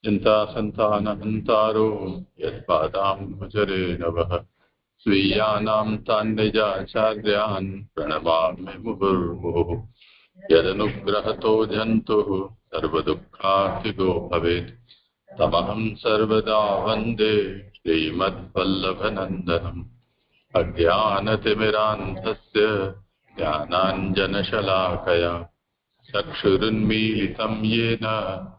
चिन्तासन्तानहन्तारो यत्पादाम्बुजरे नवः स्वीयानां तान् निजाचार्यान् प्रणमामि मुहुर्मुहुः यदनुग्रहतो जन्तुः सर्वदुःखार्तिको भवेत् तमहं सर्वदा वन्दे श्रीमद्वल्लभनन्दनम् अज्ञानतिमिरान्धस्य ज्ञानाञ्जनशलाकया चक्षुरुन्मीलितं येन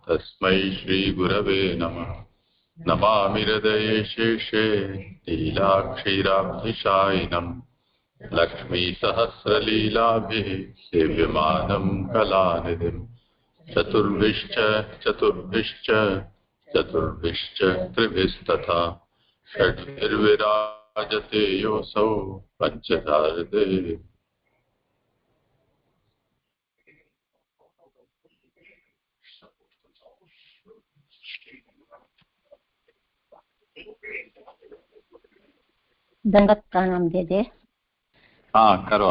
तस्मै श्रीगुरवे नमः। नमामि हृदये शेषे नीलाक्षीराब्धिशायिनं लक्ष्मीसहस्रलीलाभिः सेव्यमानं कलानिधिं चतुर्भिश्च चतुर्भिश्च चतुर्भिश्च त्रिभिस्तथा षड्भिर्विराजते योऽसौ पञ्चधारते। दंडवत प्रणाम देजे। हाँ करो।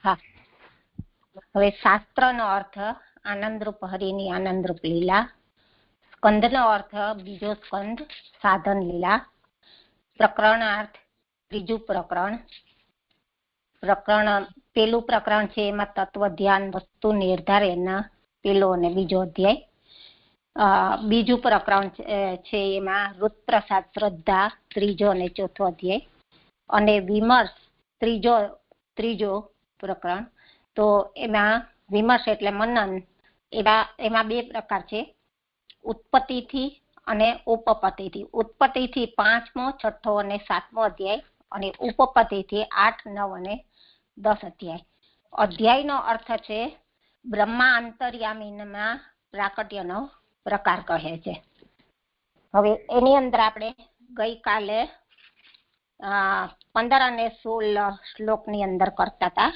हाँ હવે શાસ્ત્રનો અર્થ આનંદરૂપ હરિની આનંદરૂપ લીલા, સ્કંદનો અર્થ બીજો સ્કંદ સાધન લીલા, પ્રકરણાર્થ ત્રીજું પ્રકરણ. પેલું પ્રકરણ છે એમાં તત્વ ધ્યાન વસ્તુ નિર્ધાર એના પેલો અને બીજો અધ્યાય. બીજું પ્રકરણ છે એમાં ઋત પ્રસાદ શ્રદ્ધા ત્રીજો અને ચોથો અધ્યાય, અને વિમર્શ ત્રીજો પ્રકરણ. તો એમાં વિમર્શ એટલે મનન, એમાં બે પ્રકાર છે, ઉત્પત્તિથી અને ઉપપત્તિથી. ઉત્પત્તિથી 5મો, 6ઠ્ઠો અને 7મો અધ્યાય, અને ઉપપત્તિથી 8, 9 અને 10 અધ્યાય. અધ્યાયનો અર્થ છે બ્રહ્મા અંતર્યામીમાં પ્રાકટ્યનો પ્રકાર કહે છે. હવે એની અંદર આપણે ગઈકાલે 15 અને 16 શ્લોકની અંદર કરતા હતા.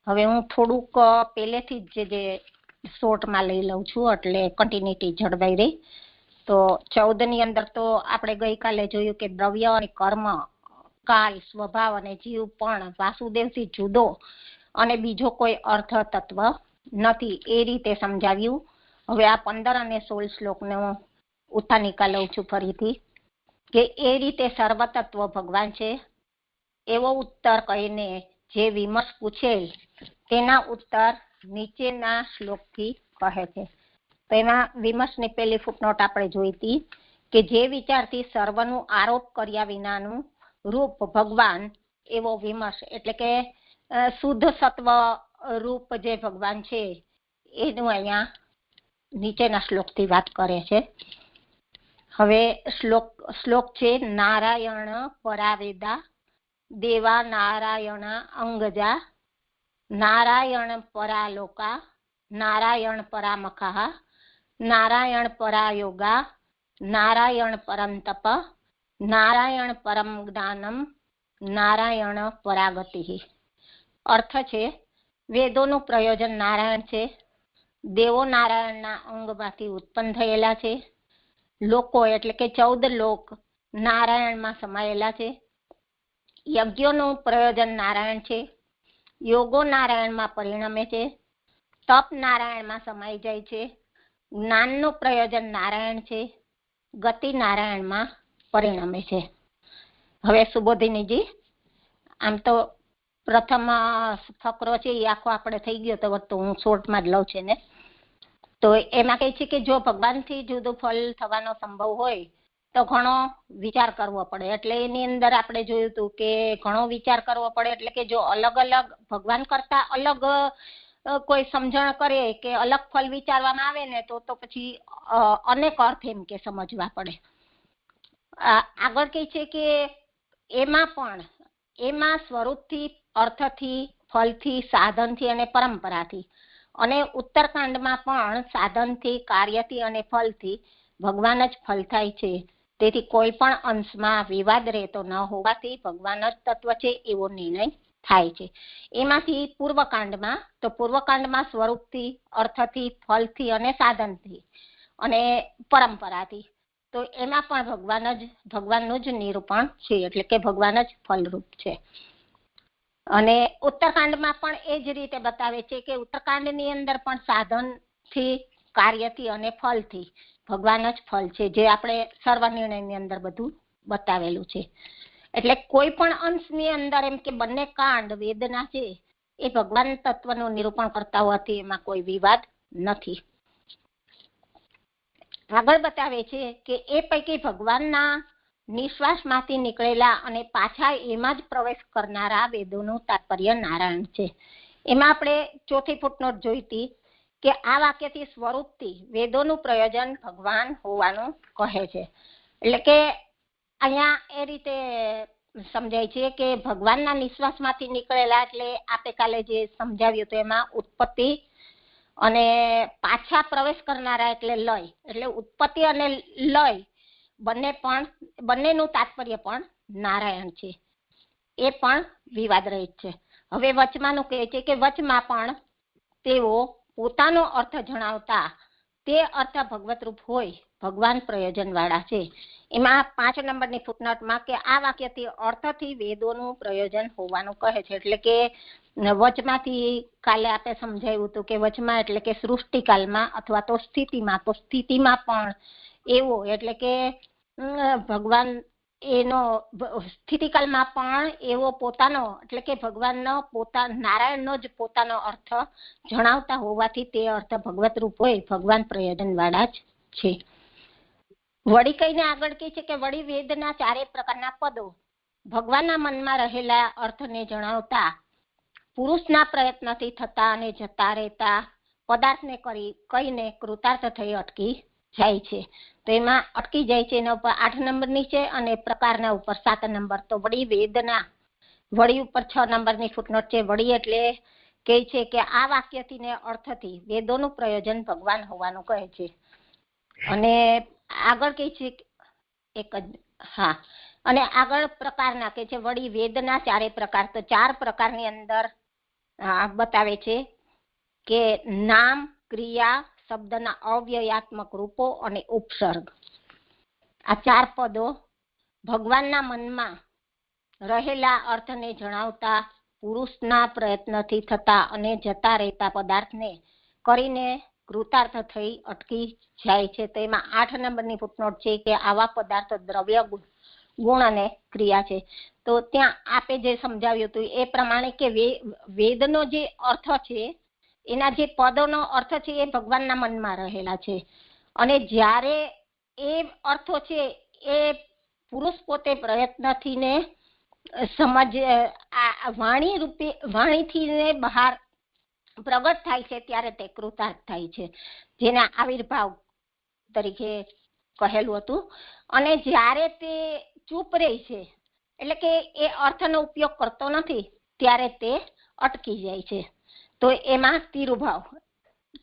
હવે હું થોડુંક પહેલેથી જ જે શોર્ટમાં લઈ લઉં છું એટલે કન્ટિન્યુટી જળવાઈ રહી. તો 14ની અંદર તો આપણે ગઈકાલે જોયું કે દ્રવ્ય અને કર્મ, કાલ, સ્વભાવ અને જીવ પણ વાસુદેવથી જુદો અને બીજો કોઈ અર્થ તત્વ નથી, એ રીતે સમજાવ્યું. હવે આ 15 અને 16 શ્લોકને હું ઉત્થાનિકા લઉં છું ફરીથી, કે એ રીતે સર્વતત્વ ભગવાન છે એવો ઉત્તર કહીને જે વિમર્શ પૂછેલ તેના ઉત્તર નીચેના શ્લોકથી કહે છે. તો એમાં વિમર્શની પહેલી ફૂટનોટ આપણે જોઈ હતી કે જે વિચારથી સર્વનું આરોપ કર્યા વિનાનું રૂપ ભગવાન એવો વિમર્શ, એટલે કે શુદ્ધ સત્વ રૂપ જે ભગવાન છે એનું અહીંયા નીચેના શ્લોકથી વાત કરે છે. હવે શ્લોક છે નારાયણ પરાવેદા દેવા નારાયણ અંગજા નારાયણ પરાલોકા નારાયણ પરામખા નારાયણ પરાયોગા નારાયણ પરંતપ નારાયણ પરમ જ્ઞાનમ નારાયણ પરાગતિ. અર્થ છે વેદોનું પ્રયોજન નારાયણ છે, દેવો નારાયણના અંગમાંથી ઉત્પન્ન થયેલા છે, લોકો એટલે કે 14 લોક નારાયણમાં સમાયેલા છે, યજ્ઞોનું પ્રયોજન નારાયણ છે, યોગો નારાયણમાં પરિણમે છે, તપ નારાયણમાં સમાઈ જાય છે, જ્ઞાનનું પ્રયોજન નારાયણ છે, ગતિ નારાયણમાં પરિણમે છે. હવે સુબોધિનીજી, આમ તો પ્રથમ ફકરો છે એ આખો આપણે થઈ ગયો તો હું શોર્ટમાં જ લઉં છે ને. તો એમાં કહે છે કે જો ભગવાનથી જુદું ફળ થવાનો સંભવ હોય તો ઘણો વિચાર કરવો પડે. એટલે એની અંદર આપણે જોયું હતું કે ઘણો વિચાર કરવો પડે એટલે કે જો અલગ અલગ ભગવાન કરતા અલગ કોઈ સમજણ કરે કે અલગ ફળ વિચારવામાં આવે ને તો પછી અનેક અર્થ એમ કે સમજવા પડે. આગળ કહે છે કે એમાં સ્વરૂપથી, અર્થથી, ફળથી, સાધનથી અને પરંપરાથી, અને ઉત્તરકાંડમાં પણ સાધનથી, કાર્યથી અને ફળથી ભગવાન જ ફળ થાય છે. તેથી કોઈ પણ અંશમાં વિવાદ રહેતો ન હોવાથી ભગવાન જ તત્વ છે એવો નિર્ણય થાય છે. એમાંથી પૂર્વકાંડમાં સ્વરૂપથી, અર્થથી, ફળથી અને સાધનથી અને પરંપરાથી, તો એમાં પણ ભગવાનનું જ નિરૂપણ છે, એટલે કે ભગવાન જ ફલરૂપ છે. અને ઉત્તરકાંડમાં પણ એ જ રીતે બતાવે છે કે ઉત્તરકાંડની અંદર પણ સાધનથી, કાર્યથી અને ફલથી. ભગવાન જ ફલ છે, જે આપણે સર્વનિર્ણયની અંદર બધું બતાવેલું છે. એટલે કોઈ પણ અંશની અંદર એમ કે બંને કાંડ વેદના છે એ ભગવાન તત્વનું નિરૂપણ કરતા હોવાથી એમાં કોઈ વિવાદ નથી. આગળ બતાવે છે કે એ પૈકી ભગવાનના નિશ્વાસમાંથી નીકળેલા અને પાછા એમાં જ પ્રવેશ કરનારા વેદોનું તાત્પર્ય નારાયણ છે. એમાં આપણે ચોથી ફૂટનોટ જોઈ હતી કે આ વાક્યથી સ્વરૂપથી વેદોનું પ્રયોજન ભગવાન હોવાનું કહે છે. એટલે કે અહીંયા એ રીતે સમજાય છે કે ભગવાનના નિશ્વાસમાંથી નીકળેલા એટલે આપણે કાલે જે સમજાવ્યું હતું એમાં ઉત્પત્તિ અને પાછા પ્રવેશ કરનારા એટલે લય. એટલે ઉત્પત્તિ અને લય બંનેનું તાત્પર્ય પણ નારાયણ છે. એ પણ વિવાદ રહિત છે. હવે વચમાંનું કહે છે કે વચમાં પણ તેઓ પોતાનો અર્થ જણાવતા તે અર્થ ભગવતરૂપ હોય ભગવાન પ્રયોજન વાળા છે. એમાં 5 નંબરની ફૂટનોટમાં કે આ વાક્યથી અર્થથી વેદોનું પ્રયોજન હોવાનું કહે છે. એટલે કે વચમાંથી કાલે આપણે સમજાવ્યું હતું કે વચમાં એટલે કે સૃષ્ટિકાલમાં અથવા તો સ્થિતિમાં પણ એવો એટલે કે ભગવાન એનો સ્થિતિકાલમાં પણ એવો પોતાનો એટલે કે ભગવાનનો નારાયણનો જ પોતાનો અર્થ જણાવતા હોવાથી તે અર્થ ભગવત રૂપ હોય ભગવાન પ્રયોજન વાળા જ છે. વળી કહીને આગળ કહે છે કે વળી વેદના 4 પ્રકારના પદો ભગવાનના મનમાં રહેલા અર્થને જણાવતા પુરુષના પ્રયત્નથી થતા અને જતા રહેતા પદાર્થને કહીને કૃતાર્થ થઈ અટકી જાય છે. તો એમાં અટકી જાય છે એના ઉપર 8 નંબરની છે અને પ્રકારના ઉપર 7 નંબર. તો વળી વેદના વળી ઉપર 6 નંબરની ફૂટનોટ છે. વળી એટલે કહે છે કે આ વાક્યથી ને અર્થથી વેદોનું પ્રયોજન ભગવાન હોવાનું કહે છે. અને આગળ કહે છે અને આગળ પ્રકારના કે છે વળી વેદના 4 પ્રકાર. તો 4 પ્રકારની અંદર બતાવે છે કે નામ, ક્રિયા, શબ્દના અવ્યયાત્મક રૂપો અને ઉપસર્ગ. આ 4 પદો ભગવાનના મનમાં રહેલા અર્થને જણાવતા પુરુષના પ્રયત્નથી થતા અને જતા રહેતા પદાર્થને કરીને કૃતાર્થ થઈ અટકી જાય છે. તો એમાં 8 નંબરની ફૂટનોટ છે કે આવા પદાર્થ દ્રવ્ય, ગુણ અને ક્રિયા છે. તો ત્યાં આપે જે સમજાવ્યું હતું એ પ્રમાણે કે વેદનો જે અર્થ છે એના જે પદોનો અર્થ છે એ ભગવાનના મનમાં રહેલા છે. અને જ્યારે એ અર્થો છે એ પુરુષ પોતે પ્રયત્નથી ને વાણીથી ને બહાર પ્રગટ થાય છે ત્યારે તે કૃતાર્થ થાય છે, જેના આવિર્ભાવ તરીકે કહેલું હતું. અને જ્યારે તે ચૂપ રહે છે એટલે કે એ અર્થનો ઉપયોગ કરતો નથી ત્યારે તે અટકી જાય છે. તો એમાં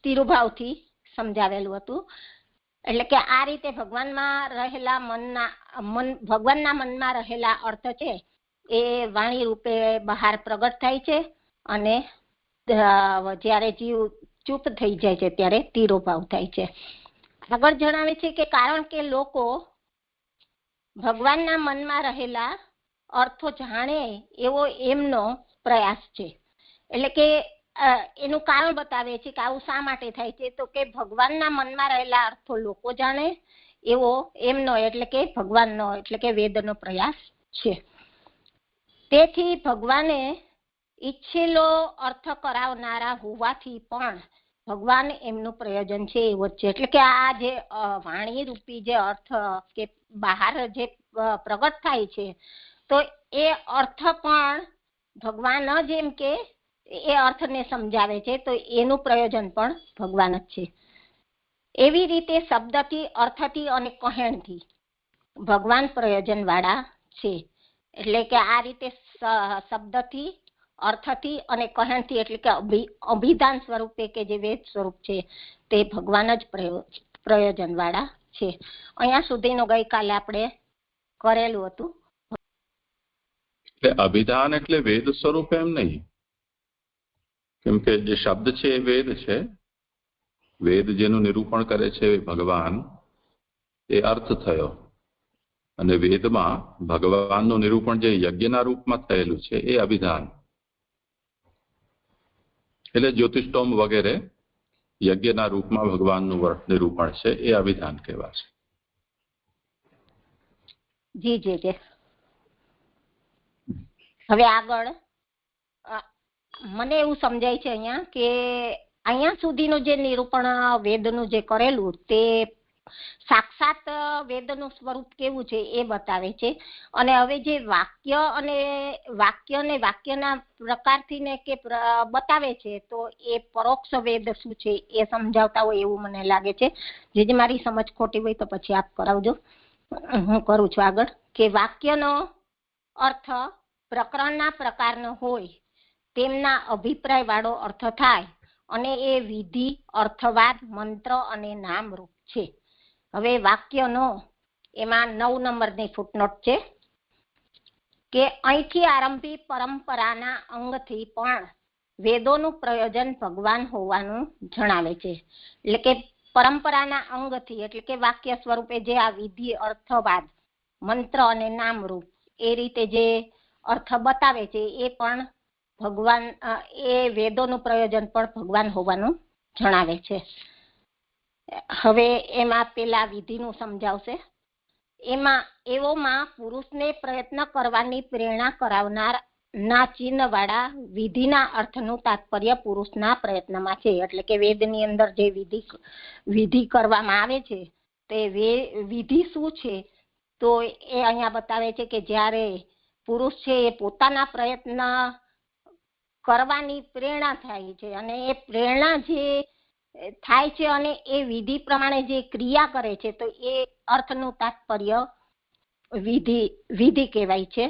તિરુભાવથી સમજાવેલું હતું. એટલે કે આ રીતે ભગવાનના મનમાં રહેલા અર્થ છે એ વાણી રૂપે બહાર પ્રગટ થાય છે અને જ્યારે જીવ ચૂપ થઈ જાય છે ત્યારે તિરુભાવ થાય છે. આગળ જણાવે છે કે કારણ કે લોકો ભગવાનના મનમાં રહેલા અર્થો જાણે એવો એમનો પ્રયાસ છે. એટલે કે એનું કારણ બતાવે છે કે આવું શા માટે થાય છે. તો કે ભગવાનના મનમાં રહેલા અર્થો લોકો જાણે એવો એમનો એટલે કે ભગવાનનો એટલે કે વેદનો પ્રયાસ છે. તેથી ભગવાને ઈચ્છેલો અર્થ કરાવનારા હોવાથી પણ ભગવાન એમનું પ્રયોજન છે એવો જ છે. એટલે કે આ જે વાણી રૂપી જે અર્થ કે બહાર જે પ્રગટ થાય છે તો એ અર્થ પણ ભગવાન જ એમ કે એ અર્થને સમજાવે છે તો એનું પ્રયોજન પણ ભગવાન જ છે. એવી રીતે શબ્દથી, અર્થથી અને કહેણથી ભગવાન પ્રયોજન વાળા છે. એટલે કે આ રીતે શબ્દથી, અર્થથી અને કહેણથી એટલે કે અભિધાન સ્વરૂપે કે જે વેદ સ્વરૂપ છે તે ભગવાન જ પ્રયોજન વાળા છે. અહીંયા સુધીનું ગઈકાલે આપણે કરેલું હતું. એટલે અભિધાન એટલે વેદ સ્વરૂપ એમ નહીં, કેમ કે જે શબ્દ છે એ વેદ છે. વેદ જેનું નિરૂપણ કરે છે ભગવાન એ અર્થ થયો, અને વેદમાં ભગવાનનું નિરૂપણ જે યજ્ઞના રૂપમાં થયેલું છે એ અભિધાન. એટલે જ્યોતિષોમ વગેરે યજ્ઞના રૂપમાં ભગવાનનું નિરૂપણ છે એ અભિધાન કહેવાશે. જી જી જી. હવે આગળ મને એવું સમજાય છે અહીંયા કે અહીંયા સુધીનું જે નિરૂપણ વેદનું જે કરેલું તે સાક્ષાત વેદનું સ્વરૂપ કેવું છે એ બતાવે છે. અને હવે જે વાક્ય અને વાક્યના પ્રકારથી ને કે બતાવે છે તો એ પરોક્ષ વેદ શું છે એ સમજાવતા હોય એવું મને લાગે છે. જે મારી સમજ ખોટી હોય તો પછી આપ કરાવજો. હું કરું છું આગળ કે વાક્યનો અર્થ પ્રકરણના પ્રકારનો હોય તેમના અભિપ્રાય વાળો અર્થ થાય અને એ વિધિ, અર્થવાદ, મંત્ર અને નામરૂપ છે. હવે વાક્યનો એમાં 9 નંબરની ફૂટનોટ છે કે અહીંથી આરંભી પરંપરાના અંગથી પણ વેદોનું પ્રયોજન ભગવાન હોવાનું જણાવે છે. એટલે કે પરંપરાના અંગથી એટલે કે વાક્ય સ્વરૂપે જે આ વિધિ, અર્થવાદ, મંત્ર અને નામરૂપ એ રીતે જે અર્થ બતાવે છે એ પણ ભગવાન એ વેદોનું પ્રયોજન પણ ભગવાન હોવાનું જણાવે છે. હવે એમાં પેલા વિધિનું સમજાવશે. એવોમાં પુરુષને પ્રયત્ન કરવાની પ્રેરણા કરાવનાર ના ચિહ્ન વાળા વિધિના અર્થનું તાત્પર્ય પુરુષના પ્રયત્નમાં છે. એટલે કે વેદની અંદર જે વિધિ કરવામાં આવે છે તે વિધિ શું છે તો એ અહીંયા બતાવે છે કે જ્યારે પુરુષ છે એ પોતાના પ્રયત્ન કરવાની પ્રેરણા થાય છે અને એ પ્રેરણા જે થાય છે અને એ વિધિ પ્રમાણે જે ક્રિયા કરે છે તો એ અર્થનું તાત્પર્ય વિધિ કહેવાય છે.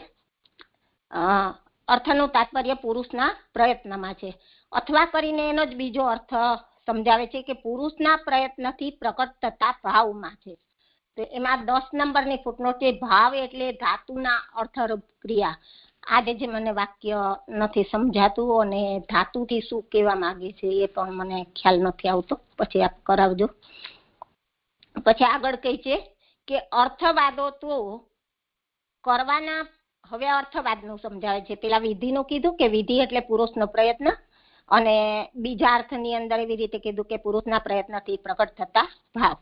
અર્થનું તાત્પર્ય પુરુષના પ્રયત્નમાં છે. અથવા કરીને એનો જ બીજો અર્થ સમજાવે છે કે પુરુષના પ્રયત્નથી પ્રકટ થતા ભાવમાં છે. તો એમાં 10 નંબરની ફૂટનોટ છે ભાવ એટલે ધાતુના અર્થરૂપ ક્રિયા. આજે જે મને વાક્ય નથી સમજાતું અને ધાતુથી શું કહેવા માંગે છે એ પણ મને ખ્યાલ નથી આવતો. પછી આપ કરાવજો. પછી આગળ કહે છે કે અર્થવાદો તો કરવાના. હવે અર્થવાદનું સમજાવે છે. પેલા વિધિનું કીધું કે વિધિ એટલે પુરુષનો પ્રયત્ન અને બીજા અર્થની અંદર એવી રીતે કીધું કે પુરુષના પ્રયત્નથી પ્રકટ થતા ભાવ.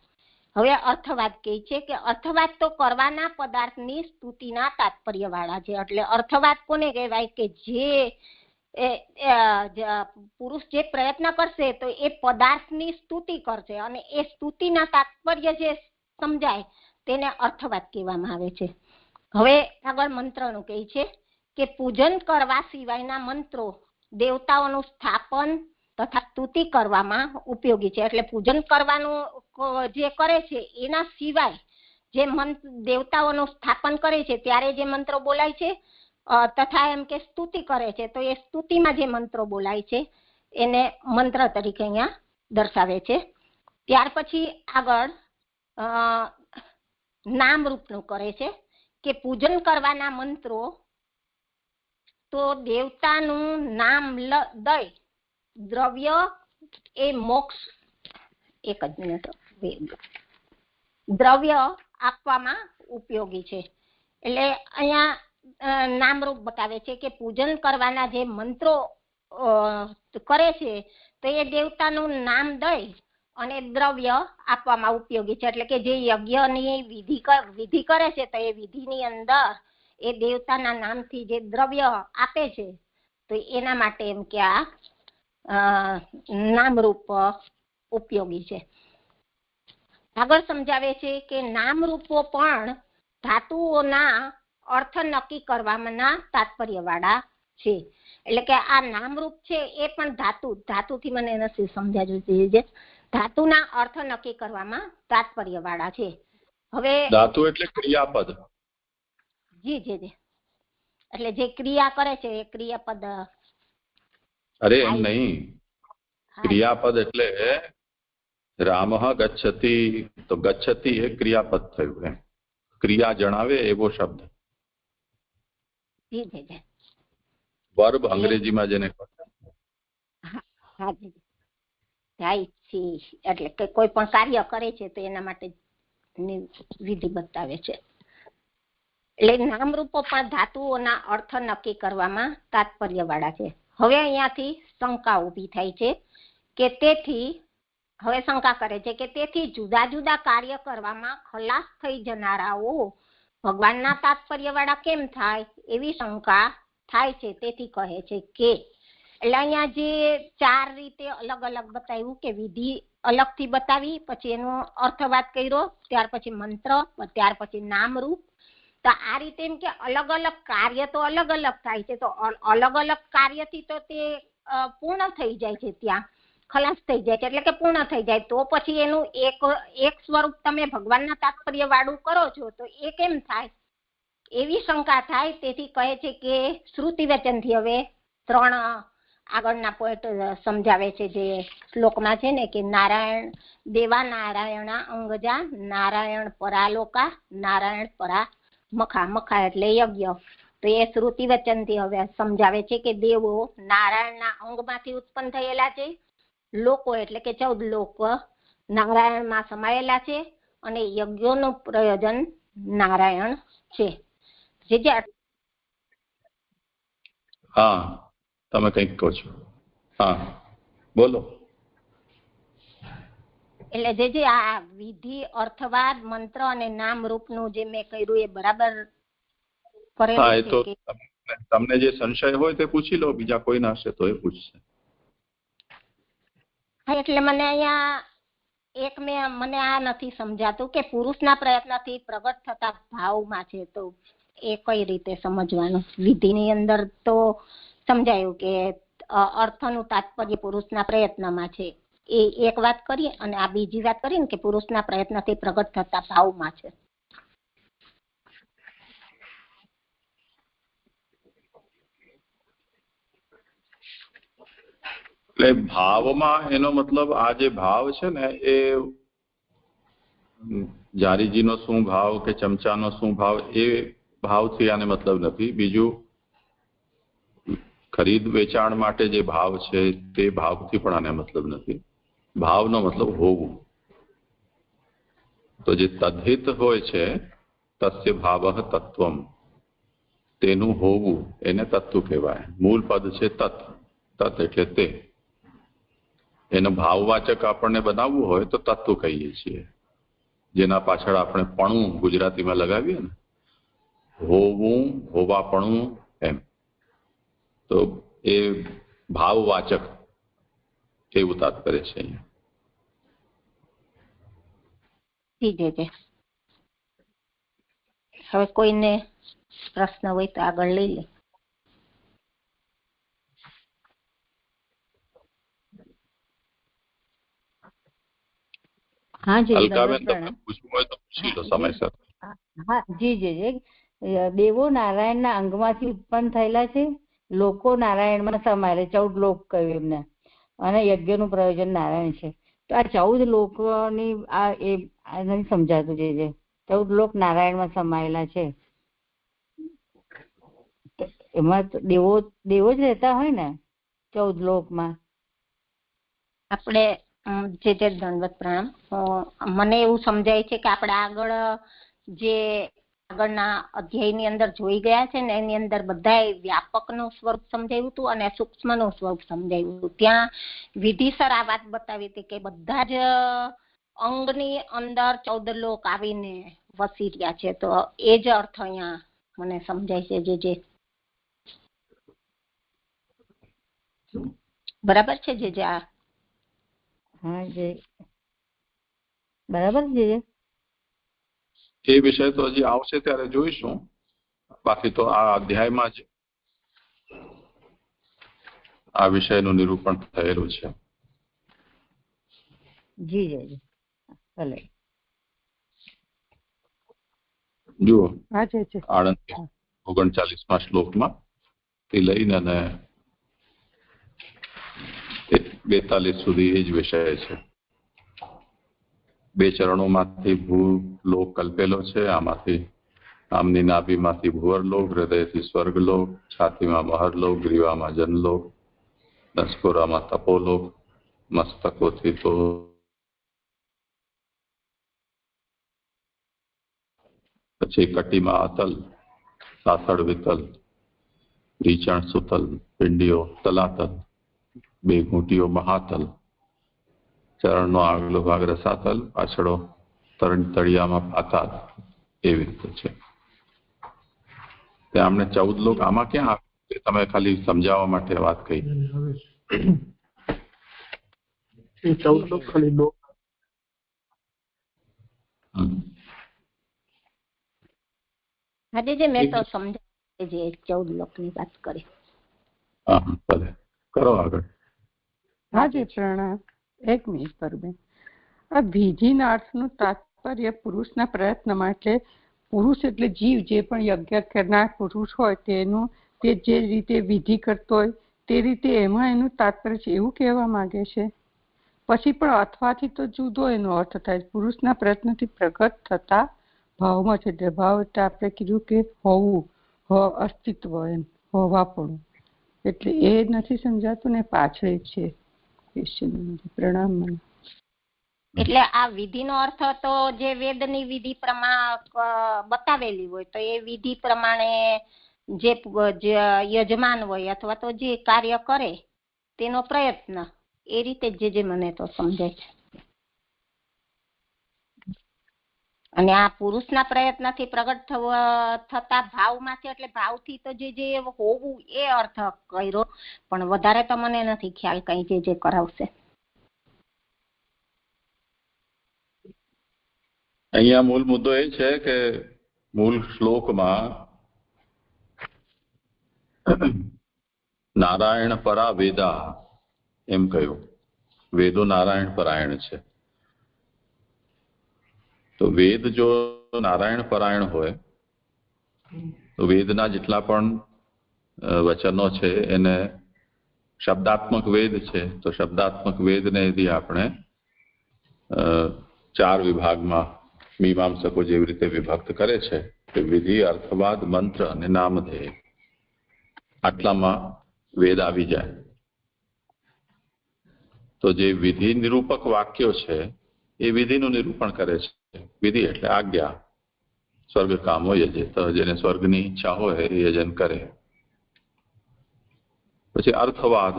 હવે અર્થવાદ કહે છે કે અર્થવાદ તો કરવાના પદાર્થની સ્તુતિના તાત્પર્ય વાળા છે. એટલે અર્થવાદ કોને કહેવાય કે જે પુરુષ જે પ્રયત્ન કરશે તો એ પદાર્થની સ્તુતિ કરશે અને એ સ્તુતિના તાત્પર્ય જે સમજાય તેને અર્થવાદ કહેવામાં આવે છે. હવે આગળ મંત્રનું કહે છે કે પૂજન કરવા સિવાયના મંત્રો દેવતાઓનું સ્થાપન તથા સ્તુતિ કરવામાં ઉપયોગી છે. એટલે પૂજન કરવાનું જે કરે છે એના સિવાય જે દેવતાઓનું સ્થાપન કરે છે ત્યારે જે મંત્રો બોલાય છે તથા એમ કે સ્તુતિ કરે છે તો એ સ્તુતિમાં જે મંત્રો બોલાય છે એને મંત્ર તરીકે અહીંયા દર્શાવે છે. ત્યાર પછી આગળ નામરૂપનું કરે છે કે પૂજન કરવાના મંત્રો તો દેવતાનું નામ દઈ દ્રવ્ય એ મોક્ષ એક જ મિનિટ દ્રવ્ય આપવામાં ઉપયોગી છે. એટલે અહીંયા નામરૂપ બતાવે છે કે પૂજન કરવાના જે મંત્રો કરે છે તો એ દેવતાનું નામ દઈ અને દ્રવ્ય આપવામાં ઉપયોગી છે. એટલે કે જે યજ્ઞની વિધિ કરે છે તો એ વિધિની અંદર એ દેવતાના નામથી જે દ્રવ્ય આપે છે તો એના માટે એમ કે આ નામરૂપ ઉપયોગી છે. આગળ સમજાવે છે કે નામરૂપો પણ ધાતુઓના અર્થ નક્કી કરવામાં તાત્પર્ય વાળા છે. એટલે કે આ નામરૂપ છે એ પણ ધાતુથી મને નથી સમજાવ્યું છે. ધાતુના અર્થ નક્કી કરવામાં તાત્પર્ય વાળા છે. હવે ધાતુ એટલે ક્રિયાપદ. જી જી જી. એટલે જે ક્રિયા કરે છે એ ક્રિયાપદ. અરે એમ નહીં, ક્રિયાપદ એટલે રામઃ ગચ્છતિ તો ગચ્છતિ એ ક્રિયાપદ થયું. એમ ક્રિયા જણાવે એવો શબ્દ. જી જી જી. વર્બ અંગ્રેજીમાં જેને હા જી જાય છે એટલે કે કોઈ પણ કાર્ય કરે છે તો એના માટે વિધિ બતાવે છે. એટલે નામરૂપો પણ ધાતુઓના અર્થ નક્કી કરવામાં તાત્પર્ય વાળા છે. હવે અહીંયાથી શંકા ઊભી થાય છે કે તેથી હવે શંકા કરે છે કે તેથી જુદા જુદા કાર્ય કરવામાં ખલાસ થઈ જનારાઓ ભગવાનના તાત્પર્યવાળા કેમ થાય એવી શંકા થાય છે. તેથી કહે છે કે એટલે અહીંયા જે 4 રીતે અલગ અલગ બતાવ્યું કે વિધિ અલગથી બતાવી, પછી એનો અર્થવાદ કર્યો, ત્યાર પછી મંત્ર, ત્યાર પછી નામરૂપ. તો આ રીતે એમ કે અલગ અલગ કાર્ય તો અલગ અલગ થાય છે, તો અલગ અલગ કાર્યથી તો તે પૂર્ણ થઈ જાય છે, ત્યાં ખલાસ થઈ જાય છે, એટલે કે પૂર્ણ થઈ જાય. તો પછી એનું એક સ્વરૂપ તમે ભગવાનના તાત્પર્ય વાળું કરો છો તો એ કેમ થાય એવી શંકા થાય. તેથી કહે છે કે શ્રુતિ વચનથી હવે 3 આગળના પોઈન્ટ સમજાવે છે જે શ્લોકમાં છે ને, કે નારાયણ દેવા નારાયણા અંગજા, નારાયણ પરાલોકા, નારાયણ પરા મખા. મખા એટલે યજ્ઞ. તો એ શ્રુતિ વચનથી હવે સમજાવે છે કે દેવો નારાયણના અંગમાંથી ઉત્પન્ન થયેલા છે, લોકો એટલે કે 14 લોક નારાયણમાં સમાયેલા છે, અને યજ્ઞોનું પ્રયોજન નારાયણ છે. જે હા, તમે કંઈક કહો છો? હા, બોલો. એટલે જે આ વિધિ, અર્થવાદ, મંત્ર અને નામ રૂપનું જે મેં કર્યું એ બરાબર કરેલું છે કે? તમને જે સંશય હોય તે પૂછી લો, બીજા કોઈ ના હશે તો એ પૂછશે. હા, એટલે મને અહીંયા મને આ નથી સમજાતું કે પુરુષના પ્રયત્નથી પ્રગટ થતા ભાવમાં છે, તો એ કઈ રીતે સમજવાનું? વિધિની અંદર તો સમજાયું કે અર્થનું તાત્પર્ય પુરુષના પ્રયત્નમાં છે, એ એક વાત કરીએ, અને આ બીજી વાત કરીએ ને કે પુરુષના પ્રયત્નથી પ્રગટ થતા ભાવમાં છે. એટલે ભાવમાં એનો મતલબ આ જે ભાવ છે ને એ જારીજીનો શું ભાવ કે ચમચાનો શું ભાવ એ ભાવથી આને મતલબ નથી. બીજું ખરીદ વેચાણ માટે જે ભાવ છે તે ભાવથી પણ આને મતલબ નથી. ભાવનો મતલબ હોવું. તો જે તદ્ધિત હોય છે તસ્ય ભાવઃ તત્વમ, તેનું હોવું એને તત્વ કહેવાય. મૂળ પદ છે તત. તત એટલે તે. એનો ભાવવાચક આપણને બનાવવું હોય તો તત્વ કહીએ છીએ, જેના પાછળ આપણે પણું ગુજરાતીમાં લગાવીએ ને, હોવું, હોવાપણું એમ. તો એ ભાવવાચક એવું તાત્પર્ય છે અહીંયા. હવે કોઈને પ્રશ્ન હોય તો આગળ લઈ લે. હા જી, અલકાબેન, તમને પૂછવું હોય તો પૂછી લો સમયસર. હા જી જી. દેવો નારાયણના અંગમાંથી ઉત્પન્ન થયેલા છે, લોકો નારાયણમાં સમાયેલા, 14 લોક કહ્યું એમને, અને યજ્ઞનું પ્રયોજન નારાયણ છે. તો આ 14 લોકોની આ એ નથી સમજાતું. જે 14 લોક નારાયણમાં સમાયેલા છે, એમાં તો દેવો જ રહેતા હોય ને 14 લોકમાં. આપણે જે દંડવત પ્રણામ. મને એવું સમજાય છે કે આપણે આગળના અધ્યાયની અંદર જોઈ ગયા છે ને, એની અંદર બધાય વ્યાપકનું સ્વરૂપ સમજાવ્યું હતું અને સૂક્ષ્મનું સ્વરૂપ સમજાવ્યું હતું. ત્યાં વિધિસર આ વાત બતાવી હતી કે બધા જ અંગની અંદર 14 લોક આવીને વસી રહ્યા છે. તો એ જ અર્થ અહીંયા મને સમજાય છે. જે બરાબર છે જે આ? હા જી, બરાબર છે. એ વિષય તો હજી આવશે ત્યારે જોઈશું. બાકી તો આ અધ્યાયમાં જ આ વિષયનું નિરૂપણ થયેલું છે. જી જી, ભલે. જુઓ, 39મા શ્લોકમાં થી લઈને અને 42 સુધી એ જ વિષય છે. 2 ચરણોમાંથી ભૂલોક કલ્પેલો છે. આમાંથી આમની નાભીમાંથી ભુવરલોક, હૃદયથી સ્વર્ગલોક, છાતીમાં મહરલોક, ગ્રીવામાં જનલોક, નસકોરામાં તપોલોક, મસ્તકોથી તો પછી કટીમાં અતલ, સાસડ વિતલ, રીચણ સુતલ, પિંડીઓ તલાતલ, 2 ઘૂંટીઓ મહાતલ, ચરણનો આગલો ભાગ રસાતલ, પાછળો તળિયામાં પાતાલ, એવી રીતે છે. ત્યાં અમને 14 લોક આમાં ક્યાં આવે? તમે ખાલી સમજાવવા માટે વાત કહી. એ 14 લોક ખાલી લોક. આજે જે મેં તો સમજાવ્યું જે 14 લોકની વાત કરી. હા, ભલે કરો આગળ. હાજી પ્રણામ. એક મિનિટ પરબેન. આ વિધિના અર્થનું તાત્પર્ય પુરુષના પ્રયત્ન માટે, પુરુષ એટલે જીવ, જે પણ યજ્ઞ કરનાર પુરુષ હોય તેનું તે જે રીતે વિધિ કરતો હોય તે રીતે એમાં એનું તાત્પર્ય છે એવું કહેવા માંગે છે. પછી પણ અથવાથી તો જુદો એનો અર્થ થાય. પુરુષના પ્રયત્નથી પ્રગટ થતા ભાવમાં છે. ભાવ એટલે આપણે કીધું કે હોવું, અસ્તિત્વ, એમ હોવાપણું. એટલે એ નથી સમજાતું ને પાછળ છે. પ્રણામ. મને એટલે આ વિધિનો અર્થ તો જે વેદની વિધિ પ્રમાણે બતાવેલી હોય તો એ વિધિ પ્રમાણે જે યજમાન હોય અથવા તો જે કાર્ય કરે તેનો પ્રયત્ન, એ રીતે જે મને તો સમજાય છે. અને આ પુરુષના પ્રયત્નથી પ્રગટ થતા ભાવમાં છે, એટલે ભાવથી તો જે હોવું એ અર્થ કર્યો, પણ વધારે તો મને નથી ખ્યાલ કઈ જે કરાવશે. અહીંયા મૂળ મુદ્દો એ છે કે મૂળ શ્લોકમાં નારાયણ પરા વેદા એમ કહ્યું. વેદો નારાયણ પરાયણ છે. તો વેદ જો નારાયણ પરાયણ હોય તો વેદના જેટલા પણ વચનો છે એને શબ્દાત્મક વેદ છે. તો શબ્દાત્મક વેદને यदि આપણે 4 વિભાગમાં મીમાંસકો જેવી રીતે વિભક્ત કરે છે કે વિધિ, અર્થવાદ, મંત્ર અને નામધેય, આટલામાં વેદ આવી જાય. તો જે વિધિ નિરૂપક વાક્યો છે એ વિધિનું નિરૂપણ કરે છે. વિધિ એટલે આજ્ઞા. સ્વર્ગ કામો યજેત, જેને સ્વર્ગની ઈચ્છા હોય એ યજન કરે. પછી અર્થવાદ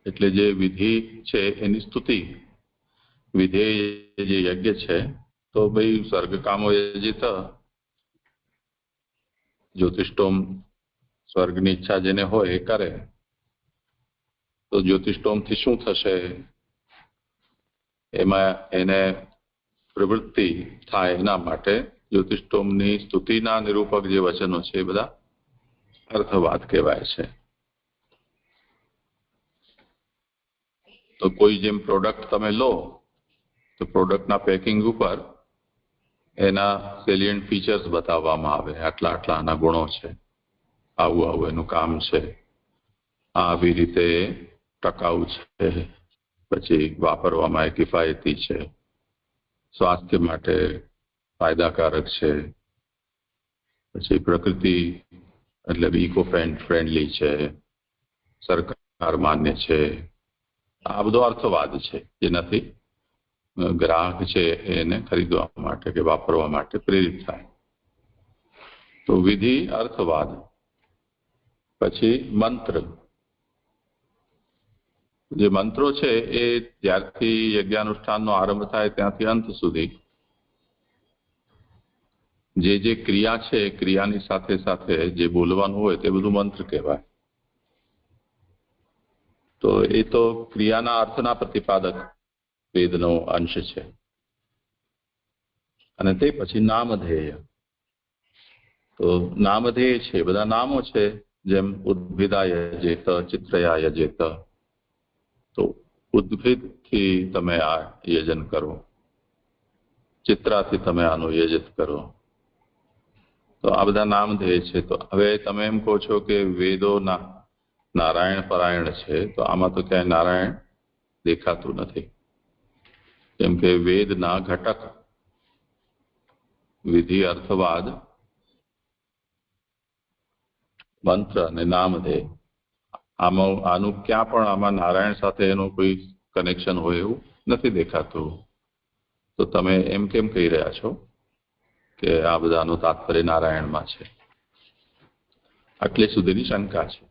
એટલે જે વિધિ છે એની સ્તુતિ. વિધેય જે યજ્ઞ છે તો ભાઈ સ્વર્ગ કામો યજેત, જ્યોતિષ્ટોમ, સ્વર્ગની ઈચ્છા જેને હોય એ કરે. તો જ્યોતિષ્ટોમથી શું થશે? એમાં એને પ્રવૃત્તિ થાય એના માટે જ્યોતિષ્ટોમની સ્તુતિના નિરૂપક જે વચનો છે એ બધા અર્થવાદ કહેવાય છે. તો કોઈ જેમ પ્રોડક્ટ તમે લો તો પ્રોડક્ટના પેકિંગ ઉપર એના સેલિયન્ટ ફીચર્સ બતાવવામાં આવે. આટલા આટલા આના ગુણો છે, આવું આવું એનું કામ છે, આવી રીતે ટકાઉ છે, પછી વાપરવામાં કિફાયતી છે, સ્વાસ્થ્ય માટે ફાયદાકારક છે, પછી પ્રકૃતિ એટલે ઇકો ફ્રેન્ડલી છે, સરકાર માન્ય છે. આ બધો અર્થવાદ છે, જેનાથી ગ્રાહક છે એને ખરીદવા માટે કે વાપરવા માટે પ્રેરિત થાય. તો વિધિ, અર્થવાદ. પછી મંત્ર. જે મંત્રો છે એ જ્યારથી યજ્ઞાનુષ્ઠાનનો આરંભ થાય ત્યાંથી અંત સુધી જે ક્રિયા છે ક્રિયાની સાથે સાથે જે બોલવાનું હોય તે બધું મંત્ર કહેવાય. તો એ તો ક્રિયાના અર્થના પ્રતિપાદક વેદનો અંશ છે. અને તે પછી નામધેય. તો નામધેય છે બધા નામો છે, જેમ ઉદ્ભિદાય યજેત, ચિત્રયા યજેત. તો ઉદ્ભિદથી તમે આ યજન કરો, ચિત્રાથી તમે આનું યજત કરો. તો આ બધા નામધેય છે. તો હવે તમે એમ કહો છો કે વેદો નારાયણ પરાયણ છે, તો આમાં તો ક્યાંય નારાયણ દેખાતું નથી. કેમ કે વેદના ઘટક વિધિ, અર્થવાદ, મંત્ર અને નામધેય, આનું ક્યાં પણ આમાં નારાયણ સાથે એનું કોઈ કનેક્શન હોય એવું નથી દેખાતું. તો તમે એમ કેમ કહી રહ્યા છો કે આ બધાનું તાત્પર્ય નારાયણમાં છે? આટલી સુધીની શંકા છે.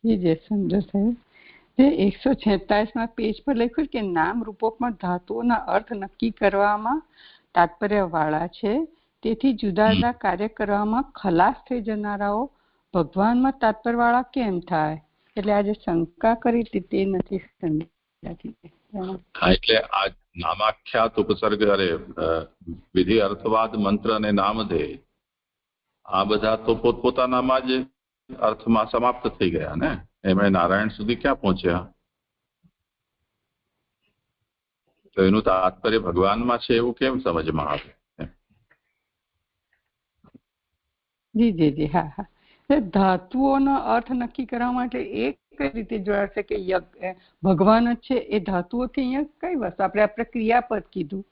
જે સમજો થયું. જે 146માં પેજ પર લખ્યું કે નામ રૂપોમાં ધાતુઓના અર્થ નક્કી કરવામાં તાત્પર્ય વાળા છે, તેથી જુદા જુદા કાર્ય કરવામાં ખલાસ થઈ જનારાઓ ભગવાનમાં તાત્પર્ય વાળા કેમ થાય? એટલે આજે શંકા કરી તે નથી સમજાતી. એટલે આ નામાખ્યાત ઉપસર્ગ વિધિ અર્થવાદ મંત્ર અને નામધેય આ બધા તો પોતપોતાનામાં જ અર્થમાં સમાપ્ત થઈ ગયા ને, એમાં નારાયણ સુધી ક્યાં પહોંચ્યા? તો એનું તાત્પર્ય ભગવાનમાં છે એવું કેમ સમજમાં આવે? જી જી જી હા હા. ધાતુઓનો અર્થ નક્કી કરવા માટે એક કઈ રીતે જોડાશે કે ભગવાન જ છે એ ધાતુઓથી અહીંયા કઈ વસ્તુ આપણે ક્રિયાપદ કીધું,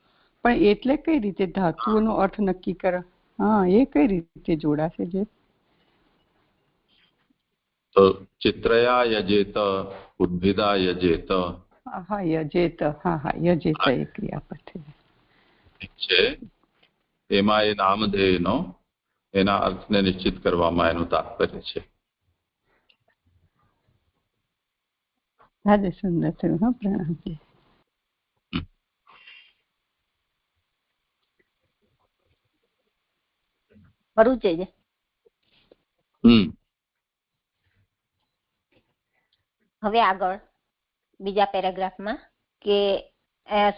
પણ એટલે કઈ રીતે ધાતુઓનો અર્થ નક્કી કરવા? હા, એ કઈ રીતે જોડાશે? જે તો ચિત્રયા યજેત ઉદ્ભિદા યજેત. હા યજેત, હા હા યજેત એ ક્રિયાપદ છે. એમાં એ નામધેયનો એના અર્થને નિશ્ચિત કરવામાં એનું તાત્પર્ય છે. આજે સુંદર થયું. હા, પ્રણામજી. ખરું છે. હવે આગળ બીજા પેરેગ્રાફમાં કે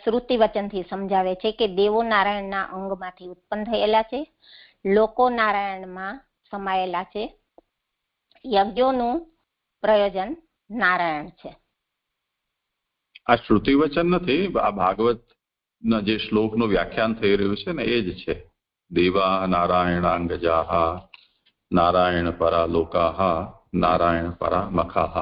શ્રુતિ વચનથી સમજાવે છે કે દેવો નારાયણના અંગમાંથી ઉત્પન્ન થયેલા છે, લોકો નારાયણમાં સમાયેલા છે, યજ્ઞોનું પ્રયોજન નારાયણ છે. આ શ્રુતિ વચન નથી, આ ભાગવતના જે શ્લોકનું વ્યાખ્યાન થઈ રહ્યું છે ને એ જ છે. દેવા નારાયણાંગજાહ નારાયણ પરા લોકાહ નારાયણ પરા મખાહ.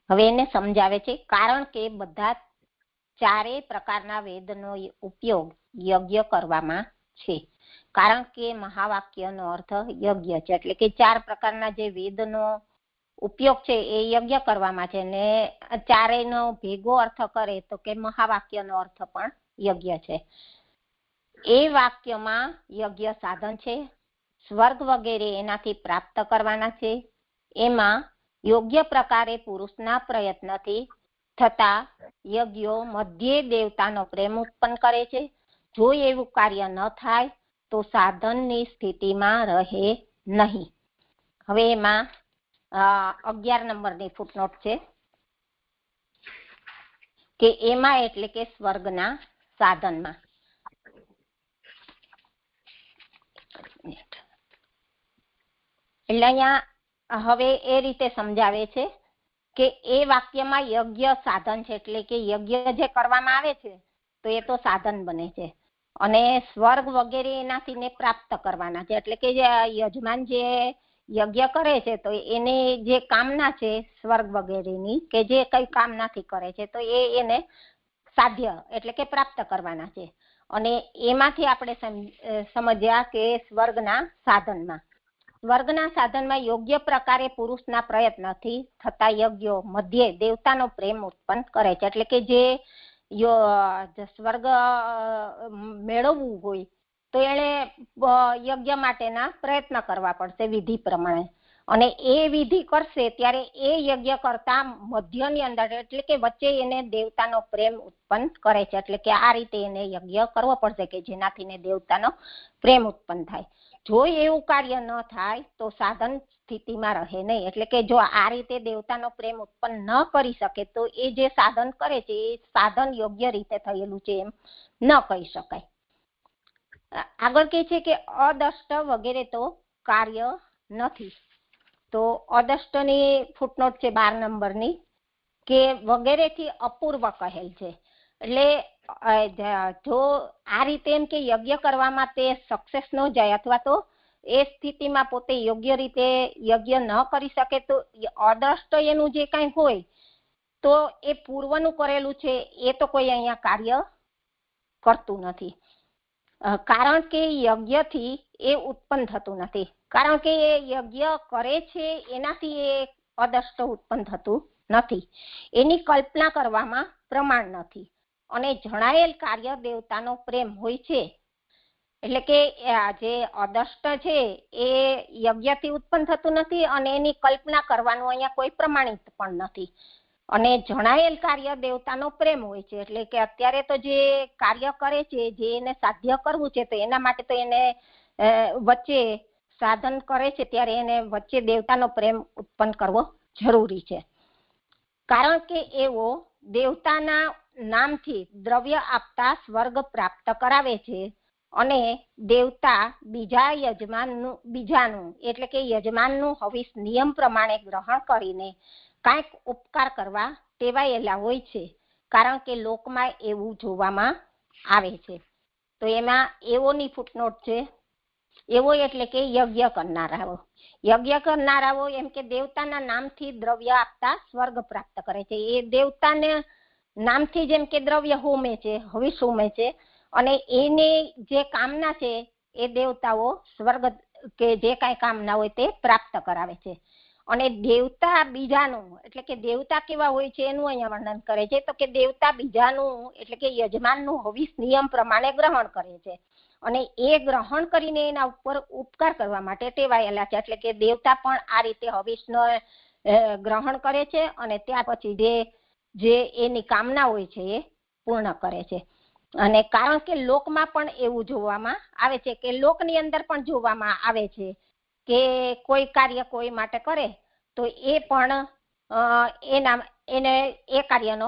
હવે એને સમજાવે છે કારણ કે બધા ચારેય પ્રકારના વેદનો ઉપયોગ યજ્ઞ કરવામાં છે. કારણ કે મહાવાક્યનો અર્થ યજ્ઞ છે, એટલે કે 4 પ્રકારના જે વેદનો ઉપયોગ છે એ યજ્ઞ કરવામાં છે, ને ચારેયનો ભેગો અર્થ કરે તો કે મહાવાક્યનો અર્થ પણ યજ્ઞ છે. એ વાક્યમાં યજ્ઞ સાધન છે, સ્વર્ગ વગેરે એનાથી પ્રાપ્ત કરવાના છે. એમાં યોગ્ય પ્રકારે પુરુષના પ્રયત્નથી થતા યજ્ઞો મધ્યે દેવતાનો પ્રેમ ઉત્પન્ન કરે છે. જો એવું કાર્ય ન થાય તો સાધનની સ્થિતિમાં રહે નહીં. હવે એમાં 11 નંબરની ફૂટનોટ છે કે એમાં એટલે કે સ્વર્ગના સાધનમાં. એટલે અહીંયા હવે એ રીતે સમજાવે છે કે એ વાક્યમાં યજ્ઞ સાધન છે, એટલે કે યજ્ઞ જે કરવામાં આવે છે તો એ તો સાધન બને છે, અને સ્વર્ગ વગેરે એનાથી ને પ્રાપ્ત કરવાના છે. એટલે કે યજમાન જે યજ્ઞ કરે છે તો એને જે કામના છે સ્વર્ગ વગેરેની, કે જે કઈ કામનાથી કરે છે તો એને સાધ્ય એટલે કે પ્રાપ્ત કરવાના છે. અને એમાંથી આપણે સમજ્યા કે સ્વર્ગના સાધનમાં યોગ્ય પ્રકારે પુરુષના પ્રયત્નથી થતા યજ્ઞો મધ્યે દેવતાનો પ્રેમ ઉત્પન્ન કરે છે. એટલે કે જે સ્વર્ગ મેળવવું હોય તો એને યજ્ઞ માટેના પ્રયત્ન કરવા પડશે વિધિ પ્રમાણે, અને એ વિધિ કરશે ત્યારે એ યજ્ઞ કરતા મધ્યની અંદર એટલે કે વચ્ચે એને દેવતાનો પ્રેમ ઉત્પન્ન કરે છે. એટલે કે આ રીતે એને યજ્ઞ કરવો પડશે કે જેનાથી ને દેવતાનો પ્રેમ ઉત્પન્ન થાય. જો એવું કાર્ય ન થાય તો સાધન સ્થિતિમાં રહે નહીં. એટલે કે જો આ રીતે દેવતાનો પ્રેમ ઉત્પન્ન ન કરી શકે તો એ જે સાધન કરે છે એ સાધન યોગ્ય રીતે થયેલું છે એમ ન કહી શકાય. આગળ કહે છે કે અદષ્ટ વગેરે તો કાર્ય નથી. તો અદષ્ટની ફૂટનોટ છે 12 નંબરની કે વગેરેથી અપૂર્વ કહેલ છે. એટલે જો આ રીતે એમ કે યજ્ઞ કરવામાં તે સક્સેસ ન જાય અથવા તો એ સ્થિતિમાં પોતે યોગ્ય રીતે યજ્ઞ ન કરી શકે તો અદષ્ટ એનું જે કઈ હોય તો એ પૂર્વનું કરેલું છે એ તો કોઈ અહીંયા કાર્ય કરતું નથી. કારણ કે યજ્ઞથી એ ઉત્પન્ન થતું નથી. કારણ કે એ યજ્ઞ કરે છે એનાથી એ અદષ્ટ ઉત્પન્ન થતું નથી. એની કલ્પના કરવામાં પ્રમાણ નથી. અને જણાયેલ કાર્ય દેવતાનો પ્રેમ હોય છે એટલે કે આ જે અદષ્ટ છે એ યજ્ઞથી ઉત્પન્ન થતું નથી અને એની કલ્પના કરવાનું અહીંયા કોઈ પ્રમાણિત પણ નથી. અને જણાયેલ કાર્ય દેવતાનો પ્રેમ હોય છે. એટલે કે અત્યારે તો જે કાર્ય કરે છે, જે એને સાધ્ય કરવું છે, તો એના માટે તો એને વચ્ચે સાધન કરે છે ત્યારે એને વચ્ચે દેવતાનો પ્રેમ ઉત્પન્ન કરવો જરૂરી છે. કારણ કે એવો દેવતાના નામથી દ્રવ્ય આપતા સ્વર્ગ પ્રાપ્ત કરાવે છે અને દેવતા બીજાનું એટલે કે યજમાનનું હવિષ નિયમ પ્રમાણે ગ્રહણ કરીને કાંઈક ઉપકાર કરવા ટેવાયેલા હોય છે. કારણ કે લોકમાં એવું જોવામાં આવે છે. તો એમાં એવોની ફૂટનોટ છે. એવો એટલે કે યજ્ઞ કરનારાઓ. યજ્ઞ કરનારાઓ એમ કે દેવતાના નામથી દ્રવ્ય આપતા સ્વર્ગ પ્રાપ્ત કરે છે. એ દેવતાને નામથી જેમ કે દ્રવ્ય હોમે છે, હવિષ હોમે છે, અને એની જે કામના છે એ દેવતાઓ સ્વર્ગ કે જે કાંઈ કામના હોય તે પ્રાપ્ત કરાવે છે. અને દેવતા બીજાનું એટલે કે દેવતા કેવા હોય છે એનું અહીંયા વર્ણન કરે છે. તો કે દેવતા બીજાનું એટલે કે યજમાનનું હવિષ નિયમ પ્રમાણે ગ્રહણ કરે છે અને એ ગ્રહણ કરીને એના ઉપર ઉપકાર કરવા માટે ટેવાયેલા છે. એટલે કે દેવતા પણ આ રીતે હવિષનો ગ્રહણ કરે છે અને ત્યાર પછી જે એની કામના હોય છે એ પૂર્ણ કરે છે. અને કારણ કે લોકમાં પણ એવું જોવામાં આવે છે કે લોકની અંદર પણ જોવામાં આવે છે કે કોઈ કાર્ય કોઈ માટે કરે તો એ પણ એને એ કાર્યનો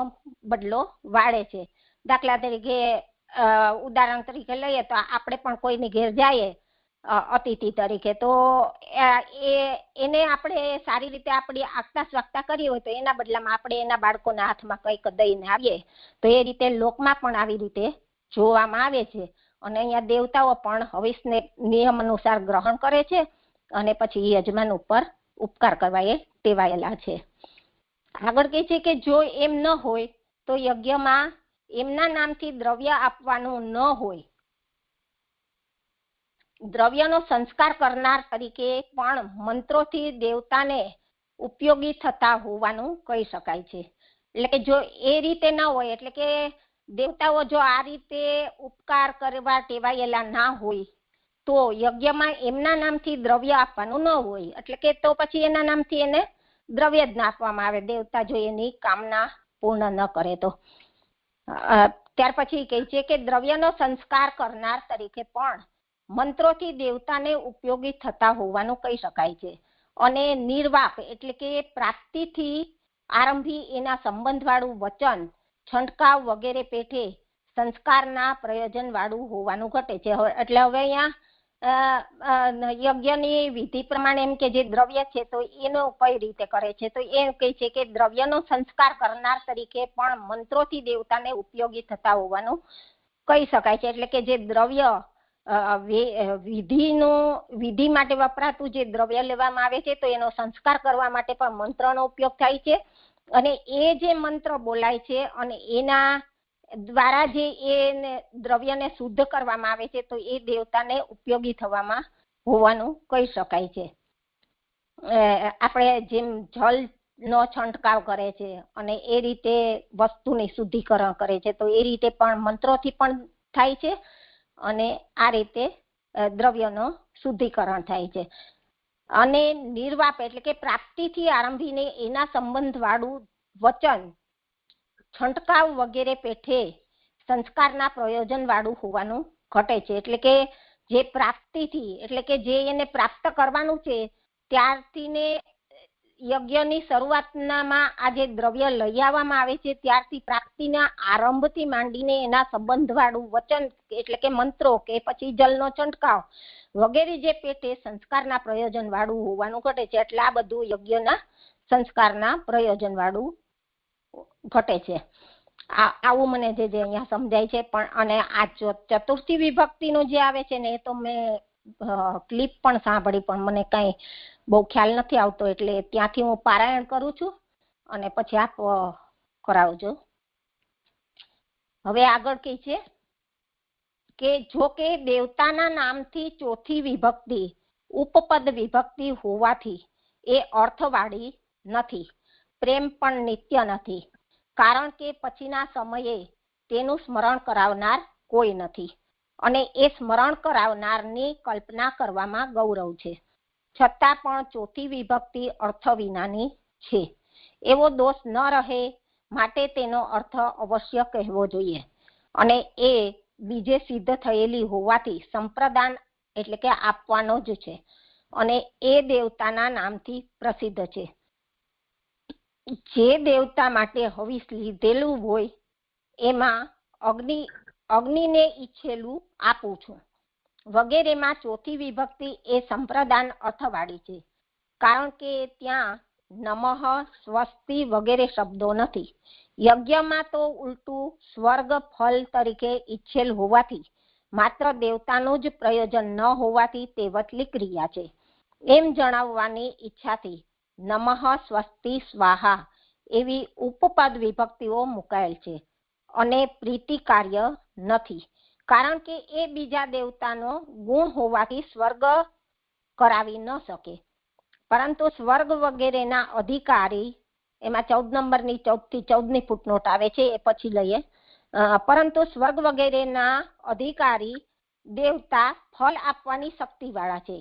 બદલો વાળે છે. દાખલા તરીકે ઉદાહરણ તરીકે લઈએ તો આપણે પણ કોઈની ઘેર જઈએ અતિથિ તરીકે, તો એને આપણે સારી રીતે આપણી આગતા સ્વાગતા કરી હોય તો એના બદલામાં આપણે એના બાળકોના હાથમાં કંઈક દઈને આવીએ. તો એ રીતે લોકમાં પણ આવી રીતે જોવામાં આવે છે. અને અહીંયા દેવતાઓ પણ હવિષને નિયમ અનુસાર ગ્રહણ કરે છે અને પછી યજમાન ઉપર ઉપકાર કરવા એ ટેવાયેલા છે. આગળ કહે છે કે જો એમ ન હોય તો યજ્ઞમાં એમના નામથી દ્રવ્ય આપવાનું ન હોય. દ્રવ્યનો સંસ્કાર કરનાર તરીકે પણ મંત્રોથી દેવતાને ઉપયોગી થતા હોવાનું કહી શકાય છે. એટલે કે જો એ રીતે ન હોય એટલે કે દેવતાઓ જો આ રીતે ઉપકાર કરવા ટેવાયેલા ના હોય તો યજ્ઞમાં એમના નામથી દ્રવ્ય આપવાનું ન હોય. એટલે કે તો પછી એના નામથી એને દ્રવ્ય જ ના આપવામાં આવે દેવતા જો એની કામના પૂર્ણ ન કરે તો. ત્યાર પછી કહે છે કે દ્રવ્યનો સંસ્કાર કરનાર તરીકે પણ મંત્રોથી દેવતાને ઉપયોગી થતા હોવાનું કહી શકાય છે. અને નિર્વાપ એટલે કે પ્રાપ્તિથી આરંભી એના સંબંધ વાળું વચન, છંટકાવ વગેરે પેઠે સંસ્કારના પ્રયોજન વાળું હોવાનું ઘટે છે. એટલે હવે અહીંયા યજ્ઞની વિધિ પ્રમાણે એમ કે જે દ્રવ્ય છે તો એનો કઈ રીતે કરે છે તો એ કહે છે કે દ્રવ્યનો સંસ્કાર કરનાર તરીકે પણ મંત્રોથી દેવતાને ઉપયોગી થતા હોવાનું કહી શકાય છે. એટલે કે જે દ્રવ્ય વિધિ માટે વપરાતું જે દ્રવ્ય લેવામાં આવે છે તો એનો સંસ્કાર કરવા માટે પણ મંત્રનો ઉપયોગ થાય છે. અને એ જે મંત્ર બોલાય છે અને એના દ્વારા જે એ દ્રવ્યને શુદ્ધ કરવામાં આવે છે તો એ દેવતાને ઉપયોગી થવામાં હોવાનું કહી શકાય છે. આપણે જેમ જળનો છંટકાવ કરે છે અને એ રીતે વસ્તુની શુદ્ધિકરણ કરે છે તો એ રીતે પણ મંત્રોથી પણ થાય છે અને આ રીતે દ્રવ્યનો શુદ્ધિકરણ થાય છે. અને નિર્વાપ એટલે કે પ્રાપ્તિથી આરંભીને એના સંબંધ વાળું વચન, છંટકાવ વગેરે પેઠે સંસ્કારના પ્રયોજન વાળું હોવાનું ઘટે છે. એટલે કે જે પ્રાપ્તિથી એટલે કે જે એને પ્રાપ્ત કરવાનું છે ત્યારથી ને યજ્ઞની શરૂઆતમાં આ જે દ્રવ્ય લઈ આવવામાં આવે છે ત્યારથી પ્રાપ્તિના આરંભથી માંડીને એના સંબંધ વાળું વચન એટલે કે મંત્રો કે પછી જલનો છંટકાવ વગેરે જે પેટે સંસ્કારના પ્રયોજન વાળું હોવાનું ઘટે છે. એટલે આ બધું યજ્ઞના સંસ્કારના પ્રયોજન વાળું ઘટે છે. આવું મને જે અહીંયા સમજાય છે. પણ અને આ ચતુર્થી વિભક્તિનું જે આવે છે ને એ તો મેં ક્લિપ પણ સાંભળી પણ મને કઈ બહુ ખ્યાલ નથી આવતો એટલે ત્યાંથી હું પારાયણ કરું છું અને પછી આપ કરાવજો. હવે આગળ કહે છે કે જો કે દેવતાના નામથી ચોથી વિભક્તિ ઉપપદ વિભક્તિ હોવાથી એ અર્થવાળી નથી, પ્રેમ પણ નિત્ય નથી. કારણ કે પછીના સમયે તેનું સ્મરણ કરાવનાર કોઈ નથી અને એ સ્મરણ કરાવનારની કલ્પના કરવામાં ગૌરવ છે. છતાં પણ ચોથી વિભક્તિ અર્થ વિનાની છે. એવો દોષ ન રહે માટે તેનો અર્થ અવશ્ય કહેવો જોઈએ, અને એ બીજે સિદ્ધ થયેલી હોવાથી સંપ્રદાન એટલે કે આપવાનો જ છે, અને એ દેવતાના નામથી પ્રસિદ્ધ છે. જે દેવતા માટે હવિષ લીધેલું હોય એમાં અગ્નિને ઈચ્છેલું આપું છું વગેરેમાં ચોથી વિભક્તિ એ સંપ્રદાન અર્થવાળી છે, કારણ કે ત્યાં નમઃ, સ્વસ્તિ વગેરે શબ્દો નથી. યજ્ઞમાં તો ઉલટું સ્વર્ગ ફલ તરીકે ઈચ્છેલ હોવાથી માત્ર દેવતાનું જ પ્રયોજન ન હોવાથી તે વચલી ક્રિયા છે એમ જણાવવાની ઈચ્છાથી નમઃ, સ્વસ્તિ, સ્વાહા એવી ઉપપદ વિભક્તિઓ મુકાયેલ છે, અને પ્રીતિ કાર્ય નથી, કારણ કે એ બીજા દેવતાનો ગુણ હોવાથી સ્વર્ગ કરાવી ન શકે. પરંતુ સ્વર્ગ વગેરેના અધિકારી, એમાં 14 નંબરની 14 થી 14ની ફૂટનોટ આવે છે, એ પછી લઈએ. પરંતુ સ્વર્ગ વગેરેના અધિકારી દેવતા ફળ આપવાની શક્તિવાળા છે.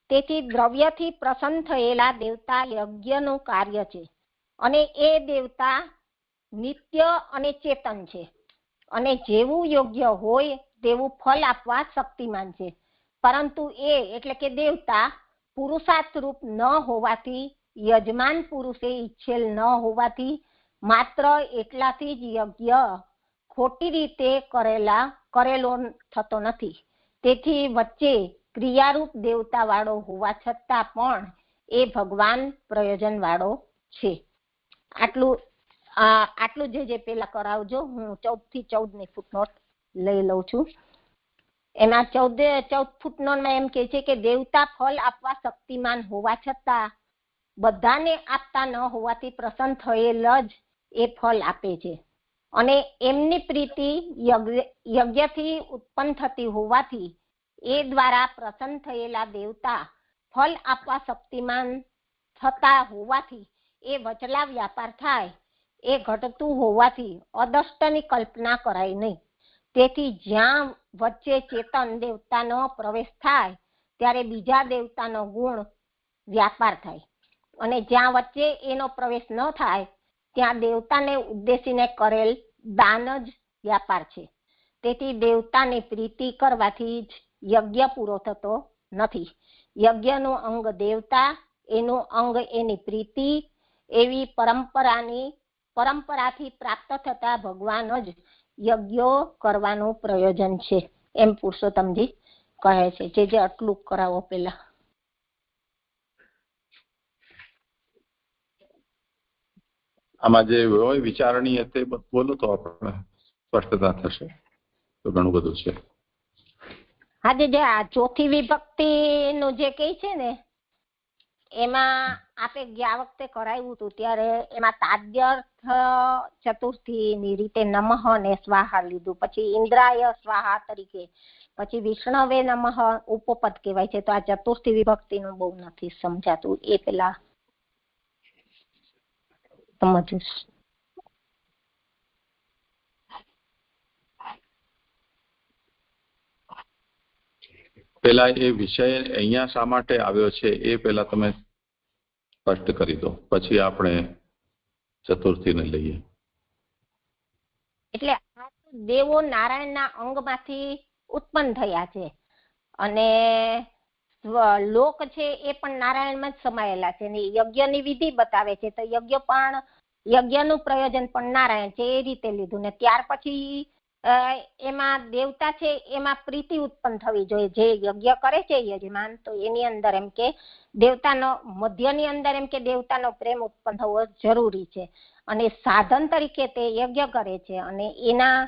તેથી દ્રવ્યથી પ્રસન્ન થયેલા દેવતા યજ્ઞનું કાર્ય છે, અને એ દેવતા નિત્ય અને ચેતન છે, અને જેવું યોગ્ય હોય તેવું ફળ આપવા શક્તિમાન છે. પરંતુ એ એટલે કે દેવતા પુરુષાર્થ રૂપ ન હોવાથી, યજમાન પુરુષે ઈચ્છેલ ન હોવાથી માત્ર એટલાથી જ યજ્ઞ ખોટી રીતે કરેલો થતો નથી. તેથી વચ્ચે ક્રિયારૂપ દેવતા વાળો હોવા છતાં પણ એ ભગવાન પ્રયોજન વાળો છે. આટલું જે પેલા કરાવજો. હું 14 થી 14ની ફૂટનોટ લઈ લઉં છું. એમાં 14 ફૂટનોટમાં એમ કે છે કે દેવતા ફળ આપવા શક્તિમાન હોવા છતાં બધાને આપતા ન હોવાથી પ્રસન્ન થયેલ જ એ ફળ આપે છે, અને એમની પ્રીતિ યજ્ઞથી ઉત્પન્ન થતી હોવાથી એ દ્વારા પ્રસન્ન થયેલા દેવતા ફળ આપવા શક્તિમાન થતા હોવાથી એ વચલા વ્યાપાર થાય એ ઘટતું હોવાથી અદષ્ટની કલ્પના કરાય નહીં. તેથી જ્યાં વચ્ચે ચેતન દેવતાનો પ્રવેશ થાય ત્યારે બીજા દેવતાનો ગુણ વ્યાપાર થાય, અને જ્યાં વચ્ચે એનો પ્રવેશ ન થાય ત્યાં દેવતાને ઉદ્દેશીને કરેલ દાન જ વ્યાપાર છે. તેથી દેવતાની પ્રીતિ કરવાથી જ યજ્ઞ પૂરો થતો નથી. યજ્ઞનું અંગ દેવતા, એનું અંગ એની પ્રીતિ, એવી પરંપરાથી પ્રાપ્ત થતા ભગવાન જ યજ્ઞો કરવાનું પ્રયોજન છે, એમ પુરુષોત્તમજી કહે છે. જે આટલું કરાવો પેલા. આમાં જે હોય વિચારણીય તે બોલો તો આપણે સ્પષ્ટતા થશે. તો ઘણું બધું છે. હા, જે આ ચોથી વિભક્તિ નું જે કહે છે ને, એમાં આપણે ગયા વખતે કરાવ્યું હતું ત્યારે એમાં તાદ્યર્થ ચતુર્થી ની રીતે નમઃ ને સ્વાહા લીધું, પછી ઇન્દ્રાય સ્વાહા તરીકે, પછી વિષ્ણવે નમઃ ઉપપદ કહેવાય છે. તો આ ચતુર્થી વિભક્તિ નું બહુ નથી સમજાતું, એ પેલા સમજવું. પેલા એ વિષય અહીંયા શા માટે આવ્યો છે એ પેલા તમે સ્પષ્ટ કરી દો, પછી આપણે ચતુર્થીને લઈએ. એટલે આ દેવો નારાયણના અંગમાંથી ઉત્પન્ન થયા છે, અને લોક છે એ પણ નારાયણમાં જ સમાયેલા છે, અને યજ્ઞની વિધિ બતાવે છે. તો યજ્ઞનું પ્રયોજન પણ નારાયણ છે, એ રીતે લીધું. ને ત્યાર પછી એમાં દેવતા છે એમાં પ્રીતિ ઉત્પન્ન થવી જોઈએ. જે યજ્ઞ કરે છે યજમાન, તો એની અંદર એમ કે દેવતાનો મધ્યની અંદર એમ કે દેવતાનો પ્રેમ ઉત્પન્ન થવો જરૂરી છે, અને સાધન તરીકે તે યજ્ઞ કરે છે, અને એના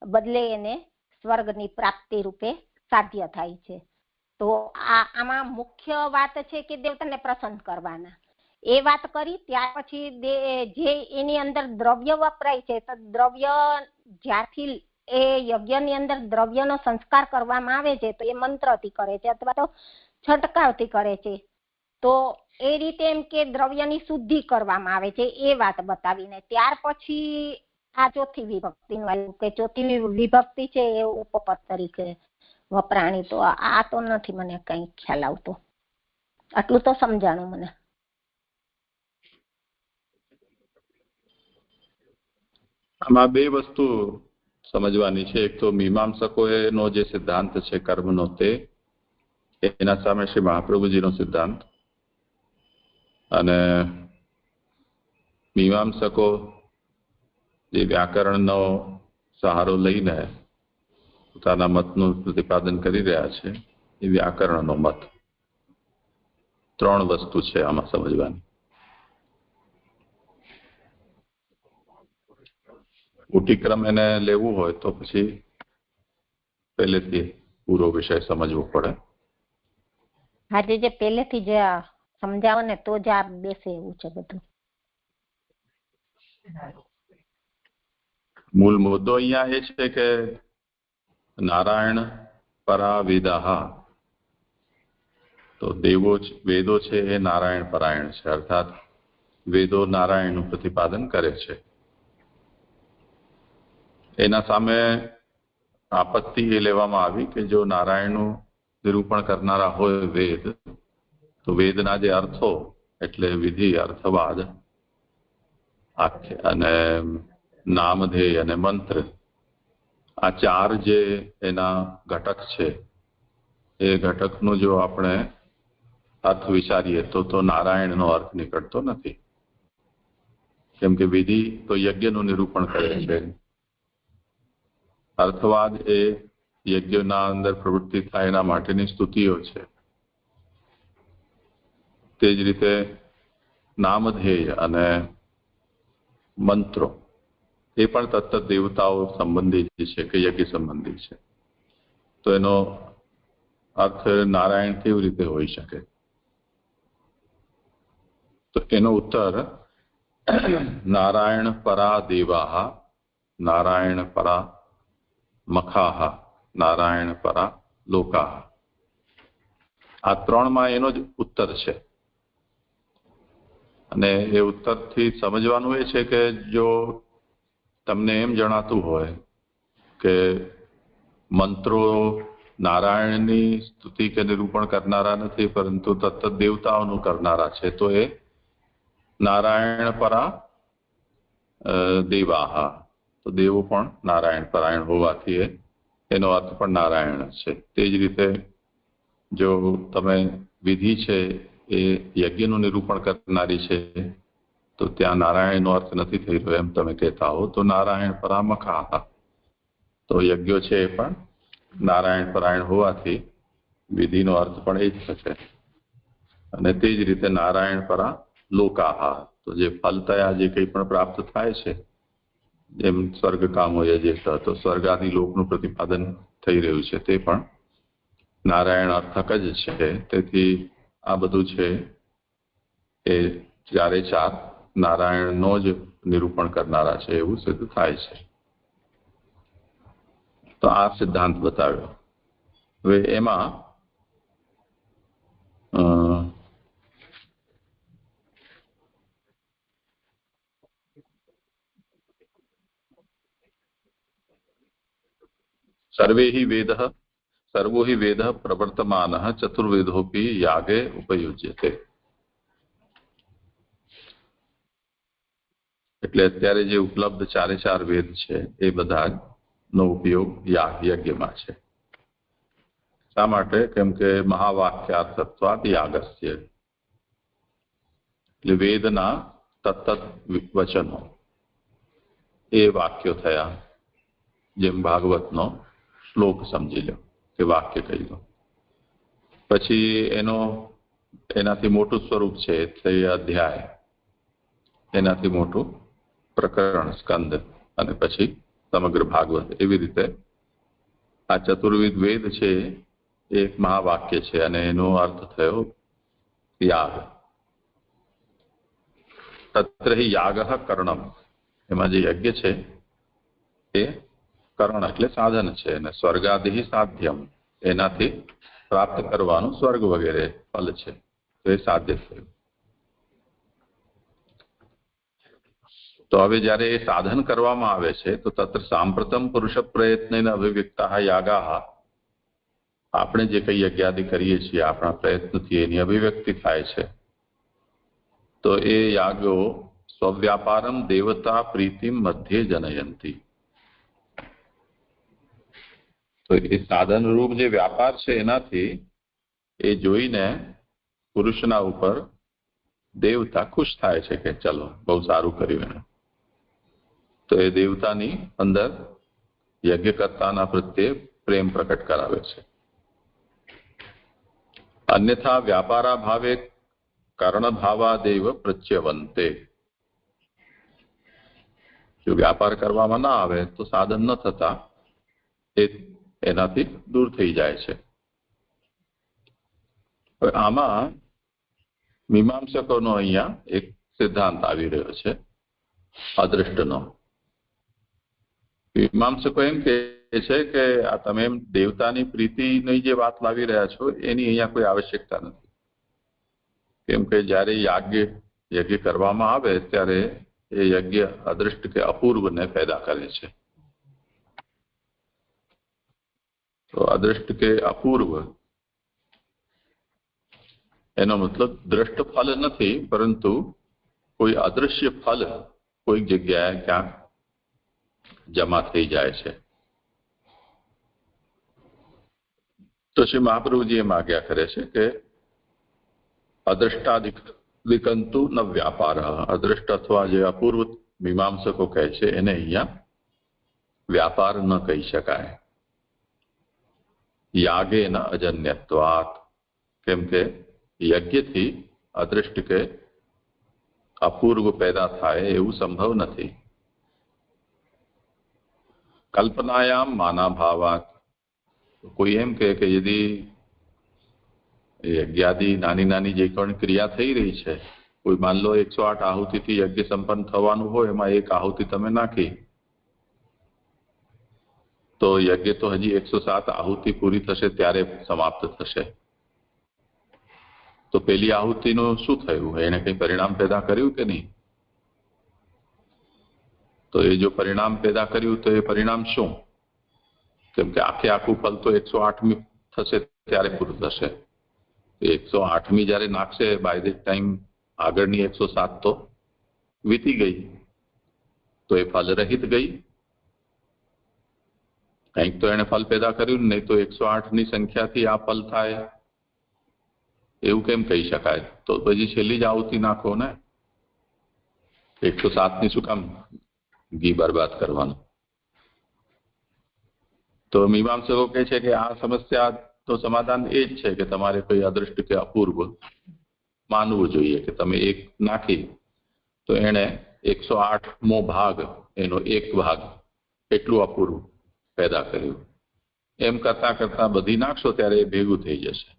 બદલે એને સ્વર્ગની પ્રાપ્તિ રૂપે સાધ્ય થાય છે. તો આમાં મુખ્ય વાત છે કે દેવતાને પ્રસન્ન કરવાના, એ વાત કરી. ત્યાર પછી જે એની અંદર દ્રવ્ય વપરાય છે, તો દ્રવ્ય જ્યારથી એ યજ્ઞની અંદર દ્રવ્યનો સંસ્કાર કરવામાં આવે છે, તો એ મંત્રથી કરે છે અથવા તો છંટકાવથી કરે છે. તો એ રીતે એમ કે દ્રવ્યની શુદ્ધિ કરવામાં આવે છે, એ વાત બતાવીને ત્યાર પછી આ ચોથી વિભક્તિનું આવ્યું કે ચોથી વિભક્તિ છે એ ઉપપદ તરીકે વપરાણી. તો આ તો નથી મને કઈ ખ્યાલ આવતો. આટલું તો સમજાણું મને. આમાં બે વસ્તુ સમજવાની છે. એક તો મીમાંસકોનો જે સિદ્ધાંત છે કર્મનો, તે એના સામે શ્રી મહાપ્રભુજીનો સિદ્ધાંત. અને મીમાંસકો જે વ્યાકરણનો સહારો લઈને પોતાના મતનું પ્રતિપાદન કરી રહ્યા છે, એ વ્યાકરણનો મત. ત્રણ વસ્તુ છે આમાં સમજવાની. ઉટીક્રમ એને લેવું હોય તો પછી પહેલેથી પૂરો વિષય સમજવો પડે. આજે જે પહેલેથી જે સમજાવો ને તો જ આ બેસે એવું છે બધું. મૂળ મુદ્દો અહીંયા એ છે કે નારાયણ પરા વેદાહ, તો વેદો છે એ નારાયણ પરાયણ છે, અર્થાત વેદો નારાયણનું પ્રતિપાદન કરે છે. એના સામે આપત્તિ એ લેવામાં આવી કે જો નારાયણનું નિરૂપણ કરનારા હોય વેદ, તો વેદના જે અર્થો એટલે વિધિ, અર્થવાદ, અને નામધેય અને મંત્ર, આ ચાર જે એના ઘટક છે, એ ઘટકનો જો આપણે અર્થ વિચારીએ તો નારાયણનો અર્થ નીકળતો નથી. કેમ કે વિધિ તો યજ્ઞનું નિરૂપણ કરે છે, અર્થવાદ એ યજ્ઞના અંદર પ્રવૃત્તિ થાય એના માટેની સ્તુતિઓ છે. તે જ રીતે નામધેય અને મંત્રો એ પણ તત્ત દેવતાઓ સંબંધી છે કે યજ્ઞ સંબંધી છે. તો એનો અર્થ નારાયણ કેવી રીતે હોઈ શકે? તો એનો ઉત્તર નારાયણ પરા દેવાહ, નારાયણ પરા મખાહ, નારાયણ પરા લોકાહ. આ ત્રણમાં એનો જ ઉત્તર છે. અને એ ઉત્તરથી સમજવાનું એ છે કે જો તમને એમ જણાતું હોય કે મંત્રો નારાયણની સ્તુતિ કે નિરૂપણ કરનારા નથી, પરંતુ તત્ત દેવતાઓનું કરનારા છે, તો એ નારાયણ પરા દેવાહ, તો દેવો પણ નારાયણ પરાયણ હોવાથી એનો અર્થ પણ નારાયણ છે. તે જ રીતે જો તમે વિધિ છે એ યજ્ઞનું નિરૂપણ કરનારી છે, તો ત્યાં નારાયણનો અર્થ નથી થઈ રહ્યો એમ તમે કહેતા હો, તો નારાયણ પરામખાહ, તો યજ્ઞો છે એ પણ નારાયણ પરાયણ હોવાથી વિધિનો અર્થ પણ એ જ થશે. અને તે જ રીતે નારાયણ પરા લોકાહ, તો જે ફલતયા જે કંઈ પણ પ્રાપ્ત થાય છે, જેમ સ્વર્ગ કામો યજેત, તો સ્વર્ગાદી લોકનું પ્રતિપાદન થઈ રહ્યું છે, તે પણ નારાયણ અર્થક જ છે. તેથી આ બધું છે એ ચારે ચાર નારાયણનો જ નિરૂપણ કરનારા છે એવું સિદ્ધ થાય છે. તો આ સિદ્ધાંત બતાવ્યો. હવે એમાં સર્વો હિ વેદ પ્રવર્તમાન ચતુર્વેદોપી યાગે ઉપયુજ્યતે. એટલે અત્યારે જે ઉપલબ્ધ ચારે ચાર વેદ છે એ બધા નો ઉપયોગ યજ્ઞમાં છે. શા માટે? કેમ કે મહાવાક્યાર્થત્વાદ યાગસ્ય, એટલે વેદના તત્ત વચનો એ વાક્યો થયા. જેમ ભાગવતનો શ્લોક સમજી લો કે વાક્ય કહી લો, પછી એનાથી મોટું સ્વરૂપ છે તે અધ્યાય, એનાથી મોટું પ્રકરણ સ્કંદ, અને પછી સમગ્ર ભાગવત. એવી રીતે આ ચતુર્વિધ વેદ છે એ એક મહાવાક્ય છે અને એનો અર્થ થયો યાગ. તત્ર હિ યાગઃ કર્ણમ, એમાં જે યજ્ઞ છે એ કર્ણ એટલે સાધન છે, અને સ્વર્ગાદિ સાધ્યમ, એનાથી પ્રાપ્ત કરવાનું સ્વર્ગ વગેરે ફલ છે, તો એ સાધ્ય થયું. તો હવે જ્યારે એ સાધન કરવામાં આવે છે તો તત્ર સાંપ્રતમ પુરુષ પ્રયત્ન અભિવ્યક્તા યાગાહ, આપણે જે કંઈ યજ્ઞાદિ કરીએ છીએ આપણા પ્રયત્નથી એની અભિવ્યક્તિ થાય છે, તો એ યાગો સ્વવ્યાપારમ દેવતા પ્રીતિમ મધ્યે જનયંતી. તો એ સાધન રૂપ જે વ્યાપાર છે એનાથી એ જોઈને પુરુષના ઉપર દેવતા ખુશ થાય છે કે ચલો બહુ સારું કર્યું એને. તો એ દેવતાની અંદર યજ્ઞકર્તાના પ્રત્યે પ્રેમ પ્રકટ કરાવે છે. અન્યથા વ્યાપારા ભાવે કર્ણભાવાદેવ પ્રચ્યવંતે. જો વ્યાપાર કરવામાં ના આવે તો સાધન ન થતા એ એનાથી દૂર થઈ જાય છે. હવે આમાં મીમાંસકોનો અહીંયા એક સિદ્ધાંત આવી રહ્યો છે અદૃષ્ટનો. મીમાંસકો એમ કહે છે કે આ તમે એમ દેવતાની પ્રીતિની જે વાત લાવી રહ્યા છો એની અહીંયા કોઈ આવશ્યકતા નથી. કેમ કે જ્યારે યજ્ઞ કરવામાં આવે ત્યારે એ યજ્ઞ અદૃષ્ટ કે અપૂર્વને પેદા કરે છે. તો અદૃષ્ટ કે અપૂર્વ એનો મતલબ દ્રષ્ટ ફલ નથી, પરંતુ કોઈ અદૃશ્ય ફલ કોઈક જગ્યાએ ક્યાંક જમા થઈ જાય છે. તો શ્રી મહાપ્રભુજી એમ આજ્ઞા કરે છે કે અદ્રષ્ટાદિકંતુ ન વ્યાપાર. અદ્રષ્ટ અથવા જે અપૂર્વ મીમાંસકો કહે છે એને અહીંયા વ્યાપાર ન કહી શકાય. યાગે ન અજન્યત્વાત. કેમ કે યજ્ઞથી અદૃષ્ટ કે અપૂર્વ પેદા થાય એવું સંભવ નથી. કલ્પનાયામ માનાભાવાત. કોઈ એમ કહે કે યદી યજ્ઞાદિ નાની નાની જે પણ ક્રિયા થઈ રહી છે, કોઈ માન લો 108 આહુતિથી યજ્ઞ સંપન્ન થવાનું હોય, એમાં એક આહુતિ તમે નાખી તો યજ્ઞ તો હજી 107 આહુતિ પૂરી થશે ત્યારે સમાપ્ત થશે. તો પેલી આહુતિનું શું થયું? એને કંઈ પરિણામ પેદા કર્યું કે નહીં? તો એ જો પરિણામ પેદા કર્યું તો એ પરિણામ શું? કેમ કે આખું ફલ તો 108મી થશે ત્યારે પૂરું થશે. 108મી જ્યારે નાખશે બાય ધ ટાઈમ આગળની 107 તો વીતી ગઈ, તો એ ફલ રહિત ગઈ. કંઈક તો એને ફલ પેદા કર્યું, નહીં તો 108ની સંખ્યાથી આ ફલ થાય એવું કેમ કહી શકાય? તો પછી છેલ્લી જ આહુતિ નાખો ને. 107ની શું કામ ઘી બરબાદ કરવાનું? તો મીમાંસકો કહે છે કે આ સમસ્યા તો સમાધાન એ જ છે કે તમારે કોઈ અદૃષ્ટ કે અપૂર્વ માનવું જોઈએ કે તમે એક નાખી તો એણે 108મો ભાગ, એનો એક ભાગ એટલું અપૂર્વ પેદા કર્યું. એમ કરતા કરતા બધી નાખશો ત્યારે એ ભેગું થઈ જશે.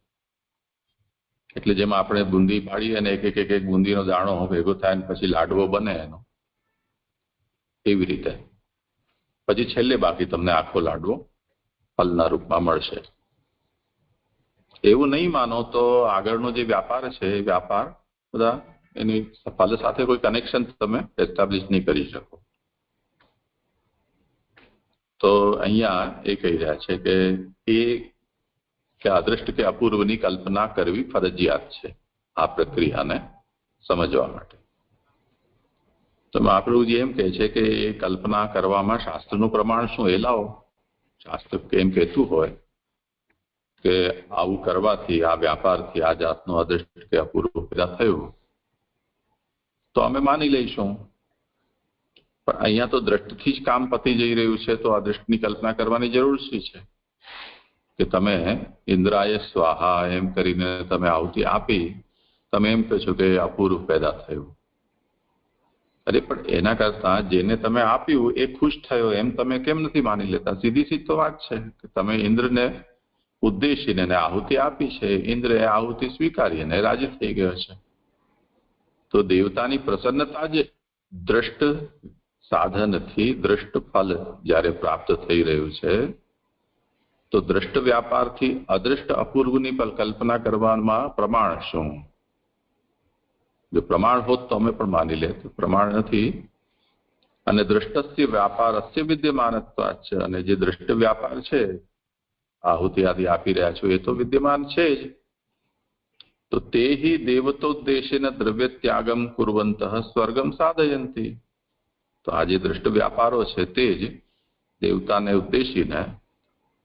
એટલે જેમ આપણે બુંદી પાડીએ અને એક એક બુંદીનો દાણો ભેગો થાય ને પછી લાડવો બને એનો, એવી રીતે પછી છેલ્લે બાકી તમને આખો લાડવો ફલના રૂપમાં મળશે. એવું નહીં માનો તો આગળનો જે વ્યાપાર છે એ વ્યાપાર બધા એની ફલ સાથે કોઈ કનેક્શન તમે એસ્ટાબ્લિશ નહીં કરી શકો. તો અહીંયા એ કહી રહ્યા છે કે અદૃષ્ટ કે અપૂર્વની કલ્પના કરવી ફરજિયાત છે આ પ્રક્રિયાને સમજવા માટે. તો મહાપ્રભુજી એમ કહે છે કે એ કલ્પના કરવામાં શાસ્ત્રનું પ્રમાણ શું? એ લાવો. શાસ્ત્ર એમ કહેતું હોય કે આવું કરવાથી, આ વ્યાપારથી આ જાતનો અદૃષ્ટ કે અપૂર્વ પેદા થયું તો અમે માની લઈશું. પણ અહીંયા તો દ્રષ્ટથી જ કામ પતી જઈ રહ્યું છે, તો અદૃષ્ટની કલ્પના કરવાની જરૂર શી છે? કે તમે ઇન્દ્રાય સ્વાહા એમ કરીને તમે આહુતિ આપી, તમે એમ કહો છો કે અપૂર્વ પેદા થયું. અરે પણ એના કરતા જેને તમે આપ્યું એ ખુશ થયો એમ તમે કેમ નથી માની લેતા? સીધી તો વાત છે કે તમે ઇન્દ્રને ઉદ્દેશીને આહુતિ આપી છે, ઇન્દ્ર એ આહુતિ સ્વીકારી અને રાજી થઈ ગયો છે. તો દેવતાની પ્રસન્નતા જ દ્રષ્ટ સાધનથી દ્રષ્ટ ફલ જ્યારે પ્રાપ્ત થઈ રહ્યું છે, તો દ્રષ્ટ વ્યાપારથી અદ્રષ્ટ અપૂર્વની કલ્પના કરવામાં પ્રમાણ શું? જો પ્રમાણ હોત તો અમે પણ માની લે, પ્રમાણ નથી. અને દ્રષ્ટસ્ય વ્યાપારસ્ય વિદ્યમાનત્વાચ્ચ. અને જે દ્રષ્ટ વ્યાપાર છે આહુતિ આદિ આપી રહ્યા છો એ તો વિદ્યમાન છે જ. તો તે હિ દેવતોદ્દેશેન દ્રવ્ય ત્યાગમ કુર્વંતઃ સ્વર્ગમ સાધયંતી. તો આ જે દૃષ્ટ વ્યાપારો છે તે જ દેવતાને ઉદ્દેશીને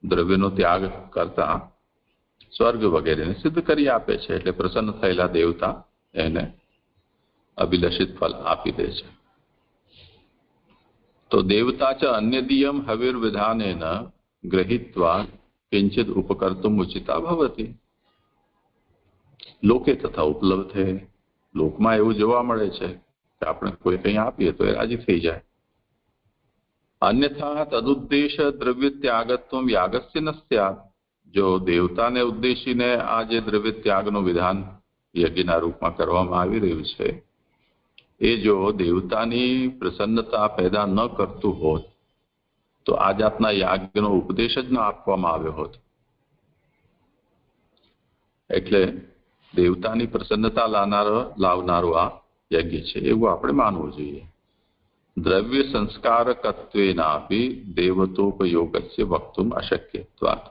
દ્રવ્યનો ત્યાગ કરતા સ્વર્ગ વગેરેને સિદ્ધ કરી આપે છે. એટલે પ્રસન્ન થયેલા દેવતા એને અભિલષિત ફલ આપી દે છે. તો દેવતા ચ અન્યદીયમ હવિર્વિધાનેન ગૃહીત્વા કિંચિત ઉપકર્તુમ ઉચિતા ભવતી. લોકે તથા ઉપલબ્ધે, લોકમાં એવું જોવા મળે છે કે આપણે કોઈ કંઈ આપીએ તો એ રાજી થઈ જાય. અન્યથા તદુદ્દેશ દ્રવ્ય ત્યાગત્વ યાગસ્ય ન સ્યાત. જો દેવતાને ઉદ્દેશીને આ જે દ્રવ્ય ત્યાગનું વિધાન યજ્ઞના રૂપમાં કરવામાં આવી રહ્યું છે એ જો દેવતાની પ્રસન્નતા પેદા ન કરતું હોત તો આ જાતના યાગનો ઉપદેશ જ ન આપવામાં આવ્યો હોત. એટલે દેવતાની પ્રસન્નતા લાવનારો આ યજ્ઞ છે એવું આપણે માનવું જોઈએ. દ્રવ્ય સંસ્કારકત્વેનાપી દેવતોપયોગસ્ય વક્તુમ અશક્યત્વાत्.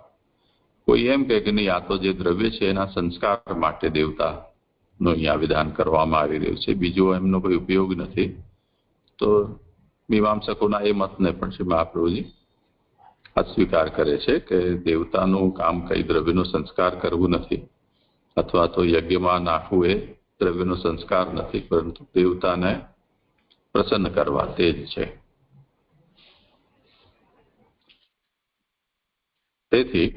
કોઈ એમ કહે કે નહીં આ તો જે દ્રવ્ય છે એના સંસ્કાર માટે દેવતાનું અહીંયા વિધાન કરવામાં આવી રહ્યું છે, બીજો એમનો કોઈ ઉપયોગ નથી. તો મીમાંસકોના એ મતને પણ શ્રી મહાપ્રભુજી અસ્વીકાર કરે છે કે દેવતાનું કામ કઈ દ્રવ્યનો સંસ્કાર કરવું નથી, અથવા તો યજ્ઞમાં નાખવું એ દ્રવ્યનો સંસ્કાર નથી, પરંતુ દેવતાને પ્રસન્ન કરવા તે જ છે. તેથી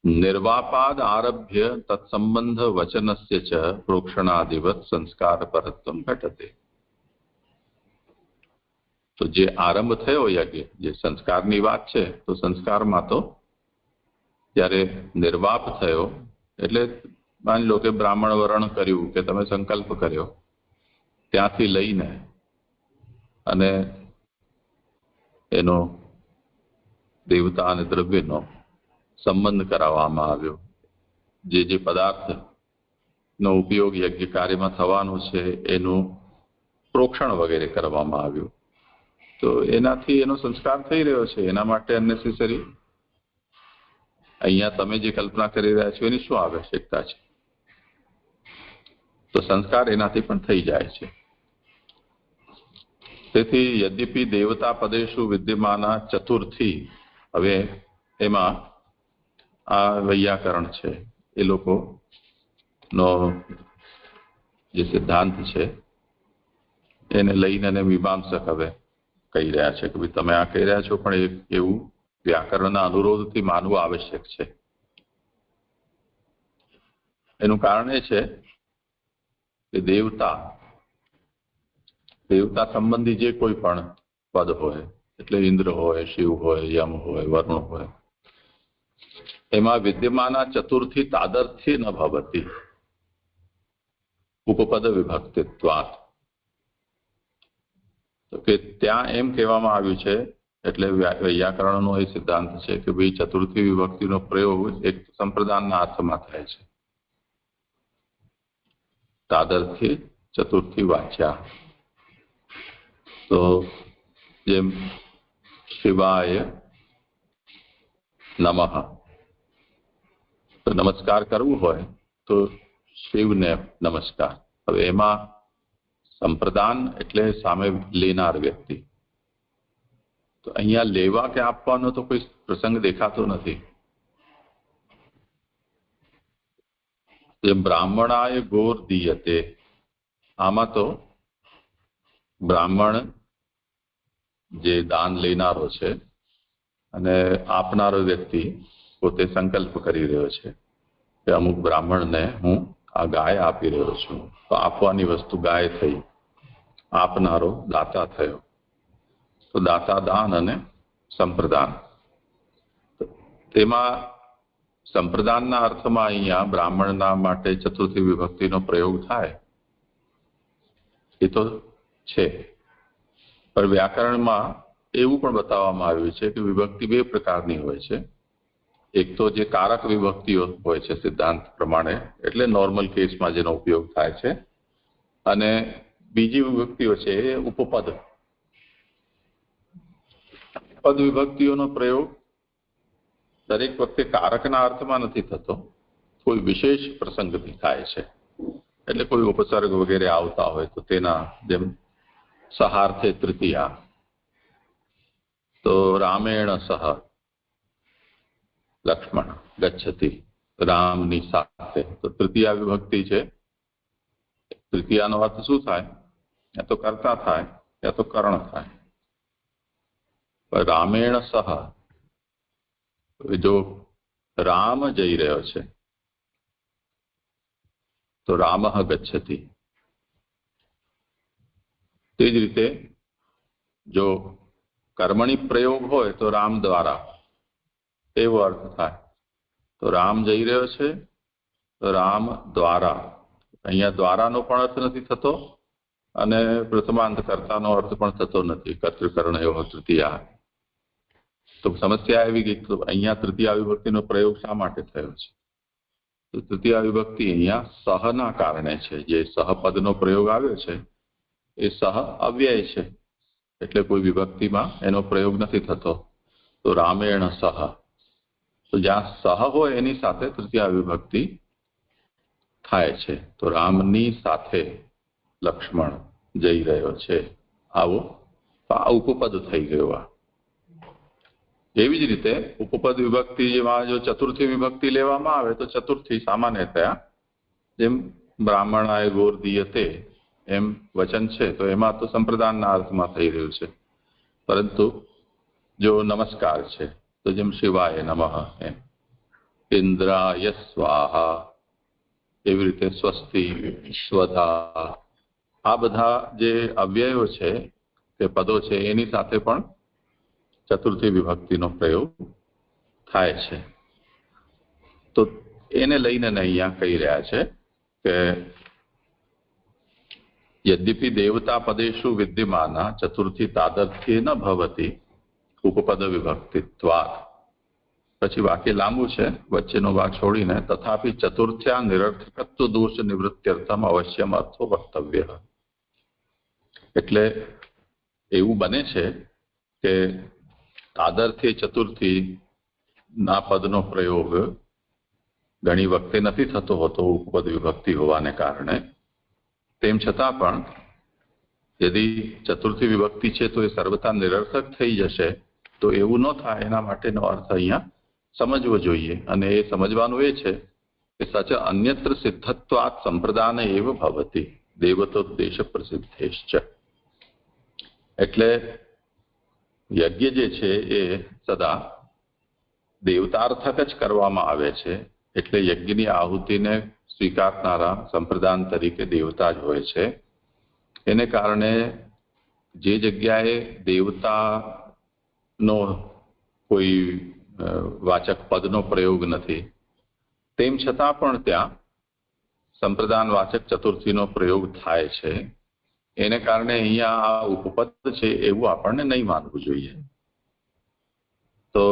નિર્વાપાદ આરભ્ય તત્સંબંધ વચનસ્ય ચ પ્રોક્ષણાદિવત સંસ્કાર પરત્વમ ઘટતે. તો જે આરંભ થયો યજ્ઞ, જે સંસ્કારની વાત છે, તો સંસ્કારમાં તો જ્યારે નિર્વાપ થયો એટલે માની લો કે બ્રાહ્મણ વરણ કર્યું કે તમે સંકલ્પ કર્યો, ત્યાંથી લઈને અને એનો દેવતા અને દ્રવ્યનો સંબંધ કરાવવામાં આવ્યો. જે જે પદાર્થનો ઉપયોગ યજ્ઞ કાર્યમાં થવાનું છે એનું પ્રોક્ષણ વગેરે કરવામાં આવ્યું. તો એનાથી એનો સંસ્કાર થઈ રહ્યો છે. એના માટે અનનેસેસરી અહીંયા તમે જે કલ્પના કરી રહ્યા છો એની શું આવશ્યકતા છે? તો સંસ્કાર એનાથી પણ થઈ જાય છે. તેથી યદ્યપિ દેવતા પદેશુ વિદ્યમાના ચતુર્થી, હવે એમાં આ વૈયાકરણ છે એ લોકોનો જે સિદ્ધાંત છે એને લઈને અને મીમાંસક હવે કહી રહ્યા છે કે ભાઈ તમે આ કહી રહ્યા છો પણ એવું વ્યાકરણના અનુરોધથી માનવું આવશ્યક છે. એનું કારણ એ છે કે દેવતા સંબંધી જે કોઈ પણ પદ હોય, એટલે ઇન્દ્ર હોય, શિવ હોય, યમ હોય, વરુણ હોય, એમાં વિદ્યમાના ચતુર્થી તાદર્થી ન ભવતી ઉપપદ વિભક્તિત્વાत्. તો કે ત્યાં એમ કહેવામાં આવ્યું છે, એટલે વૈયાકરણનો એ સિદ્ધાંત છે કે ભાઈ ચતુર્થી વિભક્તિનો પ્રયોગ એક સંપ્રદાનના અર્થમાં થાય છે. તાદર્થી ચતુર્થી વાચ્યા. તો જેમ શિવાય નમઃ, તો નમસ્કાર કરવું હોય તો શિવને નમસ્કાર. હવે એમાં સંપ્રદાન એટલે સામે લેનાર વ્યક્તિ. તો અહીંયા લેવા કે આપવાનો તો કોઈ પ્રસંગ દેખાતો નથી. જેમ બ્રાહ્મણાય ગોર દીયતે, આમાં તો બ્રાહ્મણ જે દાન લેનારો છે અને આપનારો વ્યક્તિ પોતે સંકલ્પ કરી રહ્યો છે કે અમુક બ્રાહ્મણને હું આ ગાય આપી રહ્યો છું. તો આપવાની વસ્તુ ગાય થઈ, આપનારો દાતા થયો. તો દાતા દાન અને સંપ્રદાન, તેમાં સંપ્રદાનના અર્થમાં અહીંયા બ્રાહ્મણના માટે ચતુર્થી વિભક્તિનો પ્રયોગ થાય એ તો છે, પણ વ્યાકરણમાં એવું પણ બતાવવામાં આવ્યું છે કે વિભક્તિ બે પ્રકારની હોય છે. એક તો જે કારક વિભક્તિઓ હોય છે સિદ્ધાંત પ્રમાણે, એટલે નોર્મલ કેસમાં જેનો ઉપયોગ થાય છે, અને બીજી વિભક્તિઓ છે એ ઉપપદ. પદ વિભક્તિઓનો પ્રયોગ દરેક વખતે કારકના અર્થમાં નથી થતો, કોઈ વિશેષ પ્રસંગથી થાય છે. એટલે કોઈ ઉપસર્ગ વગેરે આવતા હોય તો તેના, જેમ સહાર્થે તૃતીયા, તો રામેણ સહ લક્ષ્મણ ગચ્છતિ, રામની સાથે, તો તૃતીયા વિભક્તિ છે. તૃતીયાનો અર્થ શું થાય? યા તો કર્તા થાય યા તો કર્ણ થાય. રામેણ સહ, જો રામ જઈ રહ્યો છે તો રામઃ ગચ્છતિ. તે જ રીતે જો કર્મણી પ્રયોગ હોય તો રામ દ્વારા, એવો અર્થ થાય. તો રામ જઈ રહ્યો છે તો રામ દ્વારા. અહીંયા દ્વારાનો પણ અર્થ નથી થતો અને પ્રથમાંત કર્તાનો અર્થ પણ થતો નથી. કર્તૃકર્ણ એવો તૃતીયા. તો સમસ્યા એવી ગઈ, તો અહીંયા તૃતીયા વિભક્તિનો પ્રયોગ શા માટે થયો છે? તો તૃતીયા વિભક્તિ અહીંયા સહના કારણે છે. જે સહપદનો પ્રયોગ આવ્યો છે એ સહ અવ્યય છે, એટલે કોઈ વિભક્તિમાં એનો પ્રયોગ નથી થતો. તો રામેણ સહ, તો જ્યાં સહ હોય એની સાથે તૃતીયા વિભક્તિ થાય છે. તો રામની સાથે લક્ષ્મણ જઈ રહ્યો છે, આવો ઉપપદ થઈ ગયો. એવી જ રીતે ઉપપદ વિભક્તિમાં જો ચતુર્થી વિભક્તિ લેવામાં આવે તો ચતુર્થી સામાન્યતયા, જેમ બ્રાહ્મણાય ગોર દીયતે એમ વચન છે, તો એમાં તો સંપ્રદાનના અર્થમાં થઈ રહ્યું છે. પરંતુ જો નમસ્કાર છે તો જેમ શિવાય નમઃ, એમ ઇન્દ્રાય સ્વાહા, એવી રીતે સ્વસ્તિ, સ્વધા, આ બધા જે અવ્યયો છે તે પદો છે એની સાથે પણ ચતુર્થી વિભક્તિનો પ્રયોગ થાય છે. તો એને લઈને અહીંયા કહી રહ્યા છે કે યદ્યપિ દેવતા પદેશુ વિદ્યમાના ચતુર્થી તાદર્થ્યે ન ભવતી ઉપપદ વિભક્તિત્વાत्. પછી વાક્ય લાંબુ છે, વચ્ચેનો ભાગ છોડીને તથાપિ ચતુર્થ્યા નિરર્થકત્વ દોષ નિવૃત્ત્યર્થમ અવશ્યમ અર્થો વક્તવ્ય. એટલે એવું બને છે કે તાદર્થ્ય ચતુર્થી ના પદનો પ્રયોગ ઘણી વખતે નથી થતો હોતો ઉપપદ વિભક્તિ હોવાને કારણે. તેમ છતાં પણ યદિ ચતુર્થી વિભક્તિ છે તો એ સર્વથા નિરર્થક થઈ જશે, તો એવું ન થાય એના માટેનો અર્થ અહીંયા સમજવો જોઈએ. અને એ સમજવાનું એ છે કે સચ અન્યત્ર સિદ્ધત્વાત સંપ્રદાન એવ ભવતી દેવતોદ્દેશ પ્રસિદ્ધેશ્ચ. એટલે યજ્ઞ જે છે એ સદા દેવતાર્થક જ કરવામાં આવે છે. એટલે યજ્ઞની આહુતિને સ્વીકારનારા સંપ્રદાન તરીકે દેવતા જ હોય છે. એને કારણે જે જગ્યાએ દેવતાનો કોઈ વાચક પદનો પ્રયોગ નથી, તેમ છતાં પણ ત્યાં સંપ્રદાન વાચક ચતુર્થીનો પ્રયોગ થાય છે. એને કારણે અહીંયા આ ઉપપદ છે એવું આપણને નહીં માનવું જોઈએ. તો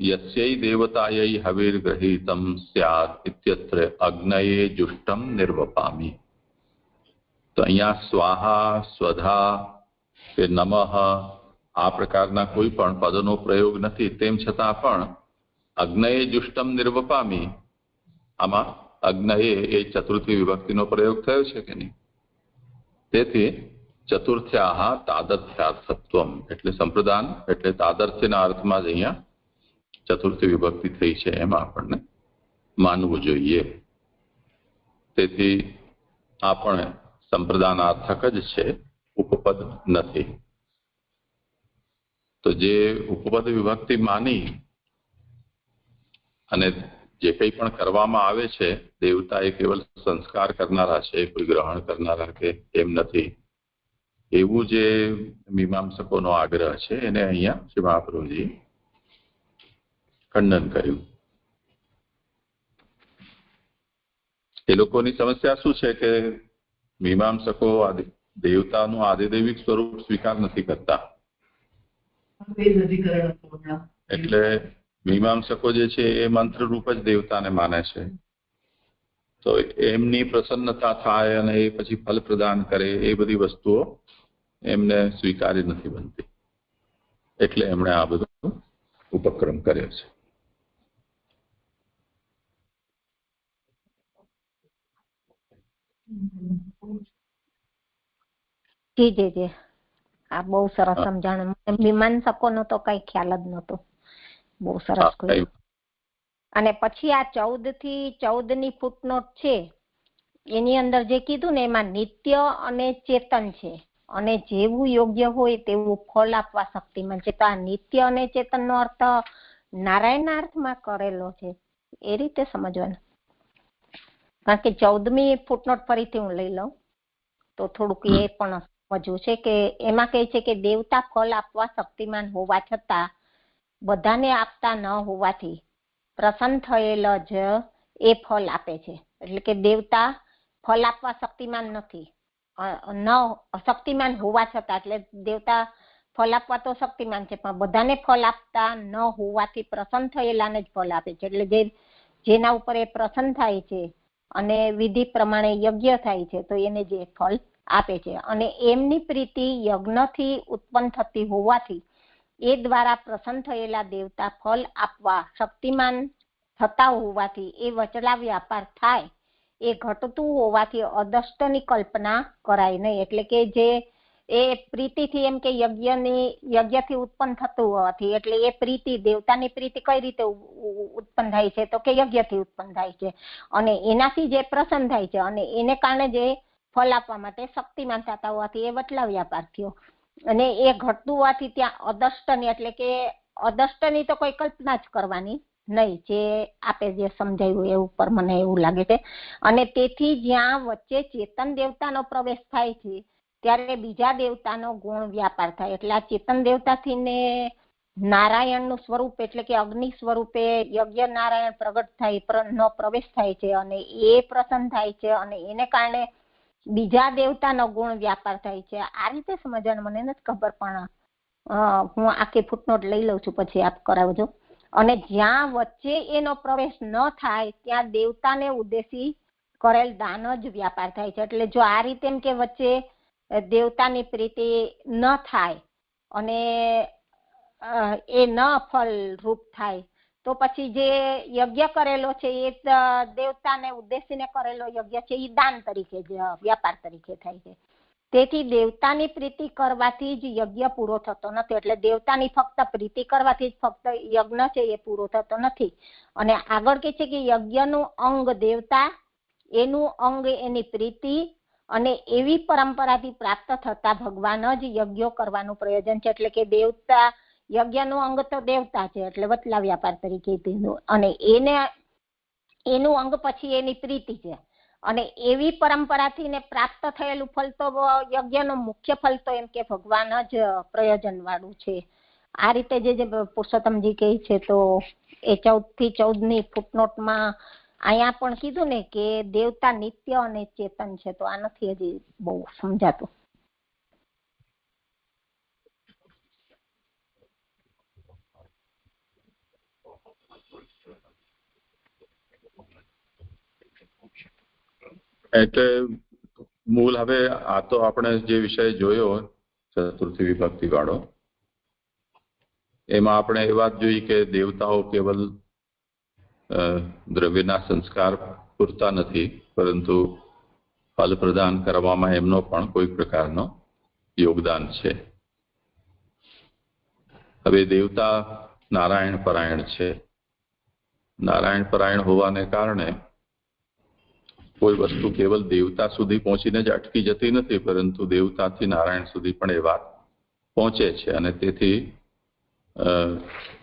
યસ્યૈ દેવતાयै હવિર્ગૃહીતમ સ્યાદ ઇત્યત્ર અગ્નયે જુષ્ટમ નિર્વપામી. તો અહીંયા સ્વાહા, સ્વધા કે નમઃ આ પ્રકારના કોઈ પણ પદનો પ્રયોગ નથી. તેમ છતાં પણ અગ્નયે જુષ્ટમ નિર્વપામી, આમાં અગ્નયે એ ચતુર્થી વિભક્તિનો પ્રયોગ થયો છે કે નહીં? તેથી ચતુર્થ્યાહ તાદર્થ્યાર્થત્વમ, એટલે સંપ્રદાન એટલે તાદર્થ્યના અર્થમાં જ અહીંયા ચતુર્થી વિભક્તિ થઈ છે એમાં આપણને માનવું જોઈએ. તેથી આ પણ સંપ્રદાનાર્થક જ છે, ઉપપદ નથી. તો જે ઉપપદ વિભક્તિ માની અને જે કંઈ પણ કરવામાં આવે છે, દેવતા એ કેવલ સંસ્કાર કરનારા છે, કોઈ ગ્રહણ કરનારા કે એમ નથી, એવું જે મીમાંસકોનો આગ્રહ છે એને અહીંયા શ્રી મહાપ્રભુજી ખંડન કર્યું. એ લોકોની સમસ્યા શું છે કે મીમાંસકો દેવતાનું આદિદૈવિક સ્વરૂપ સ્વીકાર નથી કરતા. એટલે મીમાંસકો જે છે એ મંત્ર રૂપ જ દેવતાને માને છે. તો એમની પ્રસન્નતા થાય અને એ પછી ફલ પ્રદાન કરે, એ બધી વસ્તુઓ એમને સ્વીકારી નથી બનતી. એટલે એમણે આ બધો ઉપક્રમ કર્યો છે. જી જી જી, આ બહુ સરસ સમજાણ. મીમાંસકોનો તો કઈ ખ્યાલ જ નહોતો. બહુ સરસ કહ્યું. અને પછી આ 14 થી 14 ની ફૂટનોટ છે એની અંદર જે કીધું ને એમાં નિત્ય અને ચેતન છે, અને જેવું યોગ્ય હોય તેવું ફળ આપવા શક્તિમાન છે. તો આ નિત્ય અને ચેતન નો અર્થ નારાયણના અર્થમાં કરેલો છે, એ રીતે સમજવાનું. કારણ કે 14મી ફૂટનોટ ફરીથી હું લઈ લઉં તો થોડુંક એ પણ સમજવું છે કે એમાં કહે છે કે દેવતા ફળ આપવા શક્તિમાન હોવા છતાં બધાને આપતા ન હોવાથી પ્રસન્ન થયેલ જ એ ફળ આપે છે. એટલે કે દેવતા ફળ આપવા શક્તિમાન નથી, ન શક્તિમાન હોવા છતાં, એટલે દેવતા ફળ આપવા તો શક્તિમાન છે પણ બધાને ફળ આપતા ન હોવાથી પ્રસન્ન થયેલાને જ ફળ આપે છે. એટલે જેના ઉપર એ પ્રસન્ન થાય છે અને વિધિ પ્રમાણે યજ્ઞ થાય છે તો એને જે ફળ આપે છે. અને એમની પ્રીતિ યજ્ઞથી ઉત્પન્ન થતી હોવાથી એ દ્વારા પ્રસન્ન થયેલા દેવતા ફળ આપવા શક્તિમાન થતા હોવાથી એ વચલા વ્યાપાર થાય એ ઘટતું હોવાથી અદષ્ટની કલ્પના કરાય નહીં. એટલે કે જે એ પ્રીતિથી એમ કે યજ્ઞથી ઉત્પન્ન થતું હોવાથી, એટલે એ પ્રીતિ, દેવતાની પ્રીતિ કઈ રીતે ઉત્પન્ન થાય છે તો કે યજ્ઞથી ઉત્પન્ન થાય છે, અને એનાથી જે પ્રસન્ન થાય છે અને એને કારણે જે ફળ આપવા માટે શક્તિમાન થતા હોવાથી એ વચલા વ્યાપાર થયો. અને એ ઘટતું હોવાથી ત્યાં અદષ્ટની, એટલે કે અદષ્ટની તો કોઈ કલ્પના જ કરવાની નહીં, જે આપે જે સમજાયું એ ઉપર મને એવું લાગે છે. અને તેથી જ્યાં વચ્ચે ચેતન દેવતાનો પ્રવેશ થાય છે ત્યારે બીજા દેવતાનો ગુણ વ્યાપાર થાય. એટલે આ ચેતન દેવતાથી ને નારાયણનું સ્વરૂપ એટલે કે અગ્નિ સ્વરૂપે યજ્ઞ નારાયણ પ્રગટ થાય, નો પ્રવેશ થાય છે અને એ પ્રસન્ન થાય છે અને એને કારણે બીજા દેવતાનો ગુણ વ્યાપાર થાય છે. આ રીતે સમજવાનું મને નથી ખબર, પણ હું આખી ફૂટનોટ લઈ લઉં છું, પછી આપ કરાવજો. અને જ્યાં વચ્ચે એનો પ્રવેશ ન થાય ત્યાં દેવતાને ઉદ્દેશી કરેલ દાન જ વ્યાપાર થાય છે. એટલે જો આ રીતે એમ કે વચ્ચે દેવતાની પ્રીતિ ન થાય અને એ ન ફળરૂપ થાય તો પછી જે યજ્ઞ કરેલો છે એ દેવતાને ઉદ્દેશીને કરેલો યજ્ઞ છે એ દાન તરીકે જ વ્યાપાર તરીકે થાય છે. તેથી દેવતાની પ્રીતિ કરવાથી જ યજ્ઞ પૂરો થતો નથી. એટલે દેવતાની ફક્ત પ્રીતિ કરવાથી જ ફક્ત યજ્ઞ છે એ પૂરો થતો નથી. અને આગળ કે છે કે યજ્ઞનું અંગ દેવતા, એનું અંગ એની પ્રીતિ, અને એવી પરંપરાથી પ્રાપ્ત થતા ભગવાન જ યજ્ઞો કરવાનું પ્રયોજન છે. એટલે કે દેવતા, યજ્ઞનું અંગ તો દેવતા છે એટલે વચલા વ્યાપાર તરીકે તેનું, અને એનું અંગ પછી એની પ્રીતિ છે. અને એવી પરંપરાથી ને પ્રાપ્ત થયેલું ફળ તો યજ્ઞનું મુખ્ય ફળ તો એમ કે ભગવાન જ પ્રયોજન વાળું છે. આ રીતે જે પુરુષોત્તમજી કહે છે. તો એ 14 થી 14ની ફૂટનોટમાં અહીંયા પણ કીધું ને કે દેવતા નિત્ય અને ચેતન છે, તો આ નથી હજી બહુ સમજાતું. એટલે મૂળ હવે આ તો આપણે જે વિષય જોયો ચતુર્થી વિભક્તિ વાળો, એમાં આપણે એ વાત જોઈ કે દેવતાઓ કેવલ દ્રવ્યના સંસ્કાર પૂરતા નથી, પરંતુ ફલ પ્રદાન કરવામાં એમનો પણ કોઈ પ્રકારનો યોગદાન છે. હવે દેવતા નારાયણ પરાયણ છે. નારાયણ પરાયણ હોવાને કારણે કોઈ વસ્તુ કેવલ દેવતા સુધી પહોંચીને જ અટકી જતી નથી, પરંતુ દેવતાથી નારાયણ સુધી પણ એ વાત પહોંચે છે. અને તેથી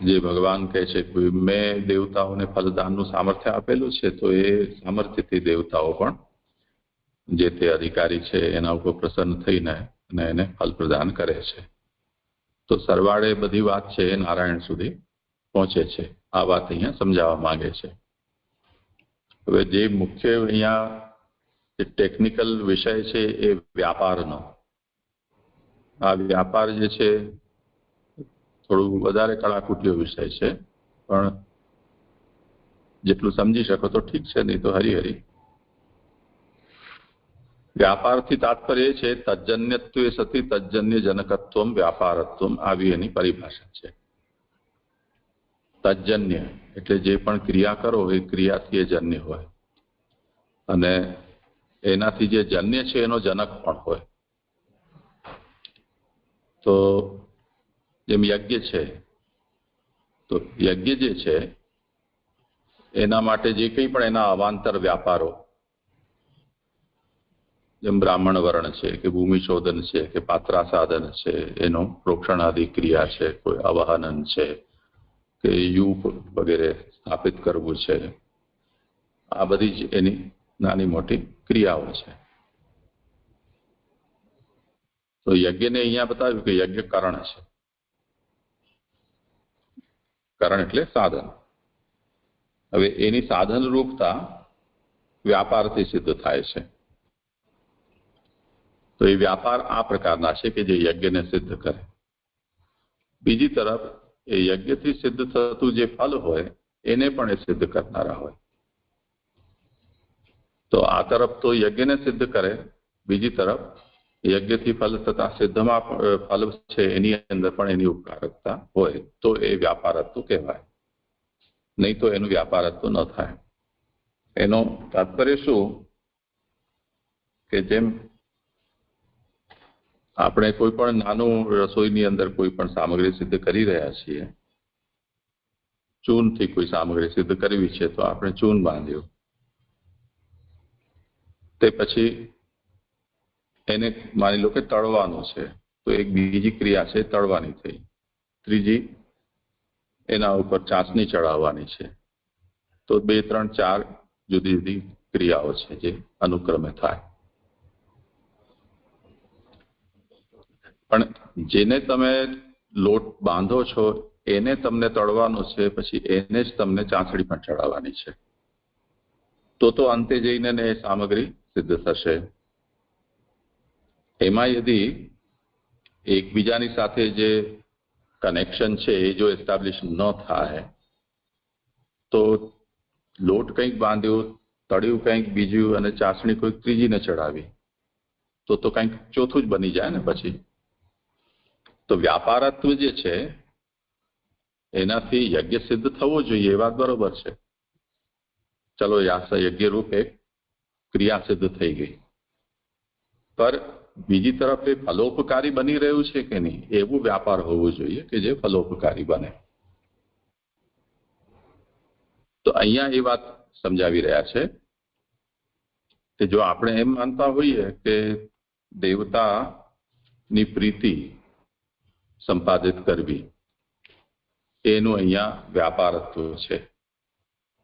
જે ભગવાન કહે છે કે મેં દેવતાઓને ફલદાનનું સામર્થ્ય આપેલું છે, તો એ સામર્થ્યથી દેવતાઓ પણ જે તે અધિકારી છે એના ઉપર પ્રસન્ન થઈને અને એને ફલ પ્રદાન કરે છે. તો સરવાળે બધી વાત છે એ નારાયણ સુધી પહોંચે છે. આ વાત અહીંયા સમજાવવા માંગે છે. હવે જે મુખ્ય અહીંયા જે ટેકનિકલ વિષય છે એ વ્યાપારનો, આ વ્યાપાર જે છે થોડું વધારે કડાકૂટ્યો વિષય છે, પણ જેટલું સમજી શકો તો ઠીક છે, નહીં તો હરિહરિ. વ્યાપારથી તાત્પર્ય છે તજ્જન્યત્વે સતી તજ્જન્ય જનકત્વમ વ્યાપારત્વમ, આવી એની પરિભાષા છે. તજ્જન્ય એટલે જે પણ ક્રિયા કરો એ ક્રિયાથી એ જન્ય હોય, અને એનાથી જે જન્ય છે એનો જનક પણ હોય. તો જેમ યજ્ઞ છે, તો યજ્ઞ જે છે એના માટે જે કંઈ પણ એના અવાંતર વ્યાપારો, જેમ બ્રાહ્મણ વર્ણ છે કે ભૂમિશોધન છે કે પાત્રા સાધન છે, એનો પ્રોક્ષણાદિ ક્રિયા છે, કોઈ અવહનન છે કે યુપ વગેરે સ્થાપિત કરવું છે, આ બધી જ એની નાની મોટી ક્રિયાઓ છે. તો યજ્ઞને અહીંયા બતાવ્યું કે યજ્ઞ કારણ છે. કારણ એટલે સાધન. હવે એની સાધન રૂપતા વ્યાપારથી સિદ્ધ થાય છે. તો એ વ્યાપાર આ પ્રકારના છે કે જે યજ્ઞને સિદ્ધ કરે. બીજી તરફ એ યજ્ઞથી સિદ્ધ થતું જે ફલ હોય એને પણ એ સિદ્ધ કરનારા હોય. તો આ તરફ તો યજ્ઞને સિદ્ધ કરે, બીજી તરફ યજ્ઞથી ફલ થતા સિદ્ધમાં ફલ છે એની અંદર પણ એની ઉપકારકતા હોય તો એ વ્યાપારત્વ કહેવાય, નહીં તો એનું વ્યાપારત્વ ન થાય. એનો તાત્પર્ય શું કે જેમ આપણે કોઈ પણ નાનું રસોઈની અંદર કોઈ પણ સામગ્રી સિદ્ધ કરી રહ્યા છીએ, ચૂનથી કોઈ સામગ્રી સિદ્ધ કરવી છે તો આપણે ચૂન બાંધ્યું, તે પછી એને માની લો કે તળવાનું છે તો એક બીજી ક્રિયા છે તળવાની થઈ, ત્રીજી એના ઉપર ચાસણી ચડાવવાની છે. તો 2, 3, 4 જુદી જુદી ક્રિયાઓ છે જે અનુક્રમે થાય. પણ જેને તમે લોટ બાંધો છો એને તમને તળવાનો છે, પછી એને જ તમને ચાસણી પણ ચડાવવાની છે. તો અંતે જઈને એ સામગ્રી સિદ્ધ થશે. એમાં યદી એકબીજાની સાથે જે કનેક્શન છે એ જો એસ્ટાબ્લિશ ન થાય તો લોટ કંઈક બાંધ્યો, તળ્યું કંઈક બીજું અને ચાસણી કોઈક ત્રીજીને ચડાવી તો કંઈક ચોથું જ બની જાય ને પછી. તો વ્યાપારત્વ જે છે એનાથી યજ્ઞ સિદ્ધ થવો જોઈએ એ વાત બરોબર છે. ચલો યજ્ઞ રૂપ એક ક્રિયા સિદ્ધ થઈ ગઈ, પર બીજી તરફ એ ફલોપકારી બની રહ્યું છે કે નહીં એવું વ્યાપાર હોવું જોઈએ કે જે ફલોપકારી બને. તો અહીંયા એ વાત સમજાવી રહ્યા છે કે જો આપણે એમ માનતા હોઈએ કે દેવતાની પ્રીતિ સંપાદિત કરવી એનું અહીંયા વ્યાપારત્વ છે,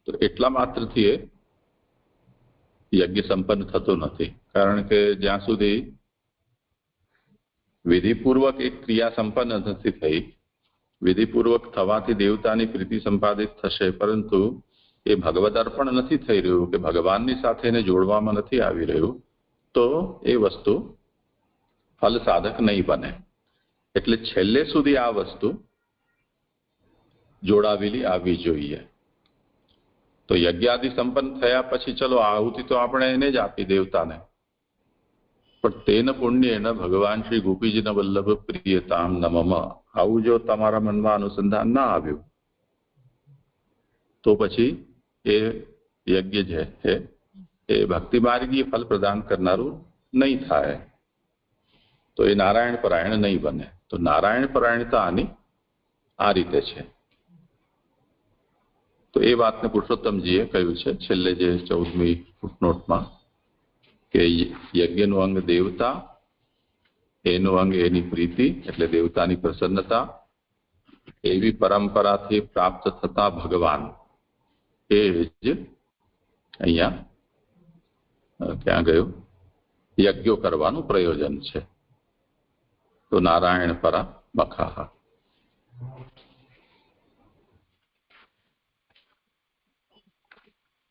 તો એટલા માત્રથી એ યજ્ઞ સંપન્ન થતો નથી. કારણ કે જ્યાં સુધી વિધિપૂર્વક એક ક્રિયા સંપન્ન નથી થઈ, વિધિપૂર્વક થવાથી દેવતાની પ્રીતિ સંપાદિત થશે, પરંતુ એ ભગવદ અર્પણ નથી થઈ રહ્યું કે ભગવાનની સાથે એને જોડવામાં નથી આવી રહ્યું, તો એ વસ્તુ ફલ સાધક નહીં બને. એટલે છેલ્લે સુધી આ વસ્તુ જોડાવેલી આવવી જોઈએ. તો યજ્ઞાદિ સંપન્ન થયા પછી ચલો આહુતિ તો આપણે એને જ આપી દેવતાને, પણ તેન પુણ્યેન ભગવાન શ્રી ગોપીજીના વલ્લભ પ્રિયતામ નમઃ, આવું જો તમારા મનમાં અનુસંધાન ના આવ્યું તો પછી એ યજ્ઞ જે છે એ ભક્તિ માર્ગીય ફલ પ્રદાન કરનારું નહીં થાય, તો એ નારાયણ પરાયણ નહીં બને. તો નારાયણ પરાયણતા આની આ રીતે છે. તો એ વાતને પુરુષોત્તમજીએ કહ્યું છે છેલ્લે જે 14મી ફૂટનોટમાં કે યજ્ઞનું અંગ દેવતા, એનું અંગ એની પ્રીતિ એટલે દેવતાની પ્રસન્નતા, એવી પરંપરાથી પ્રાપ્ત થતા ભગવાન, એ જ અહીંયા ક્યાં ગયું યજ્ઞો કરવાનું પ્રયોજન છે. તો નારાયણ પરા મખાહ.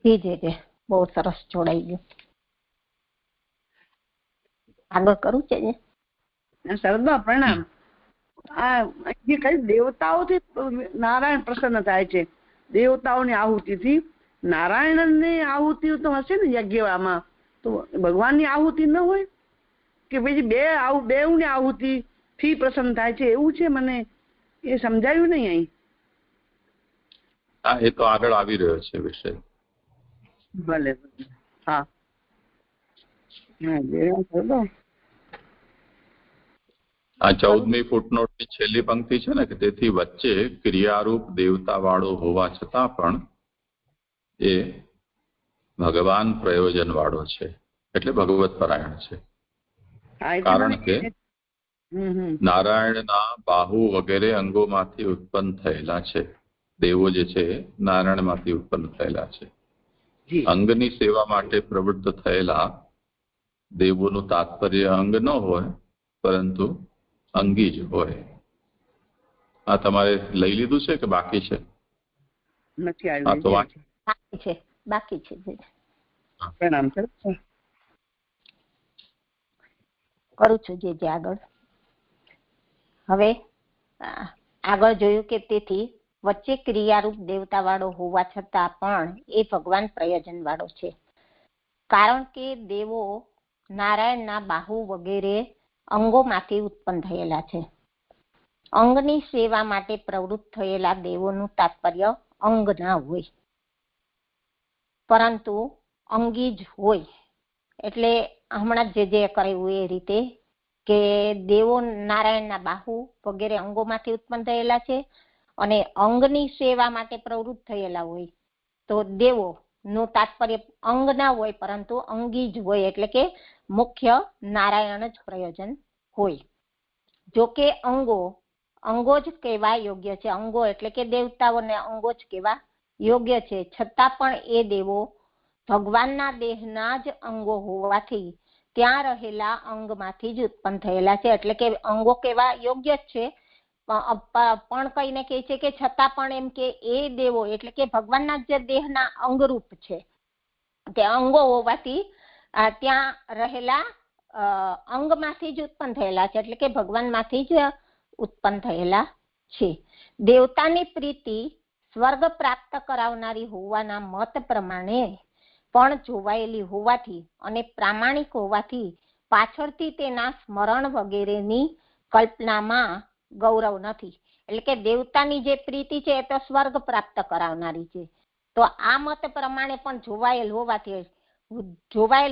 જી બહુ સરસ જોડાઈ ગયું. આગળ કરું છે શરદમાં પ્રણામ. આ જે કઈ દેવતાઓથી નારાયણ પ્રસન્ન થાય છે, દેવતાઓની આહુતિથી. નારાયણની આહુતિ તો હશે ને યજ્ઞમાં, તો ભગવાનની આહુતિ ન હોય કે પછી બેઉની આહુતિ થી પ્રસન્ન થાય છે એવું છે? મને એ સમજાયું નહીં અહીં. હા, એ તો આગળ આવી રહ્યો છે વિષય. ભલે. હા, હા જયરામ સરદાર. આ 14મી ફૂટનોટની છેલ્લી પંક્તિ છે ને કે તેથી વચ્ચે ક્રિયારૂપ દેવતા વાળો હોવા છતાં પણ એ ભગવાન પ્રયોજન વાળો છે, એટલે ભગવત પરાયણ છે. હા, એટલે કારણ મને- કે હમ. નારાયણના બાહુ વગેરે અંગોમાંથી ઉત્પન્ન થયેલા છે. દેવો જે છે નારાયણમાંથી ઉત્પન્ન થયેલા છે. જી અંગની સેવા માટે પ્રવૃત્ત થયેલા દેવોનું તાત્પર્ય અંગ ન હોય, પરંતુ અંગી જ હોય. આ તમારે લઈ લીધું છે કે બાકી છે? નથી હા તો આવ્યું. બાકી છે. પ્રણામ સર. કરું છું જે આગળ. હવે આગળ જોયું કે તેથી વચ્ચે ક્રિયારૂપ દેવતા વાળો હોવા છતાં પણ એ ભગવાન પ્રયોજન વાળો છે. કારણ કે દેવો નારાયણના બાહુ વગેરે અંગોમાંથી ઉત્પન્ન થયેલા છે. અંગની સેવા માટે પ્રવૃત્ત થયેલા દેવોનું તાત્પર્ય અંગ ના હોય, પરંતુ અંગી જ હોય. એટલે હમણાં જે કહ્યું એ રીતે કે દેવો નારાયણના બાહુ વગેરે અંગોમાંથી ઉત્પન્ન થયેલા છે અને અંગની સેવા માટે પ્રવૃત્ત થયેલા હોય. તો દેવો નું તાત્પર્ય અંગ ના હોય, પરંતુ અંગી જ હોય, એટલે કે મુખ્ય નારાયણ જ પ્રયોજન હોય. જો કે અંગો જ કહેવા યોગ્ય છે. અંગો એટલે કે દેવતાઓને અંગો જ કહેવા યોગ્ય છે. છતાં પણ એ દેવો ભગવાનના દેહના જ અંગો હોવાથી ત્યાં રહેલા અંગમાંથી જ ઉત્પન્ન થયેલા છે. એટલે કે અંગો કેવા યોગ્ય જ છે, પણ કઈને કહે છે કે છતાં પણ એમ કે એ દેવો એટલે કે ભગવાનના જે દેહના અંગરૂપ છે, તે અંગો હોવાથી ત્યાં રહેલા અંગમાંથી જ ઉત્પન્ન થયેલા છે. એટલે કે ભગવાનમાંથી જ ઉત્પન્ન થયેલા છે. દેવતાની પ્રીતિ સ્વર્ગ પ્રાપ્ત કરાવનારી હોવાના મત પ્રમાણે પણ જોવાયેલી હોવાથી અને પ્રામાણિક હોવાથી પાછળથી તેના સ્મરણ વગેરેની કલ્પનામાં ગૌરવ નથી. એટલે કે દેવતાની જે પ્રીતિ છે એ તો સ્વર્ગ પ્રાપ્ત કરાવનારી છે. તો આ મત પ્રમાણે પણ જોવાયેલ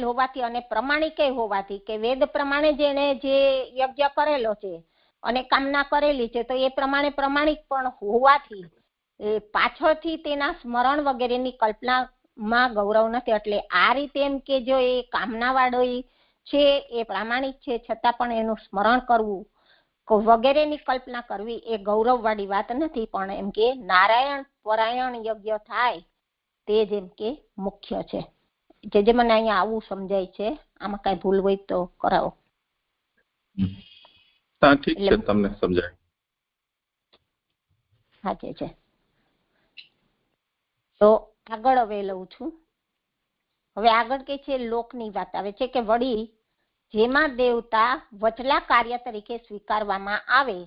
હોવાથી અને પ્રમાણિક હોવાથી કે વેદ પ્રમાણે જેને જે યજ્ઞ કરેલો છે અને કામના કરેલી છે, તો એ પ્રમાણે પ્રમાણિક પણ હોવાથી પાછળથી તેના સ્મરણ વગેરેની કલ્પનામાં ગૌરવ નથી. એટલે આ રીતે એમ કે જો એ કામના વાળો છે, એ પ્રામાણિક છે, છતાં પણ એનું સ્મરણ કરવું વગેરેની કલ્પના કરવી એ ગૌરવ વાળી વાત નથી. પણ એમ કે નારાયણ પરાયણ યજ્ઞ થાય તે જેમ કે મુખ્ય છે. જે મને અહીંયા આવું સમજાય છે. આમાં કઈ ભૂલ હોય તો કરાવો. ઠીક છે, તમને સમજાય. હા છે. તો આગળ હવે લઉં છું. હવે આગળ કે છે લોકની વાત આવે છે કે વળી જેમાં દેવતા વચલા કાર્ય તરીકે સ્વીકારવામાં આવે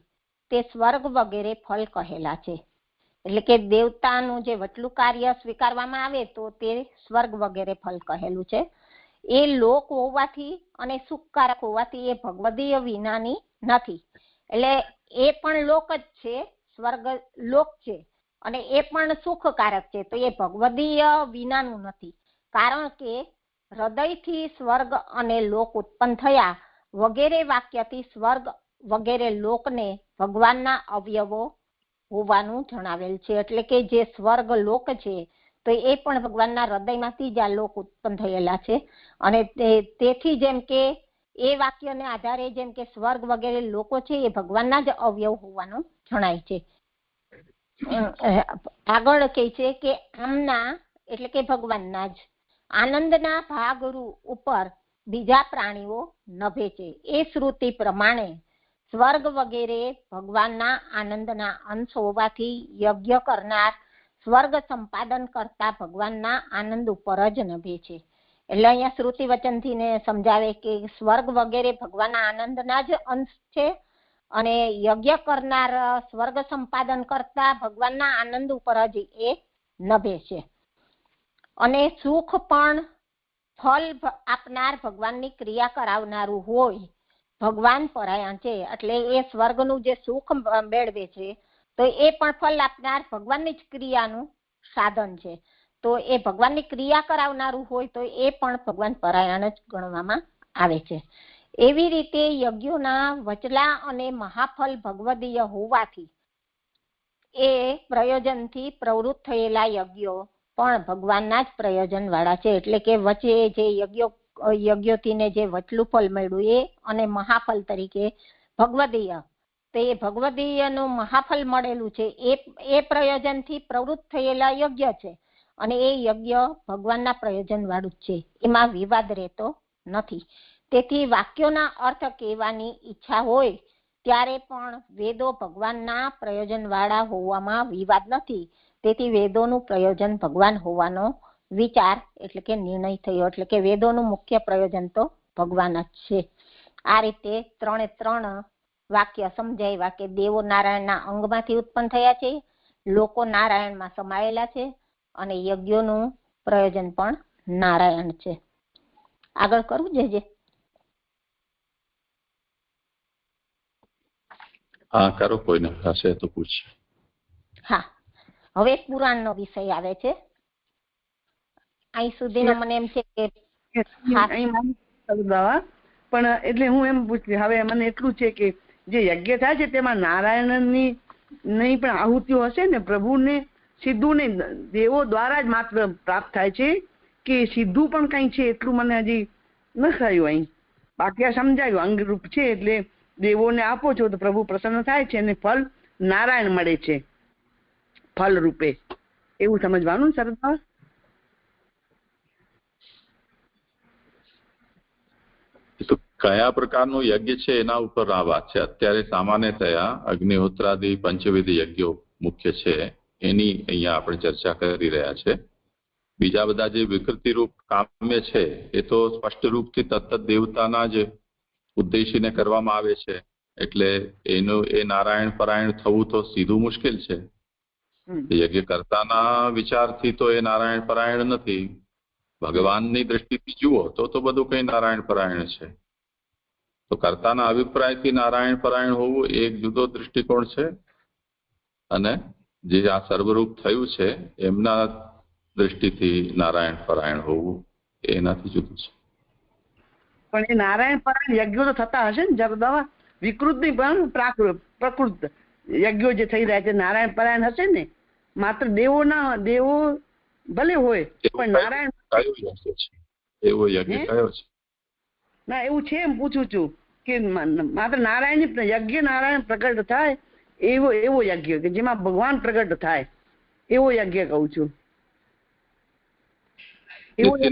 તે સ્વર્ગ વગેરે ફળ કહેલા છે. એટલે કે દેવતાનું જે વચલું કાર્ય સ્વીકારવામાં આવે તો તે સ્વર્ગ વગેરે ફળ કહેલું છે. એ લોક હોવાથી અને સુખકારક હોવાથી એ ભગવદીય વિનાની નથી. એટલે એ પણ લોક જ છે, સ્વર્ગ લોક છે, અને એ પણ સુખકારક છે. તો એ ભગવદીય વિનાનું નથી. કારણ કે હૃદયથી સ્વર્ગ અને લોક ઉત્પન્ન થયા વગેરે વાક્યથી સ્વર્ગ વગેરે લોકને ભગવાનના અવયવો હોવાનું જણાવેલ છે. એટલે કે જે સ્વર્ગ લોક છે તો એ પણ ભગવાનના હૃદયમાંથી જ આ લોક ઉત્પન્ન થયેલા છે. અને તેથી જેમ કે એ વાક્યને આધારે જેમ કે સ્વર્ગ વગેરે લોકો છે એ ભગવાનના જ અવયવ હોવાનું જણાય છે. આગળ કહે છે કે આમના એટલે કે ભગવાનના જ આનંદના ભાગ ઉપર બીજા પ્રાણીઓ નભે છે. એ શ્રુતિ પ્રમાણે સ્વર્ગ વગેરે ભગવાનના આનંદના અંશ હોવાથી યજ્ઞ કરનાર સ્વર્ગ સંપાદન કરતા ભગવાનના આનંદ ઉપર જ નભે છે. એટલે અહીંયા શ્રુતિ વચનથી ને સમજાવે કે સ્વર્ગ વગેરે ભગવાનના આનંદના જ અંશ છે અને યજ્ઞ કરનાર સ્વર્ગ સંપાદન કરતા ભગવાનના આનંદ ઉપર જ એ નભે છે. અને સુખ પણ ફળ આપનાર ભગવાનની ક્રિયા કરાવનારું હોય ભગવાન પરાયણ છે. એટલે એ સ્વર્ગનું જે સુખ મેળવે છે તો એ પણ ફળ આપનાર ભગવાનની જ ક્રિયાનું સાધન છે. તો એ ભગવાનની ક્રિયા કરાવનારું હોય તો એ પણ ભગવાન પરાયણ જ ગણવામાં આવે છે. એવી રીતે યજ્ઞોના વચલા અને મહાફલ ભગવદીય હોવાથી એ પ્રયોજનથી પ્રવૃત્ત થયેલા યજ્ઞો પણ ભગવાનના જ પ્રયોજન વાળા છે. એટલે કે વચ્ચે જે યજ્ઞોથી જે વચલું ફળ મળ્યું એ અને મહાફલ તરીકે ભગવદીય, તો એ ભગવદીયનું મહાફલ મળેલું છે એ પ્રયોજનથી પ્રવૃત્ત થયેલા યજ્ઞ છે અને એ યજ્ઞ ભગવાનના પ્રયોજન વાળું જ છે, એમાં વિવાદ રહેતો નથી. તેથી વાક્યોના અર્થ કહેવાની ઈચ્છા હોય ત્યારે પણ વેદો ભગવાનના પ્રયોજન વાળા હોવામાં વિવાદ નથી. તેથી વેદોનું પ્રયોજન ભગવાન હોવાનો વિચાર એટલે કે નિર્ણય થયો. એટલે કે વેદોનું મુખ્ય પ્રયોજન તો ભગવાન જ છે. આ રીતે 3 વાક્ય સમજાવ્યા કે દેવો નારાયણના અંગમાંથી ઉત્પન્ન થયા છે, લોકો નારાયણમાં સમાયેલા છે અને યજ્ઞોનું પ્રયોજન પણ નારાયણ છે. આગળ કરું જે હા કરો, કોઈને હશે તો પૂછ. હા, હવે પુરાણનો વિષય આવે છે. અહીં સુધીનો મને એમ છે કે પણ એટલે હું એમ પૂછતી, હવે મને એટલું છે કે જે યજ્ઞ થાય છે તેમાં નારાયણની નહીં પણ આહુતિઓ હશે ને, પ્રભુને સીધું નહીં, દેવો દ્વારા જ માત્ર પ્રાપ્ત થાય છે કે સીધું પણ કઈ છે એટલું મને હજી ન થયું અહીં. બાકી આ સમજાયું અંગરૂપ છે એટલે દેવોને આપો છો તો પ્રભુ પ્રસન્ન થાય છે અને ફળ નારાયણ મળે છે ફળ રૂપે, એવું સમજવાનું સરદાર? તો કયા પ્રકારનું યજ્ઞ છે એના ઉપર આ વાત છે. અત્યારે સામાન્યતયા અગ્નિહોત્રાદિ પંચવિધ યજ્ઞો મુખ્ય છે, એની અહીંયા આપણે ચર્ચા કરી રહ્યા છે. બીજા બધા જે વિકૃતિ રૂપ કામ્ય છે એ તો સ્પષ્ટ રૂપથી તત્ત દેવતાના જ ઉદ્દેશીને કરવામાં આવે છે, એટલે એનું એ નારાયણ પરાયણ થવું તો સીધું મુશ્કેલ છે. યજ્ઞ કરતાના વિચારથી તો એ નારાયણ પરાયણ નથી. ભગવાનની દ્રષ્ટિથી જુઓ તો બધું કઈ નારાયણ પરાયણ છે. તો કર્તાના અભિપ્રાયથી નારાયણ પરાયણ હોવું એક જુદો દૃષ્ટિકોણ છે, અને જે આ સર્વરૂપ થયું છે એમના દ્રષ્ટિથી નારાયણ પરાયણ હોવું એનાથી જુદું છે. પણ એ નારાયણ પરાયણ યજ્ઞો તો થતા હશે ને જરદવા? વિકૃત નહીં પણ પ્રકૃત યજ્ઞો જે થઈ રહ્યા છે નારાયણ પરાયણ હશે ને? માત્ર દેવો ભલે હોય પણ નારાયણ એવો યજ્ઞ કયો છે? ના એવું છે એમ પૂછું છું કે માત્ર નારાયણ યજ્ઞ નારાયણ પ્રગટ થાય એવો યજ્ઞ કે જેમાં ભગવાન પ્રગટ થાય એવો યજ્ઞ કહું છું.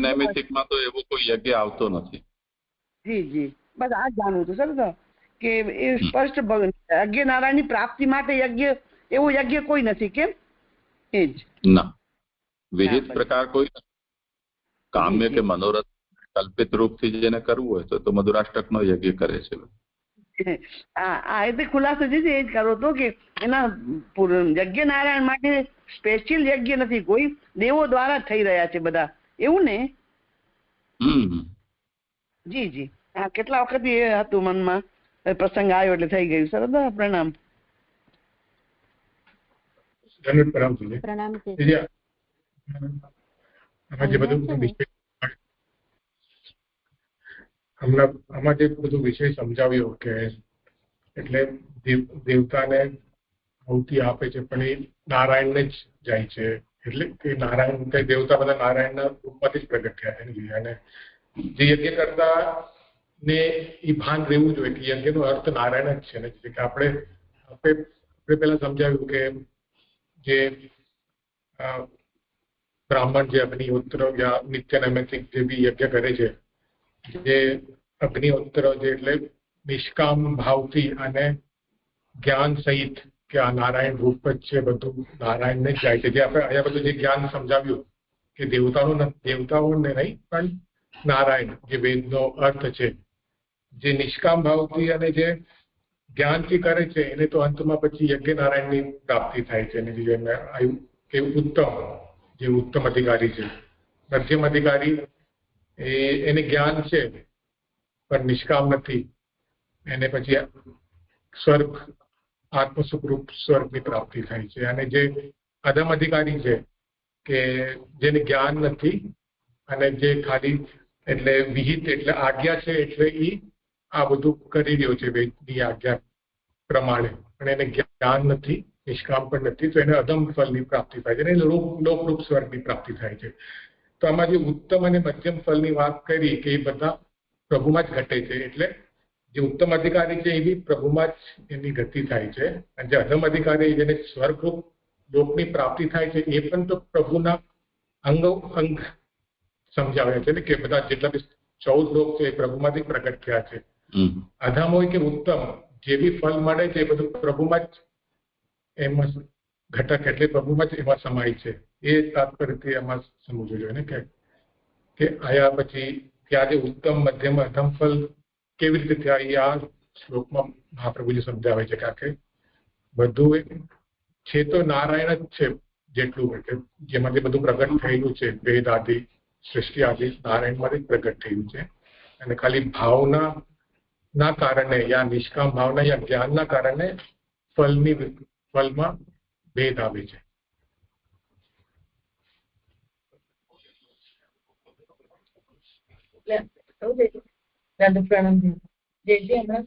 નૈમિતિકમાં તો એવો કોઈ યજ્ઞ આવતો નથી. જી જી, બસ આ જાણવું હતું સર કે એ સ્પષ્ટ યજ્ઞ નારાયણની પ્રાપ્તિ માટે યજ્ઞ એવો યજ્ઞ કોઈ નથી કેમ? એ જ ના, વિહિત પ્રકાર કોઈ નથી. કામ્ય કે મનોરથ કલ્પિત રૂપથી જેને કરવું હોય તો મધુરાષ્ટકનો યજ્ઞ કરે છે. હા, એટલે ખુલાસો જે છે એ જ કરો તો કે એના યજ્ઞ નારાયણ માટે સ્પેશિયલ યજ્ઞ નથી કોઈ, દેવો દ્વારા થઈ રહ્યા છે બધા, એવું ને? જી જી, હા, કેટલા વખત એ હતું મનમાં, પ્રસંગ આવ્યો એટલે થઈ ગયું. સરસ, પ્રણામ. પ્રણામ છે. આમાં જે બધું વિષય સમજાવ્યો કે એટલે દેવતાને આહુતિ આપે છે પણ એ નારાયણને જ જાય છે, એટલે કે નારાયણ દેવતા બધા નારાયણના રૂપમાંથી જ પ્રગટ થયા છે. અને જે યજ્ઞ કરતા ને એ ભાન રહેવું જોઈએ કે યજ્ઞનો અર્થ નારાયણ જ છે ને. કે આપણે પેલા સમજાવ્યું કે જે બ્રાહ્મણ જે અગ્નિહોત્ર યા નિત્ય નૈમિતિક જે બી યજ્ઞ કરે છે, જે અગ્નિહોત્ર જે એટલે નિષ્કામ ભાવથી અને જ્ઞાન સહિત કે આ નારાયણ રૂપ જ છે, બધું નારાયણને જ જાય છે. જે આપણે અહીંયા બધું જે જ્ઞાન સમજાવ્યું કે દેવતાઓને નહીં પણ નારાયણ જે વેદનો અર્થ છે, જે નિષ્કામ ભાવથી અને જે જ્ઞાનથી કરે છે એને તો અંતમાં પછી યજ્ઞ નારાયણની પ્રાપ્તિ થાય છે. કે ઉત્તમ અધિકારી છે, મધ્યમ અધિકારી એને જ્ઞાન છે પણ નિષ્કામ નથી, એને પછી સ્વર્ગ આત્મસ્વરૂપ સ્વર્ગની પ્રાપ્તિ થાય છે. અને જે અધમ અધિકારી છે કે જેને જ્ઞાન નથી અને જે ખાલી એટલે વિહિત એટલે આજ્ઞા છે, એટલે એ આ બધું કરી રહ્યો છે વેદની આજ્ઞા પ્રમાણે, પણ એને જ્ઞાન નથી, નિષ્કામ પણ નથી, તો એને અધમ ફળની પ્રાપ્તિ થાય છે, એને લોકરૂપ સ્વર્ગની પ્રાપ્તિ થાય છે. તો આમાં જે ઉત્તમ અને મધ્યમ ફળની વાત કરી કે એ બધા પ્રભુમાં જ ઘટે છે, એટલે જે ઉત્તમ અધિકારી છે એ બી પ્રભુમાં જ એની ગતિ થાય છે, અને જે અધમ અધિકારી જેને સ્વર્ગરૂપ લોકની પ્રાપ્તિ થાય છે એ પણ તો પ્રભુના અંગ સમજાવ્યા છે ને, કે બધા જેટલા બી 14 લોક છે એ પ્રભુમાંથી પ્રગટ થયા છે. અધમ હોય કે ઉત્તમ, જે બી ફળ મળે છે એ બધું પ્રભુમાં જ એમાં ઘટક એટલે પ્રભુમાં જ એમાં સમાય છે. એ તાત્પર્યથી એમાં સમજવું જોઈએ ને, કે આયા પછી ત્યાં જે ઉત્તમ મધ્યમ અધમ ફળ કેવી રીતે થયા એ આ શ્લોકમાં મહાપ્રભુજી સમજાવે છે. કારણ કે બધું છે તો નારાયણ જ છે, જેટલું એટલે જેમાંથી બધું પ્રગટ થયેલું છે, વેદ આદિ સૃષ્ટિ આદિ નારાયણમાંથી જ પ્રગટ થયું છે, અને ખાલી ભાવના ના કારણે યા નિષ્કામ ભાવના યા જ્ઞાનના કારણે ફળમાં ભેદ આવે છે. હમણાં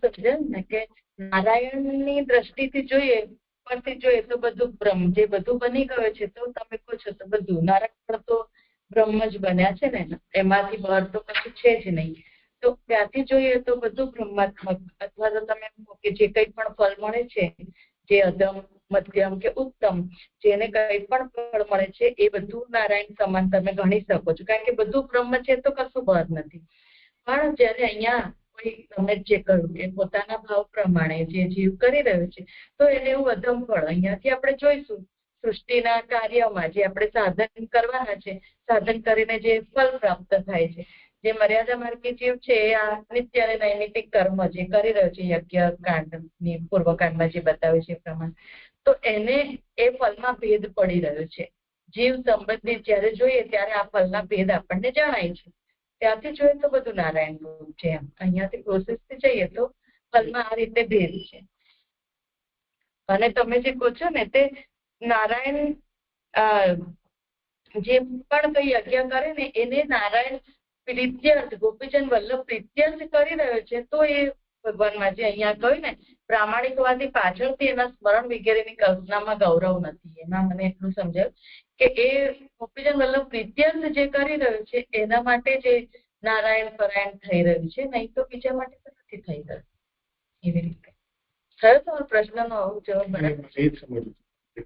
સમજાયું ને કે નારાયણની દ્રષ્ટિથી જોઈએ, પરથી જોઈએ તો બધું બ્રહ્મ, જે બધું બની ગયું છે તો તમે કહો છો તો બધું નારાયણ તો બ્રહ્મ જ બન્યા છે ને, એમાંથી બહાર તો કશું છે જ નહીં. તો ત્યાંથી જોઈએ તો બધું બ્રહ્માત્મક, અથવા તો તમે કે જે કંઈ પણ ફળ મળે છે, જે અધમ મધ્યમ કે ઉત્તમ, જેને કંઈ પણ ફળ મળે છે એ બધું નારાયણ સમાન તમે ગણી શકો છો, કારણ કે બધું બ્રહ્મ છે તો કશું બહાર નથી. પણ જયારે અહીંયા કોઈ તમે જે કહ્યું એ પોતાના ભાવ પ્રમાણે જે જીવ કરી રહ્યો છે તો એને એવું અધમ ફળ અહીંયાથી આપણે જોઈશું. સૃષ્ટિના કાર્યમાં જે આપણે સાધન કરવાના છે, સાધન કરીને જે ફળ પ્રાપ્ત થાય છે, જે મર્યાદા માર્ગી જીવ છે એ આ નિત્ય અને નૈમિતિક કર્મ જે કરી રહ્યો છે, યજ્ઞ કાંડની પૂર્વકાંડમાં જે બતાવે છે એ પ્રમાણે, તો એને એ ફળમાં ભેદ પડી રહ્યો છે. જીવ સંબંધિત જયારે જોઈએ ત્યારે આ ફળના ભેદ આપણને જણાય છે. ત્યાંથી જોઈએ તો બધું નારાયણ રૂપ છે. એમ અહીંયાથી પ્રોસેસથી જઈએ તો ફળમાં આ રીતે ભેદ છે. અને તમે જે કહો છો ને તે નારાયણ જે પણ કઈ યજ્ઞ કરે ને એને નારાયણ પ્રીત્યર્થ, ગોપીજન વલ્લભ પ્રીત્યર્થ કરી રહ્યો છે, તો એ ભગવાનમાં જે અહીંયા કહ્યું ને પ્રામાણિકવાદી પાછળથી એના સ્મરણ વગેરેની કલ્પનામાં ગૌરવ નથી. એમાં મને એટલું સમજાયું કે એ ગોપીજન વલ્લભ પ્રીત્યર્થ જે કરી રહ્યો છે એના માટે જે નારાયણ પરાયણ થઈ રહ્યું છે, નહીં તો બીજા માટે તો નથી થઈ રહ્યું. એવી રીતે થયો તમારો પ્રશ્નનો જવાબ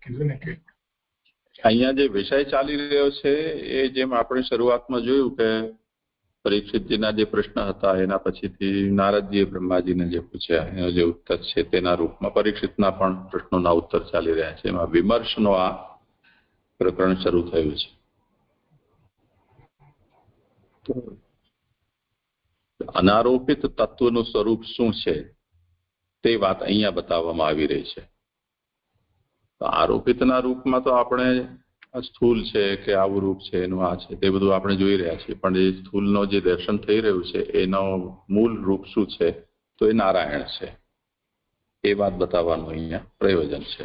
કીધું ને કે અહીંયા જે વિષય ચાલી રહ્યો છે એ જેમ આપણે શરૂઆતમાં જોયું કે પરીક્ષિતજીના જે પ્રશ્ન હતા એના પછીથી નારદજીએ બ્રહ્માજીને જે પૂછ્યા એનો જે ઉત્તર છે તેના રૂપમાં પરીક્ષિતના પણ પ્રશ્નોના ઉત્તર ચાલી રહ્યા છે. એમાં વિમર્શનો આ પ્રકરણ શરૂ થયું છે. અનારોપિત તત્વનું સ્વરૂપ શું છે તે વાત અહીંયા બતાવવામાં આવી રહી છે. આરોપિતના રૂપમાં તો આપણે સ્થૂલ છે કે આવું રૂપ છે એનું આ છે તે બધું આપણે જોઈ રહ્યા છીએ, પણ એ સ્થૂલનો જે દર્શન થઈ રહ્યું છે એનો મૂળ રૂપ શું છે તો એ નારાયણ છે. એ વાત બતાવવાનું અહીંયા પ્રયોજન છે.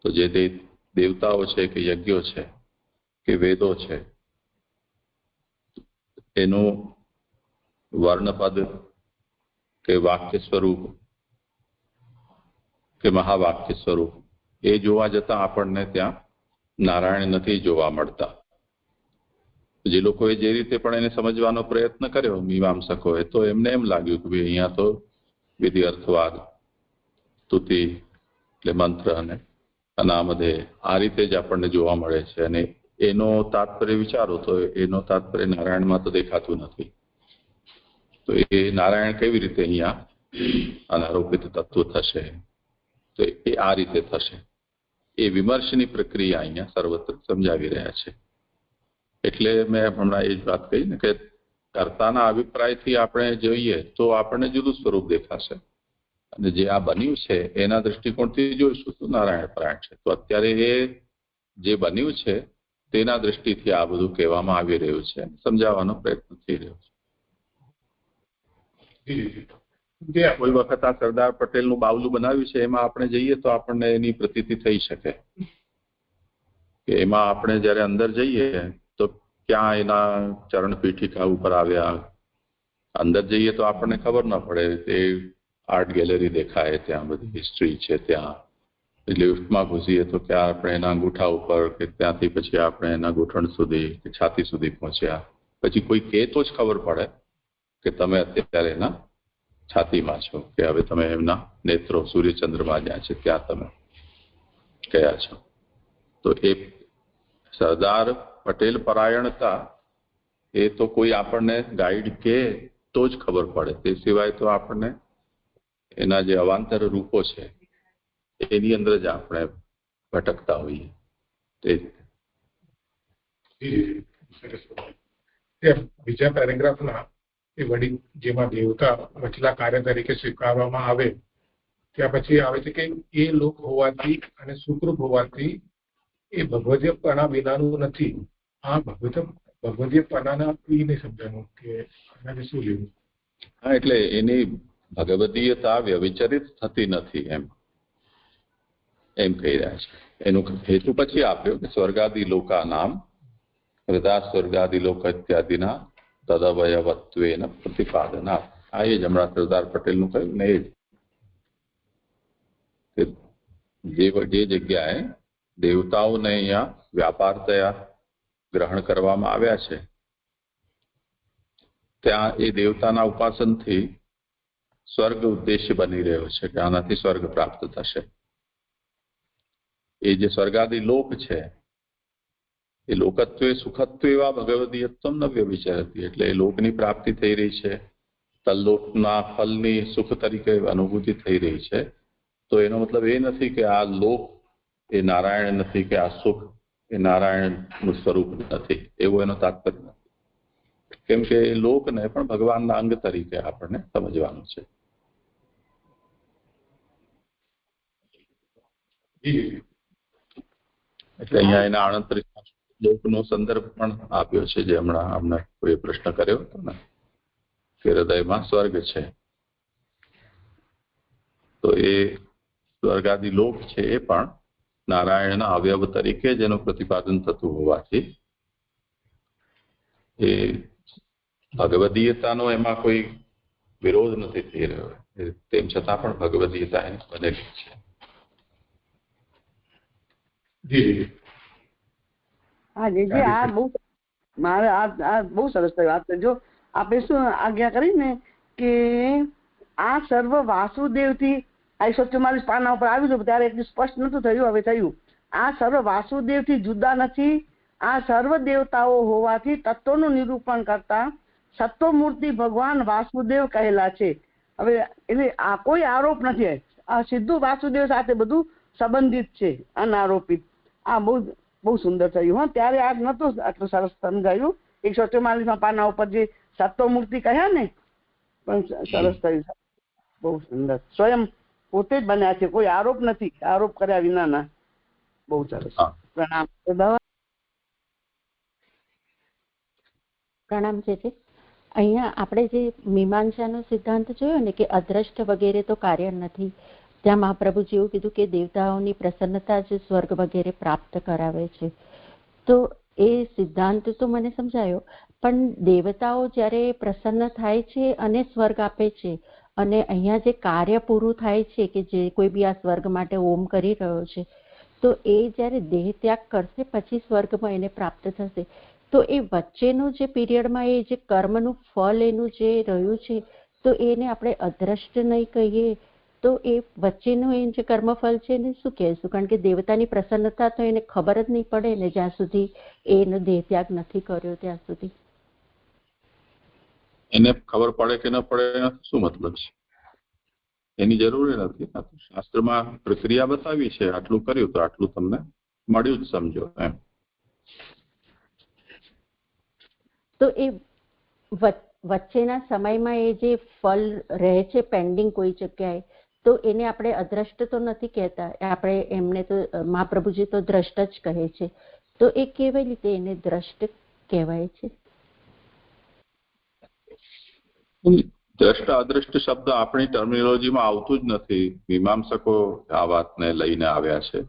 તો જે દેવતાઓ છે કે યજ્ઞો છે કે વેદો છે એનું વર્ણપદ કે વાક્ય સ્વરૂપ કે મહાવાક્ય સ્વરૂપ એ જોવા જતા આપણને ત્યાં નારાયણ નથી જોવા મળતા. જે લોકોએ જે રીતે પણ એને સમજવાનો પ્રયત્ન કર્યો મીમાંસકોએ, તો એમને એમ લાગ્યું કે ભાઈ અહીંયા તો વિધિ અર્થવાદ, સ્તુતિ એટલે મંત્ર અને અનામધેય આ રીતે જ આપણને જોવા મળે છે, અને એનો તાત્પર્ય વિચારો તો એનો તાત્પર્ય નારાયણમાં તો દેખાતું નથી. તો એ નારાયણ કેવી રીતે અહીંયા અનારોપિત તત્વ થશે? તો એ આ રીતે થશે. એ વિમર્શની પ્રક્રિયા અહીંયા સર્વત્ર સમજાવી રહ્યા છે. એટલે મેં હમણાં એ જ વાત કહી ને કે કર્તાના અભિપ્રાયથી આપણે જોઈએ તો આપણને જુદું સ્વરૂપ દેખાશે, અને જે આ બન્યું છે એના દૃષ્ટિકોણથી જોઈશું તો નારાયણ પરાયણ છે. તો અત્યારે એ જે બન્યું છે તેના દૃષ્ટિથી આ બધું કહેવામાં આવી રહ્યું છે, સમજાવવાનો પ્રયત્ન થઈ રહ્યો છે. કોઈ વખત આ સરદાર પટેલનું બાવલું બનાવ્યું છે એમાં આપણે જઈએ તો આપણને એની પ્રતીતિ થઈ શકે કે એમાં આપણે જયારે અંદર જઈએ તો ક્યાં એના ચરણ પીઠિકા ઉપર આવ્યા, અંદર જઈએ તો આપણને ખબર ન પડે. તે આર્ટ ગેલેરી દેખાય, ત્યાં બધી હિસ્ટ્રી છે ત્યાં. લિફ્ટમાં ઘૂસીએ તો ક્યાં આપણે એના અંગૂઠા ઉપર કે ત્યાંથી પછી આપણે એના ઘૂંટણ સુધી કે છાતી સુધી પહોંચ્યા. પછી કોઈ કહે તો જ ખબર પડે કે તમે અત્યારે એના છાતીમાં છો, કે હવે તમે એમના નેત્રો સૂર્યચંદ્રમાં જ્યાં છે ત્યાં તમે ગયા છો. તો એ સરદાર પટેલ પરાયણતા એ તો કોઈ આપણને ગાઈડ કે તો જ ખબર પડે. તે સિવાય તો આપણને એના જે અવાંતર રૂપો છે એની અંદર જ આપણે ભટકતા હોઈએ. બીજા પેરેગ્રાફના એ વડી જેમાં દેવતા વચલા કાર્ય તરીકે સ્વીકારવામાં આવે ત્યાં પછી આવે છે કે એ લોક હોવાથી અને સુકૃપ હોવાથી એ ભગવદીયપણા વિનાનું નથી. આ ભગવદીયપણાના એ નહીં સમજાનું કે આનાથી શું લેવું? હા, એટલે એની ભગવદીયતા વ્યવિચરિત થતી નથી એમ કહી રહ્યા છે. એનું હેતુ પછી આપ્યો કે સ્વર્ગાદિ લોકા નામ હૃદા સ્વર્ગાદિ લોક ઇત્યાદિના તદવયવત્વેન પ્રતિપાદના. આ એ જ હમણાં સરદાર પટેલનું કહ્યું ને, એ જે જગ્યાએ દેવતાઓને અહીંયા વ્યાપારતયા ગ્રહણ કરવામાં આવ્યા છે ત્યાં એ દેવતાના ઉપાસનથી સ્વર્ગ ઉદ્દેશ્ય બની રહ્યો છે કે આનાથી સ્વર્ગ પ્રાપ્ત થશે. એ જે સ્વર્ગાદિ લોક છે એ લોકત્વે સુખત્વે એવા ભગવદીયત્વમ ન વ્યવિચરતી. એટલે એ લોકની પ્રાપ્તિ થઈ રહી છે, તલ્લોકના ફલની સુખ તરીકે અનુભૂતિ થઈ રહી છે. તો એનો મતલબ એ નથી કે આ લોક એ નારાયણ નથી, કે આ સુખ એ નારાયણનું સ્વરૂપ નથી, એવો એનો તાત્પર્ય નથી. કેમ કે એ લોકને પણ ભગવાનના અંગ તરીકે આપણને સમજવાનું છે. એટલે અહીંયા એના 38 લોકનો સંદર્ભ પણ આપ્યો છે, જે હમણાં કોઈ પ્રશ્ન કર્યો હતો ને કે હૃદયમાં સ્વર્ગ છે. તો એ સ્વર્ગાદિ લોક છે એ પણ નારાયણના અવયવ તરીકે જ એનું પ્રતિપાદન થતું હોવાથી એ ભગવદીયતાનો એમાં કોઈ વિરોધ નથી થઈ રહ્યો. તેમ છતાં પણ ભગવદીયતા એની બનેલી છે. હા જીજી, આ બહુ મારે આ બહુ સરસ વાત જો આપણે શું આજ્ઞા કરી ને કે આ સર્વ વાસુદેવથી 144 પાના ઉપર આવ્યું હતું ત્યારે એટલું સ્પષ્ટ નતું થયું, હવે થયું. આ સર્વ વાસુદેવથી જુદા નથી. આ સર્વ દેવતાઓ હોવાથી તત્વનું નિરૂપણ કરતા સત્વમૂર્તિ ભગવાન વાસુદેવ કહેલા છે. હવે એટલે આ કોઈ આરોપ નથી, આ સીધું વાસુદેવ સાથે બધું સંબંધિત છે, અનારોપિત. આ બહુ સુંદર થયું. હા, ત્યારે આ નતું આટલું સરસ સમજાયું. 144 પાના ઉપર જે સત્વમૂર્તિ કહ્યા ને, પણ સરસ થયું, બહુ સુંદર. સ્વયં પોતે જ બન્યા છે, કોઈ આરોપ નથી, આરોપ કર્યા વિનાના. બહુ સરસ. પ્રણામ. પ્રણામ છે. અહીંયા આપણે જે મીમાંસાનો સિદ્ધાંત જોયો ને કે અદ્રષ્ટ વગેરે તો કાર્ય નથી, ત્યાં મહાપ્રભુજી એવું કીધું કે દેવતાઓની પ્રસન્નતા જ સ્વર્ગ વગેરે પ્રાપ્ત કરાવે છે. તો એ સિદ્ધાંત તો મને સમજાયો, પણ દેવતાઓ જ્યારે પ્રસન્ન થાય છે અને સ્વર્ગ આપે છે, અને અહીંયા જે કાર્ય પૂરું થાય છે કે જે કોઈ બી આ સ્વર્ગ માટે ઓમ કરી રહ્યો છે, તો એ જ્યારે દેહ ત્યાગ કરશે પછી સ્વર્ગમાં એને પ્રાપ્ત થશે. તો એ વચ્ચેનું જે પીરિયડમાં એ જે કર્મનું ફળ એનું જે રહ્યું છે, તો એને આપણે અદ્રષ્ટ નહીં કહીએ, તો એ વચ્ચેનું એ જે કર્મફળ છે એને શું કહેશું? કારણ કે દેવતાની પ્રસન્નતા તો એને ખબર જ નહીં પડે ને જ્યાં સુધી એનો દેહ ત્યાગ નથી કર્યો ત્યાં સુધી. એને ખબર પડે કે ન પડે શું મતલબ છે? એની જરૂર નથી. શાસ્ત્રમાં પ્રક્રિયા બતાવી છે, આટલું કર્યું તો આટલું તમને મળ્યું જ સમજો એમ. તો એ વચ્ચેના સમયમાં એ જે ફળ રહે છે પેન્ડિંગ કોઈ જગ્યાએ, તો એને આપણે અદ્રષ્ટ તો નથી કહેતા, આપણે એમને તો મહાપ્રભુજી તો દ્રષ્ટ જ કહે છે. તો એ કેવી રીતે એને દ્રષ્ટ કહેવાય છે? દ્રષ્ટ અદ્રષ્ટ શબ્દ આપણી ટર્મિનોલોજીમાં આવતું જ નથી. મીમાંસકો આ વાતને લઈને આવ્યા છે.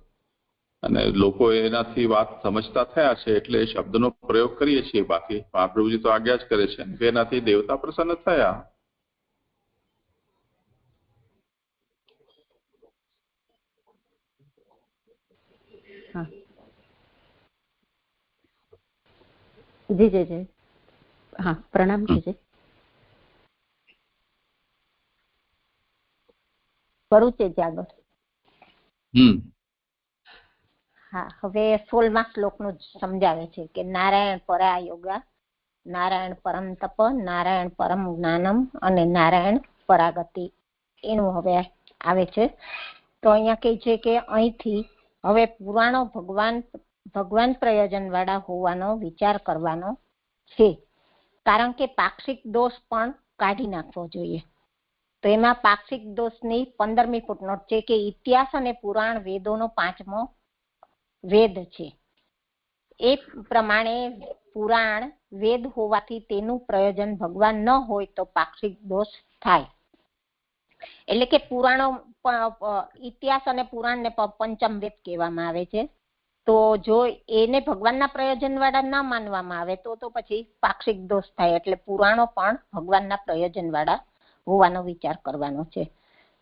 અને લોકો એનાથી વાત સમજતા થયા છે એટલે એ શબ્દનો પ્રયોગ કરીએ છીએ. બાકી મહાપ્રભુજી તો આજ્ઞા જ કરે છે કે એનાથી દેવતા પ્રસન્ન થયા. હા જી જય જય. હા પ્રણામ જય જય. કરું છે આગળ. હા, હવે 16મા શ્લોકનું સમજાવે છે કે નારાયણ પરા યોગા, નારાયણ પરમ તપ, નારાયણ પરમ જ્ઞાનમ અને નારાયણ પરાગતિ, એનું હવે આવે છે. તો અહીંયા કહે છે કે અહીંથી હવે પુરાણો ભગવાન પ્રયોજન વાળા હોવાનો વિચાર કરવાનો છે, કારણ કે પાક્ષિક દોષ પણ કાઢી નાખવો જોઈએ. તો એમાં પાક્ષિક દોષની 15મી ફૂટનોટ છે કે ઇતિહાસ અને પુરાણ વેદોનો 5મો વેદ છે. એ પ્રમાણે પુરાણ વેદ હોવાથી તેનું પ્રયોજન ભગવાન ન હોય તો પાક્ષિક દોષ થાય. એટલે કે પુરાણો, ઇતિહાસ અને પુરાણને પંચમ વેદ કહેવામાં આવે છે. તો જો એને ભગવાનના પ્રયોજન વાળા ન માનવામાં આવે તો પછી પાક્ષિક દોષ થાય. એટલે પુરાણો પણ ભગવાનના પ્રયોજન વાળા હોવાનો વિચાર કરવાનો છે.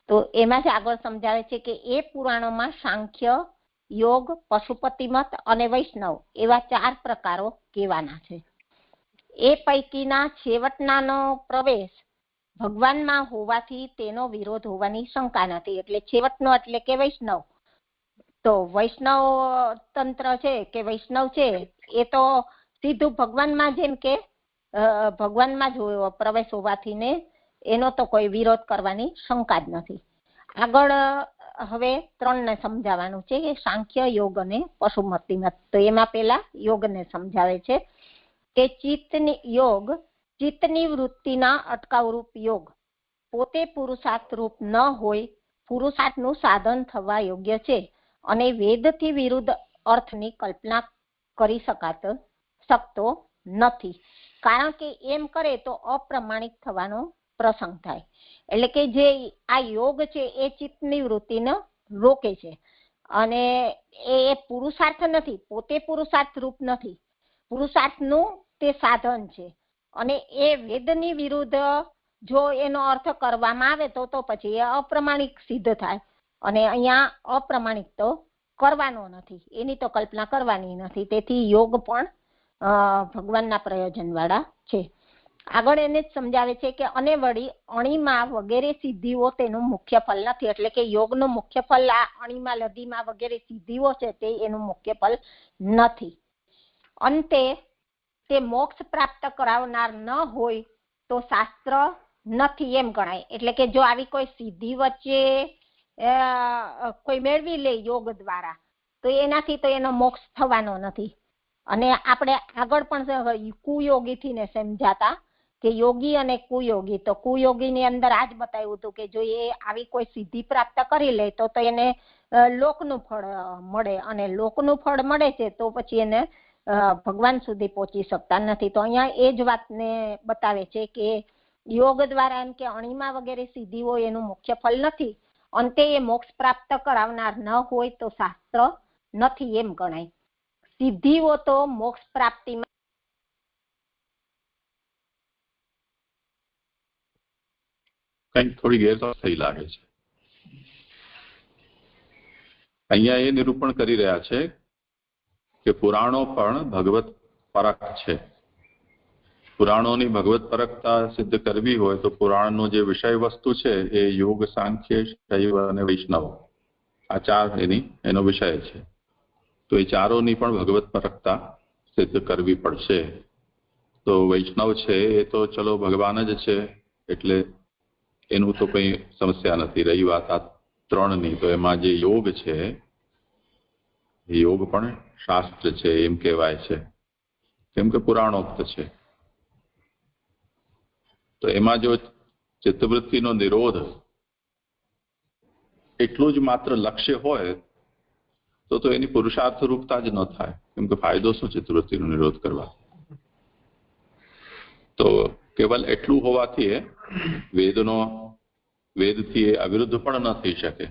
તો એમાં જ આગળ સમજાવે છે કે એ પુરાણોમાં સાંખ્ય, યોગ, પશુપતિમત અને વૈષ્ણવ એવા 4 પ્રકારો કહેવાના છે. એ પૈકીના છેવટનાનો પ્રવેશ ભગવાનમાં હોવાથી તેનો વિરોધ હોવાની શંકા નથી. એટલે છેવટનો એટલે કે વૈષ્ણવ. તો વૈષ્ણવ તંત્ર છે કે વૈષ્ણવ છે એ તો સીધું ભગવાનમાં, જેમ કે ભગવાનમાં જ પ્રવેશ હોવાથી ને એનો તો કોઈ વિરોધ કરવાની શંકા જ નથી. આગળ હવે 3ને સમજાવવાનું છે કે સાંખ્ય, યોગ અને પશુમતિમત. તો એમાં પેલા યોગને સમજાવે છે કે ચિત્તની વૃત્તિના અટકાવરૂપ યોગ પોતે પુરુષાર્થ રૂપ ન હોય, પુરુષાર્થનું સાધન થવા યોગ્ય છે અને વેદથી વિરુદ્ધ અર્થની કલ્પના કરી શકતો નથી, કારણ કે એમ કરે તો અપ્રમાણિક થવાનો પ્રસંગ થાય. એટલે કે જે આ યોગ છે એ ચિત્તની વૃત્તિને રોકે છે અને એ પુરુષાર્થ નથી, પોતે પુરુષાર્થ રૂપ નથી, પુરુષાર્થનું તે સાધન છે. અને એ વેદની વિરુદ્ધ જો એનો અર્થ કરવામાં આવે તો પછી એ અપ્રમાણિક સિદ્ધ થાય. અને અહીંયા અપ્રમાણિક તો કરવાનો નથી, એની તો કલ્પના કરવાની નથી. તેથી યોગ પણ ભગવાનના પ્રયોજન વાળા છે. આગળ એને જ સમજાવે છે કે અને વળી અણીમાં વગેરે સિદ્ધિઓ તેનું મુખ્ય ફલ નથી. એટલે કે યોગનું મુખ્ય ફલ આ અણીમાં, લધીમાં વગેરે સિદ્ધિઓ છે તે એનું મુખ્ય ફલ નથી. અંતે તે મોક્ષ પ્રાપ્ત કરાવનાર ન હોય તો શાસ્ત્ર નથી એમ ગણાય. એટલે કે જો આવી કોઈ સિદ્ધિ વચ્ચે કોઈ મેળવી લે યોગ દ્વારા તો એનાથી તો એનો મોક્ષ થવાનો નથી. અને આપણે આગળ પણ કુયોગીથી ને સમજાતા કે યોગી અને કુયોગી. તો કુયોગીની અંદર આ જ બતાવ્યું હતું કે જો એ આવી કોઈ સિદ્ધિ પ્રાપ્ત કરી લે તો એને લોકનું ફળ મળે, અને લોકનું ફળ મળે છે તો પછી એને ભગવાન સુધી પહોંચી શકતા નથી. તો અહીંયા એ જ વાતને બતાવે છે કે યોગ દ્વારા એમ કે અણીમાં વગેરે સિદ્ધિઓ એનું મુખ્ય ફલ નથી, અંતે એ મોક્ષ પ્રાપ્ત કરાવનાર ન હોય તો શાસ્ત્ર નથી એમ ગણાય. સિદ્ધિઓ તો મોક્ષ પ્રાપ્તિમાં કંઈક થોડી ગેરસમજ થઈ લાગે છે. અહીંયા એ નિરૂપણ કરી રહ્યા છે કે પુરાણો પણ ભગવત પરક છે. પુરાણોની ભગવત પરકતા સિદ્ધ કરવી હોય તો પુરાણનો જે વિષય વસ્તુ છે એ યોગ, સાંખ્ય, શૈવ અને વૈષ્ણવ, આ 4 એનો વિષય છે. તો એ 4ઓની પણ ભગવત પરકતા સિદ્ધ કરવી પડશે. તો વૈષ્ણવ છે એ તો ચલો ભગવાન જ છે એટલે એનું તો કંઈ સમસ્યા નથી. રહી વાત આ 3ની, તો એમાં જે યોગ છે એ યોગ પણ શાસ્ત્ર છે એમ કહેવાય છે, કેમ કે પુરાણોક્ત છે. તો એમાં જો ચિત્તવૃત્તિનો નિરોધ એટલું જ માત્ર લક્ષ્ય હોય તો એની પુરુષાર્થ રૂપતા જ ન થાય, કેમ કે ફાયદો શું ચિત્તવૃત્તિનો નિરોધ કરવા. તો કેવલ એટલું હોવાથી વેદથી એ અવિરુદ્ધ પણ ન થઈ શકે.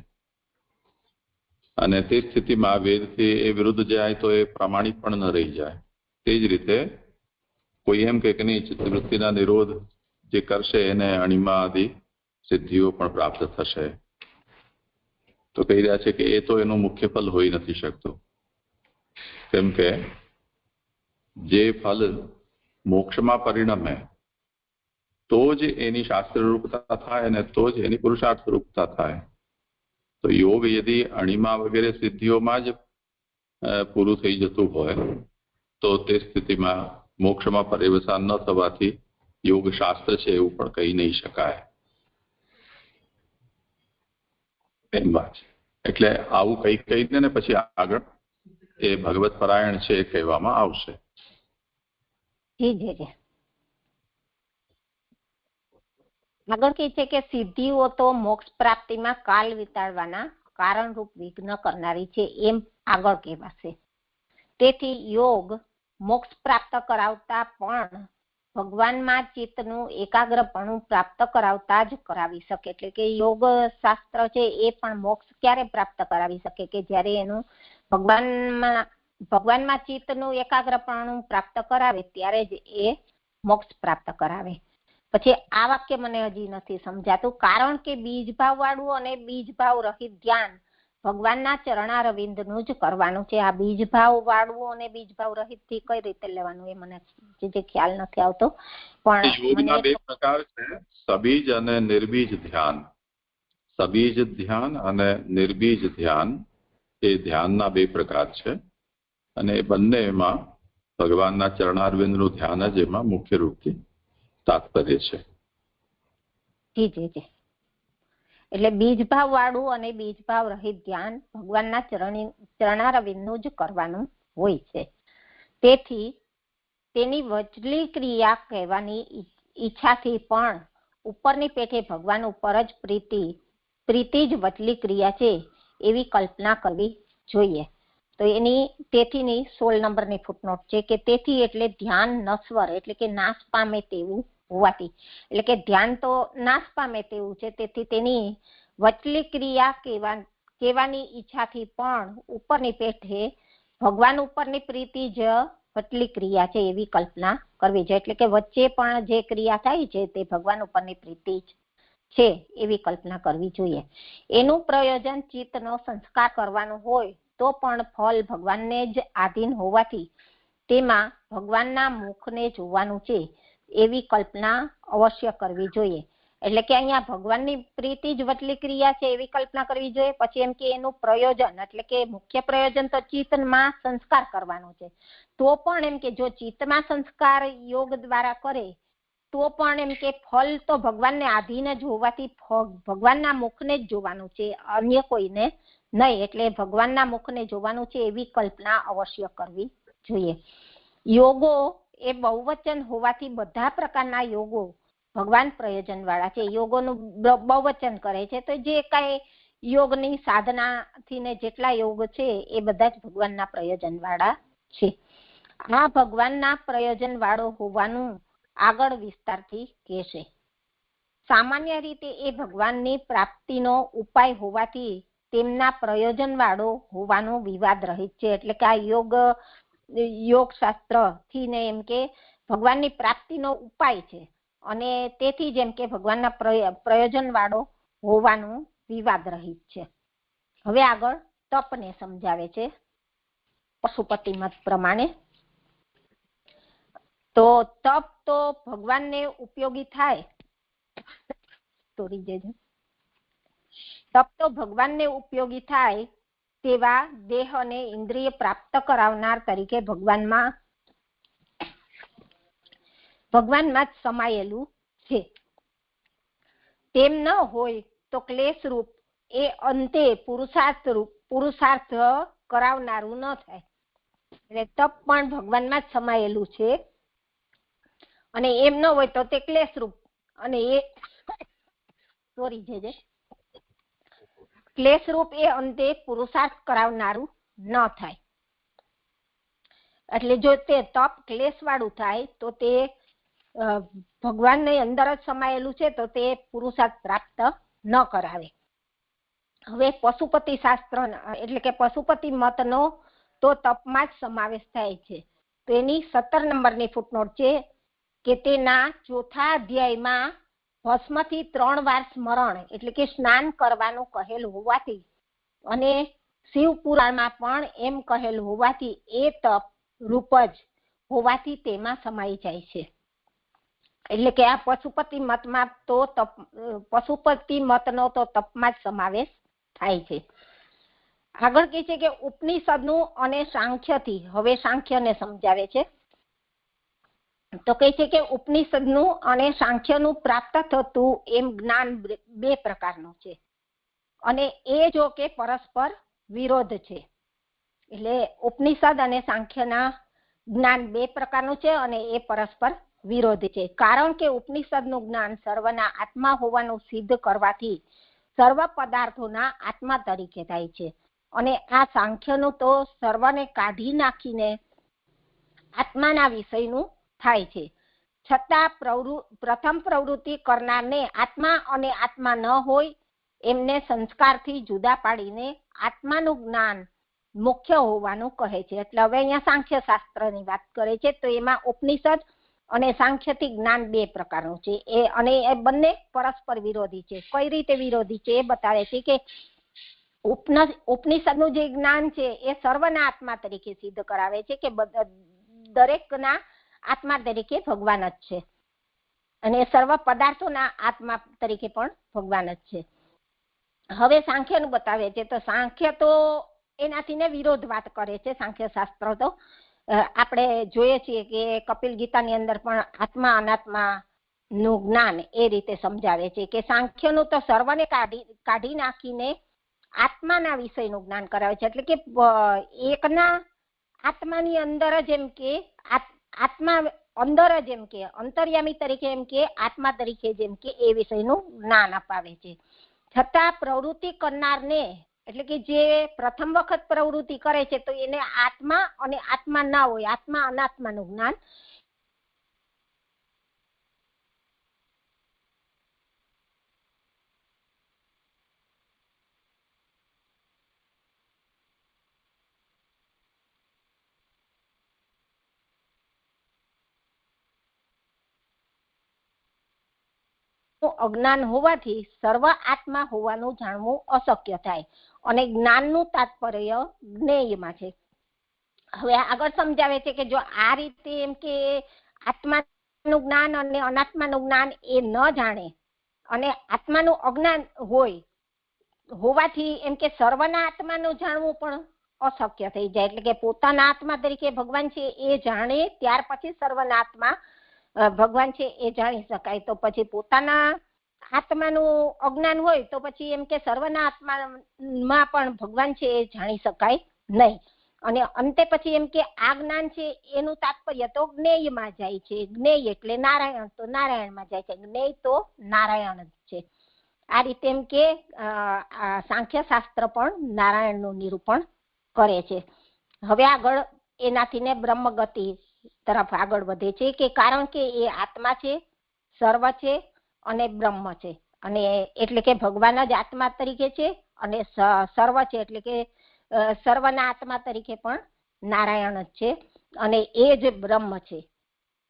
અને તે સ્થિતિમાં વેદથી એ વિરુદ્ધ જાય તો એ પ્રામાણિક પણ ન રહી જાય. તે જ રીતે કોઈ એમ કે નહીં ચિત્તવૃત્તિના નિરોધ જે કરશે એને અણિમા આદિ સિદ્ધિઓ પણ પ્રાપ્ત થશે. તો કહી રહ્યા છે કે એ તો એનું મુખ્ય ફલ હોઈ નથી શકતું, કેમ કે જે ફલ મોક્ષમાં પરિણમે તો જ એની શાસ્ત્ર રૂપતા થાય અને તો જ એની પુરુષાર્થ રૂપતા થાય. તો યોગ યદી અણિમા વગેરે સિદ્ધિઓમાં જ પૂરું થઈ જતું હોય તો તે સ્થિતિમાં મોક્ષમાં પર્યવસાન ન થવાથી યોગ શાસ્ત્ર છે એવું પણ કહી નહીં શકાય. એમ વાત એટલે આવું કહીને ને પછી આગળ એ ભગવત પરાયણ છે એ કહેવામાં આવશે. આગળ કહે છે કે સિદ્ધિઓ તો મોક્ષ પ્રાપ્તિમાં કાલ વિતાડવાના કારણરૂપ વિઘ્ન કરનારી છે એમ આગળ કહેવાશે. તેથી યોગ મોક્ષ પ્રાપ્ત કરાવતા પણ ભગવાનમાં ચિત્તનું એકાગ્રપણું પ્રાપ્ત કરાવતા જ કરાવી શકે. એટલે કે યોગ શાસ્ત્ર છે એ પણ મોક્ષ ક્યારે પ્રાપ્ત કરાવી શકે કે જ્યારે એનું ભગવાનમાં ચિત્તનું એકાગ્રપણું પ્રાપ્ત કરાવે ત્યારે જ એ મોક્ષ પ્રાપ્ત કરાવે. પછી આ વાક્ય મને હજી નથી સમજાતું, કારણ કે બીજ ભાવ વાળું અને બીજ ભાવ રહિત ધ્યાન ભગવાનના ચરણારવિંદનું જ કરવાનું છે. આ બીજ ભાવ વાળું અને બીજ ભાવ રહિત થી કઈ રીતે લેવાનું એ મને જે ખ્યાલ નથી આવતો. પણ યોગના બે પ્રકાર છે, સબીજ અને નિર્બીજ ધ્યાન. સબીજ ધ્યાન અને નિર્બીજ ધ્યાન એ ધ્યાનના બે પ્રકાર છે અને એ બંનેમાં ભગવાનના ચરણારવિંદનું ધ્યાન જ એમાં મુખ્ય રૂપથી તાત્પર્ય છે. એટલે બીજ ભાવ વાળું અને બીજ ભાવ રહિત ધ્યાન ભગવાનના ચરણારવિંદનું જ કરવાનું હોય છે. તેથી તેની વચલી ક્રિયા કહેવાની ઈચ્છાથી પણ ઉપરની પેઠે ભગવાન ઉપર જ પ્રીતિ જ વચલી ક્રિયા છે એવી કલ્પના કરવી જોઈએ. તો તેથીની 16 નંબરની ફૂટનોટ છે કે તેથી એટલે ધ્યાન નશ્વર એટલે કે નાશ પામે તેવું હોવાથી, એટલે કે ધ્યાન તો નાશ પામે તેવું છે, તેથી તેની વચલી ક્રિયા કહેવાની ઈચ્છાથી પણ ઉપરની પેઠે ભગવાન ઉપરની પ્રીતિ જ વચલી ક્રિયા છે એવી કલ્પના કરવી જોઈએ. એટલે કે વચ્ચે પણ જે ક્રિયા થાય છે તે ભગવાન ઉપરની પ્રીતિ જ છે એવી કલ્પના કરવી જોઈએ. એનું પ્રયોજન ચિત્તનો સંસ્કાર કરવાનું હોય તો પણ ફળ ભગવાનને જ આધીન હોવાથી તેમાં ભગવાનના મુખને જોવાનું છે એવી કલ્પના અવશ્ય કરવી જોઈએ. એટલે કે અહીંયા ભગવાનની પ્રીતિ જ વચલી ક્રિયા છે એવી કલ્પના કરવી જોઈએ. પછી એમ કે એનું પ્રયોજન એટલે કે મુખ્ય પ્રયોજન તો ચિત્તમાં સંસ્કાર કરવાનો છે, તો પણ એમ કે જો ચિત્તમાં સંસ્કાર યોગ દ્વારા કરે તો પણ એમ કે ફળ તો ભગવાનને આધીન જ હોવાથી ભગવાનના મુખને જ જોવાનું છે, અન્ય કોઈને નહીં. એટલે ભગવાનના મુખને જોવાનું છે એવી કલ્પના અવશ્ય કરવી જોઈએ. યોગો એ બહુવચન હોવાથી બધા પ્રકારના યોગો ભગવાન પ્રયોજન વાળા છે. યોગોનું બહુવચન કરે છે તો જે કઈ યોગની સાધનાથી ને જેટલા યોગ છે એ બધા જ ભગવાનના પ્રયોજન વાળા છે. આ ભગવાનના પ્રયોજન વાળો હોવાનું આગળ વિસ્તારથી કહેશે. સામાન્ય રીતે એ ભગવાનની પ્રાપ્તિનો ઉપાય હોવાથી તેમના પ્રયોજન વાળો હોવાનો વિવાદ રહિત છે. એટલે કે આ યોગ શાસ્ત્ર થી ને એમ કે ભગવાનની પ્રાપ્તિનો ઉપાય છે અને તેથી જેમ કે ભગવાનના પ્રયોજન વાળો હોવાનું વિવાદ રહિત છે. હવે આગળ તપને સમજાવે છે પશુપતિ મત પ્રમાણે. તો તપ તો ભગવાનને ઉપયોગી થાય તપ તો ભગવાનને ઉપયોગી થાય તેવા દેહ અને ઇન્દ્રિય પ્રાપ્ત કરાવનાર તરીકે ભગવાનમાં જ સમાયેલું છે. તેમ ન હોય તો ક્લેશ રૂપ એ અંતે પુરુષાર્થ કરાવનારું ન થાય. એટલે તપ પણ ભગવાનમાં જ સમાયેલું છે અને એમ ન હોય તો તે ક્લેશ રૂપ અને ક્લેશ રૂપ એ અંતે પુરુષાર્થ કરાવનારું ન થાય. એટલે જો તે તપ ક્લેશ વાળું થાય તો તે ભગવાનની અંદર જ સમાયેલું છે તો તે પુરુષાર્થ પ્રાપ્ત ન કરાવે. હવે પશુપતિ શાસ્ત્ર એટલે કે પશુપતિ મતનો તો તપમાં જ સમાવેશ થાય છે. તો એની 17 નંબરની ફૂટનોટ છે કે તેના ચોથા અધ્યાયમાં ભસ્મથી 3 વાર સ્મરણ એટલે કે સ્નાન કરવાનું કહેલું હોવાથી અને શિવ પુરાણમાં પણ એમ કહેલું હોવાથી એ તપ રૂપ જ હોવાથી તેમાં સમાઈ જાય છે. એટલે કે આ પશુપતિ મતમાં તો પશુપતિ મતનો તો તપમાં જ સમાવેશ થાય છે. આગળ કહે છે કે ઉપનિષદનું અને સાંખ્યથી, હવે સાંખ્યને સમજાવે છે. તો કહે છે કે ઉપનિષદનું અને સાંખ્યનું પ્રાપ્ત થતું એમ જ્ઞાન 2 પ્રકારનું છે અને એ જો કે પરસ્પર વિરોધ છે. એટલે ઉપનિષદ અને સાંખ્યના જ્ઞાન 2 પ્રકારનું છે અને એ પરસ્પર વિરોધ છે. કારણ કે ઉપનિષદનું જ્ઞાન સર્વના આત્મા હોવાનું સિદ્ધ કરવાથી સર્વ પદાર્થોના આત્મા તરીકે થાય છે અને આ સાંખ્યનું તો સર્વને કાઢી નાખીને આત્માના વિષયનું થાય છે. છતાં પ્રથમ પ્રવૃત્તિ કરનારને આત્મા અને આત્મા ન હોય એમને સંસ્કારથી જુદા પાડીને આત્માનું જ્ઞાન મુખ્ય હોવાનું કહે છે. એટલે હવે અહીંયા સાંખ્ય શાસ્ત્રની વાત કરે છે. તો એમાં ઉપનિષદ અને સાંખ્યથી જ્ઞાન 2 પ્રકારનું છે અને એ બંને પરસ્પર વિરોધી છે. કઈ રીતે વિરોધી છે એ બતાવે છે કે ઉપનિષદનું જે જ્ઞાન છે એ સર્વના આત્મા તરીકે સિદ્ધ કરાવે છે કે દરેકના આત્મા તરીકે ભગવાન જ છે અને સર્વ પદાર્થોના આત્મા તરીકે પણ ભગવાન જ છે. હવે સાંખ્યનું બતાવે છે. તો સાંખ્ય તો એનાથી ને વિરોધ વાત કરે છે. સાંખ્ય શાસ્ત્ર તો આપણે જોઈએ છીએ કે કપિલ ગીતાની અંદર પણ આત્મા અનાત્મા નું જ્ઞાન એ રીતે સમજાવે છે કે સાંખ્યનું તો સર્વને કાઢી નાખીને આત્માના વિષયનું જ્ઞાન કરાવે છે. એટલે કે એકના આત્માની અંદર જ એમ કે આત્મા અંદર જ એમ કે અંતર્યામી તરીકે એમ કે આત્મા તરીકે જેમ કે એ વિષયનું જ્ઞાન અપાવે છે. છતાં પ્રવૃત્તિ કરનારને એટલે કે જે પ્રથમ વખત પ્રવૃત્તિ કરે છે તો એને આત્મા અને આત્મા ના હોય, આત્મા અનાત્માનું જ્ઞાન અજ્ઞાન હોવાથી સર્વ આત્મા હોવાનું જાણવું અશક્ય થાય અને જ્ઞાનનું તાત્પર્ય જ્ઞેયમાં છે. હવે આગળ સમજાવે છે કે જો આ રીતે એમ કે આત્માનું જ્ઞાન અને અનાત્માનું જ્ઞાન એ ન જાણે અને આત્માનું અજ્ઞાન હોવાથી એમ કે સર્વના આત્માનું જાણવું પણ અશક્ય થઈ જાય. એટલે કે પોતાના આત્મા તરીકે ભગવાન છે એ જાણે ત્યાર પછી સર્વના આત્મા ભગવાન છે એ જાણી શકાય. તો પછી પોતાના આત્માનું અજ્ઞાન હોય તો પછી એમ કે સર્વના આત્મામાં પણ ભગવાન છે એ જાણી શકાય નહીં અને અંતે પછી એમ કે આ જ્ઞાન છે એનું તાત્પર્ય તો જ્ઞેયમાં જાય છે. જ્ઞેય એટલે નારાયણ, તો નારાયણમાં જાય છે. જ્ઞેય તો નારાયણ જ છે. આ રીતે એમ કે સાંખ્ય શાસ્ત્ર પણ નારાયણનું નિરૂપણ કરે છે. હવે આગળ એનાથી ને બ્રહ્મગતિ તરફ આગળ વધે છે કે કારણ કે એ આત્મા છે, સર્વ છે અને બ્રહ્મ છે અને એટલે કે ભગવાન જ આત્મા તરીકે છે અને સર્વ છે એટલે કે સર્વના આત્મા તરીકે પણ નારાયણ જ છે અને એ જ બ્રહ્મ છે.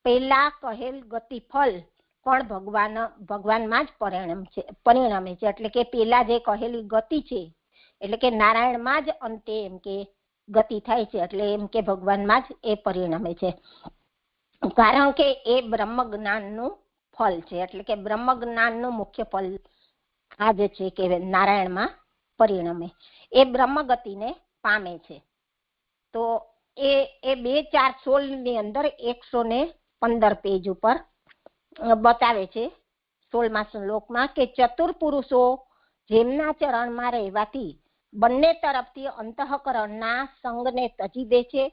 પહેલા કહેલ ગતિ ફલ પણ ભગવાનમાં જ પરિણમે છે. એટલે કે પેલા જે કહેલી ગતિ છે એટલે કે નારાયણમાં જ અંતે એમ કે ગતિ થાય છે એટલે એમ કે ભગવાનમાં જ એ પરિણમે છે. કારણ કે એ બ્રહ્મ જ્ઞાનનું ફલ છે. એટલે કે બ્રહ્મ જ્ઞાનનું મુખ્ય ફલ આ જ છે કે નારાયણમાં પરિણમે, એ બ્રહ્મ ગતિને પામે છે. તો એ 2-4-16 ની અંદર 115 પેજ ઉપર બતાવે છે 16મા શ્લોકમાં કે ચતુર પુરુષો જેમના ચરણમાં રહેવાથી બંને તરફથી અંતઃકરણના સંગને તજી દે છે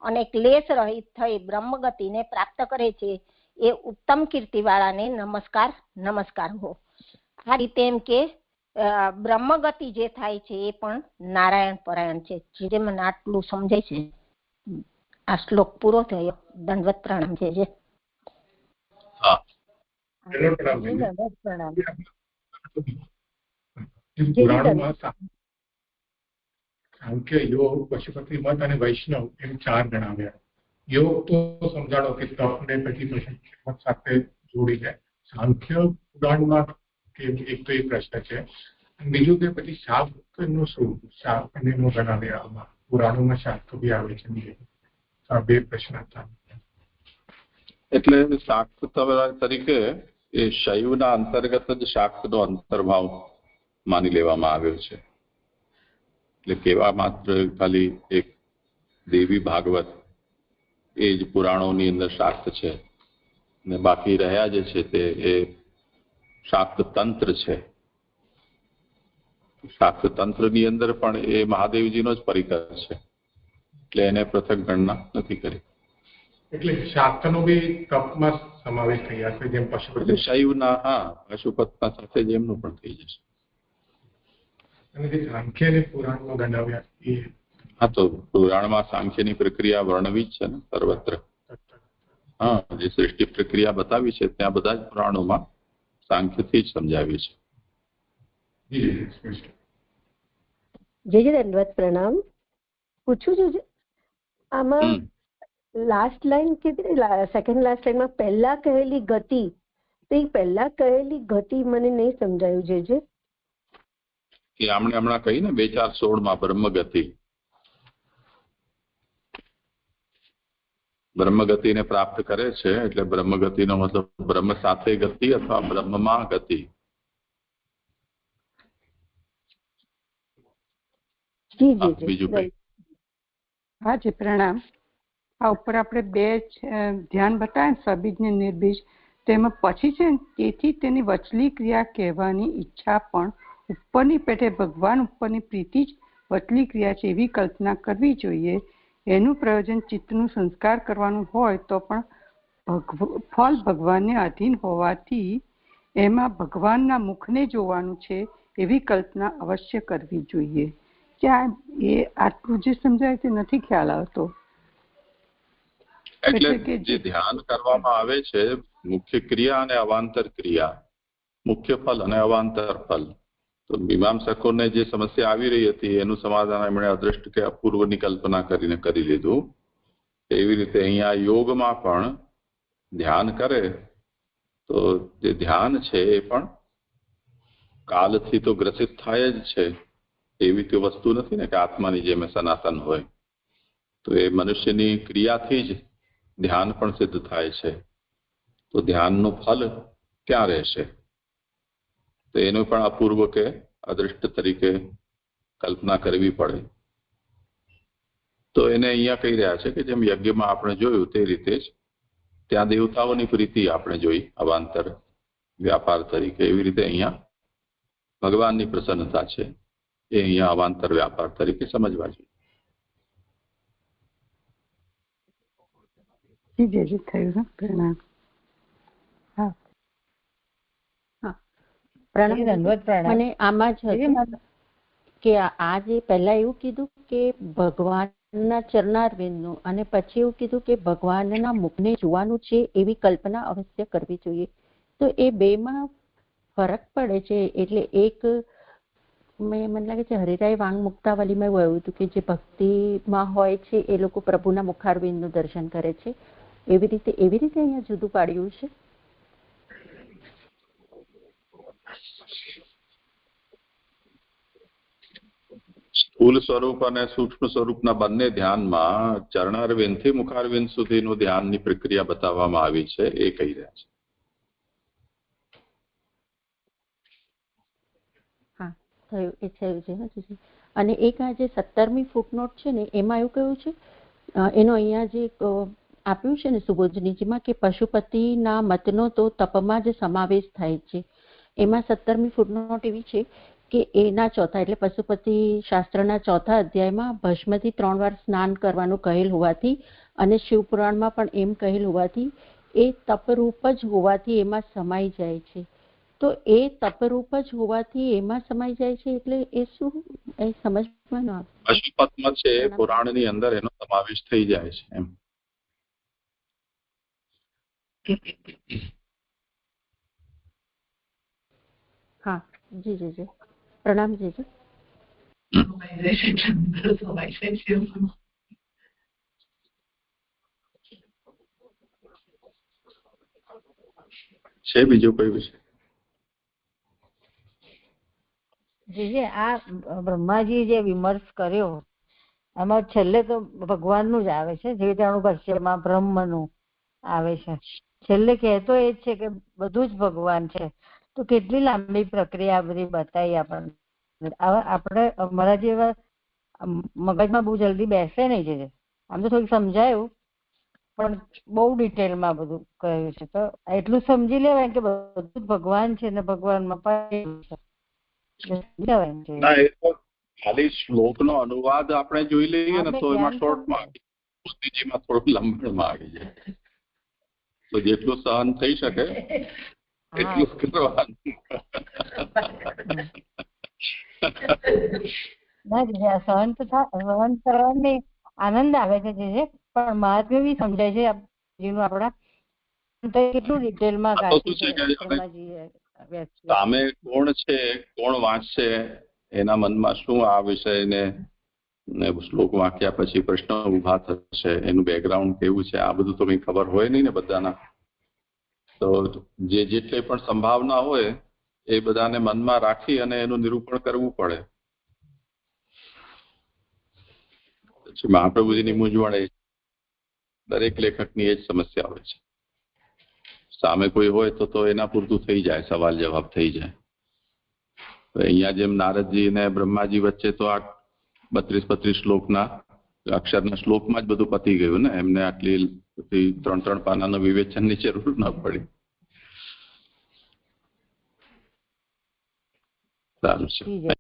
અને ક્લેશ રહિત થઈ બ્રહ્મગતિને પ્રાપ્ત કરે છે એ ઉત્તમ કીર્તિવાળાને નમસ્કાર હો. આ રીતે એમ કે બ્રહ્મગતિ જે થાય છે એ પણ નારાયણ પરાયણ છે. જે મને આટલું સમજાય છે. આ શ્લોક પૂરો થયો. દંડવત પ્રણામ છે. પુરાણોમાં સાંખ્ય, યોગ, પશુપતિ મત અને વૈષ્ણવ એમ 4 ગણાવ્યા. યોગ તો સમજાણો કે તપને પછી પશુપતિ મત સાથે જોડીને. સાંખ્ય પુરાણમાં એક તો એ પ્રશ્ન છે. બીજું કે પછી શાક્તનું શું? શાક્ત અને એનો ગણાવ્યા આમાં પુરાણોમાં શાક્ત બી આવે છે. આ 2 પ્રશ્ન હતા. એટલે શાક્ત તરીકે એ શૈવના અંતર્ગત જ શાક્તનો અંતર્ભાવ માની લેવામાં આવ્યો છે. એટલે કેવા માત્ર ખાલી એક દેવી ભાગવત એ જ પુરાણોની અંદર શાક્ત છે, ને બાકી રહ્યા જે છે તે એ શાક્ત તંત્ર છે. શાક્ત તંત્રની અંદર પણ એ મહાદેવજીનો જ પરિકર છે, એટલે એને પૃથક ગણના નથી કરી. એટલે શાક્તનો બી તપમાં સમાવેશ થઈ જશે, જેમ પશુપતિ શૈવના પશુપતના સાથે જ એમનું પણ થઈ જશે. અને જે સાંખ્યને પુરાણમાં ગણાવ્યા એ તો પુરાણમાં સાંખ્યની પ્રક્રિયા વર્ણવી જ છે ને સર્વત્ર. જે સૃષ્ટિ પ્રક્રિયા બતાવી છે ત્યાં બધા જ પુરાણોમાં સાંખ્યથી જ સમજાવી છે. જે દંડવત પ્રણામ. પૂછું છું આમાં લાસ્ટ લાઈન કીધી, સેકન્ડ લાસ્ટ લાઈનમાં પહેલા કહેલી ગતિ, તો એ પહેલા કહેલી ગતિ મને નહીં સમજાયું. જે કે આપણે હમણાં કહી ને 2-4-16 બ્રહ્મગતિ. બ્રહ્મગતિને પ્રાપ્ત કરે છે એટલે બ્રહ્મગતિનો મતલબ બ્રહ્મ સાથે ગતિ અથવા બ્રહ્મમાં ગતિ. બીજું કઈ? હા જી પ્રણામ. આ ઉપર આપણે 2 ધ્યાન બતાવ્યા, સબીજ ને નિર્બીજ. તેમાં પછી છે ને તેથી તેની વચલી ક્રિયા કહેવાની ઈચ્છા પણ ઉપરની પેટે ભગવાન ઉપરની પ્રીતિ જ વચલી ક્રિયા છે એવી કલ્પના કરવી જોઈએ. એનું પ્રયોજન ચિત્તનું સંસ્કાર કરવાનું હોય તો પણ ફળ ભગવાનને અધીન હોવાથી એમાં ભગવાનના મુખને જોવાનું છે એવી કલ્પના અવશ્ય કરવી જોઈએ. ક્યાં એ આટલું જે સમજાય તે નથી ખ્યાલ આવતો. એટલે જે ધ્યાન કરવામાં આવે છે મુખ્ય ક્રિયા અને અવાંતર ક્રિયા, મુખ્ય ફલ અને અવાંતર ફલ. તો મીમાંસકોને જે સમસ્યા આવી રહી હતી એનું સમાધાન એમણે અદૃષ્ટ કે અપૂર્વની કલ્પના કરીને કરી લીધું. એવી રીતે અહીંયા યોગમાં પણ ધ્યાન કરે તો જે ધ્યાન છે એ પણ કાલથી તો ગ્રસિત થાય જ છે. એવી તો વસ્તુ નથી ને કે આત્માની જેમ સનાતન હોય. તો એ મનુષ્યની ક્રિયાથી જ ધ્યાન પણ સિદ્ધ થાય છે. તો ધ્યાનનું ફલ ક્યાં રહેશે? તો એનું પણ અપૂર્વ કે અદૃષ્ટ તરીકે કલ્પના કરવી પડે. તો એને અહીંયા કહી રહ્યા છે કે જેમ યજ્ઞમાં આપણે જોયું તે રીતે જ ત્યાં દેવતાઓની પ્રીતિ આપણે જોઈ અવાંતર વ્યાપાર તરીકે, એવી રીતે અહીંયા ભગવાનની પ્રસન્નતા છે એ અહીંયા અવાંતર વ્યાપાર તરીકે સમજવા જોઈએ. પ્રણામ. મને આમાં જ હતું કે આ જે પહેલા એવું કીધું કે ભગવાનના ચરણારવિંદનું, અને પછી એવું કીધું કે ભગવાનના મુખને જોવાનું છે એવી કલ્પના અવશ્ય કરવી જોઈએ. તો એ બેમાં ફરક પડે છે. એટલે એક મને લાગે છે હરિરાય વાંગ મુક્તાવલીમાં એવું આવ્યું હતું કે જે ભક્તિમાં હોય છે એ લોકો પ્રભુના મુખારવિંદનું દર્શન કરે છે. એવી રીતે અહીંયા જુદું પાડ્યું છે. સ્થૂલ સ્વરૂપ અને સૂક્ષ્મ સ્વરૂપના બંને ધ્યાનમાં ચરણારવિંદથી મુખારવિંદ સુધીનું ધ્યાનની પ્રક્રિયા બતાવવામાં આવી છે એ કહી રહ્યા છે. થયું છે. અને એક આ જે 17મી ફૂટનોટ છે ને એમાં એવું કહ્યું છે, એનો અહીંયા જે આપ્યું છે ને સુબોધનીજીમાં કે પશુપતિના મતનો તો તપમાં જ સમાવેશ થાય છે. એમાં 17મી ફૂટનોટ એવી છે કે એના ચોથા એટલે પશુપતિ શાસ્ત્રના ચોથા અધ્યાયમાં ભસ્મથી 3 વાર સ્નાન કરવાનું કહેલ હોવાથી અને શિવપુરાણમાં પણ એમ કહેલ હોવાથી એ તપરૂપ જ હોવાથી એમાં સમાઈ જાય છે. તો એ તપરૂપ જ હોવાથી એમાં સમાઈ જાય છે એટલે એ શું એ સમજવાનું આવે? પશુપતમાં છે પુરાણની અંદર એનો સમાવેશ થઈ જાય છે એમ. હા જી. પ્રણામ જીજુ. છે બીજો કોઈ વિષય? જે આ બ્રહ્માજી જે વિમર્શ કર્યો એમાં છેલ્લે તો ભગવાનનું જ આવે છે, જે જાણું કશ્યપમાં બ્રહ્મનું આવે છે. છેલ્લે કહેતો એ જ છે કે બધું જ ભગવાન છે. તો કેટલી લાંબી પ્રક્રિયા બધી બતાવી આપણને. આપણે અમારા જેવા મગજમાં બહુ જલ્દી બેસે નહીં છે. આમ તો થોડું સમજાયું પણ બહુ ડિટેલમાં બધું કહ્યું છે. તો એટલું સમજી લેવાય કે બધું જ ભગવાન છે ને ભગવાનમાં પામેલું છે. ના, એ તો ખાલી શ્લોકનો અનુવાદ આપણે જોઈ લઈએ ને તો એમાં શોર્ટમાં બુદ્ધિજીમાં થોડું લંબાણમાં આવી જાય. તો જેટલું સહન થઈ શકે એટલું કરવાનું. સહન તો સહન કરવાની આનંદ આવે છે જે પણ મહાત્મ્ય બી સમજાય છે આપણા કેટલું ડિટેલમાં સામે કોણ છે, કોણ વાંચશે, એના મનમાં શું આ વિષયને શ્લોક વાંચ્યા પછી પ્રશ્ન ઉભા થશે, એનું બેકગ્રાઉન્ડ કેવું છે, આ બધું તો કઈ ખબર હોય નહીં ને બધાના. તો જે જેટલી પણ સંભાવના હોય એ બધાને મનમાં રાખી અને એનું નિરૂપણ કરવું પડે. પછી મહાપ્રભુજીની મૂંઝવણ એ દરેક લેખકની એ જ સમસ્યા હોય છે. સામે કોઈ હોય તો એના પૂરતું થઈ જાય, સવાલ જવાબ થઈ જાય. અહીંયા જેમ નારદજી ને બ્રહ્માજી વચ્ચે તો આ 32 શ્લોકના અક્ષરના શ્લોકમાં જ બધું પતી ગયું ને. એમને આટલી 3 પાનાના વિવેચનની જરૂર ન પડી. સારું છે.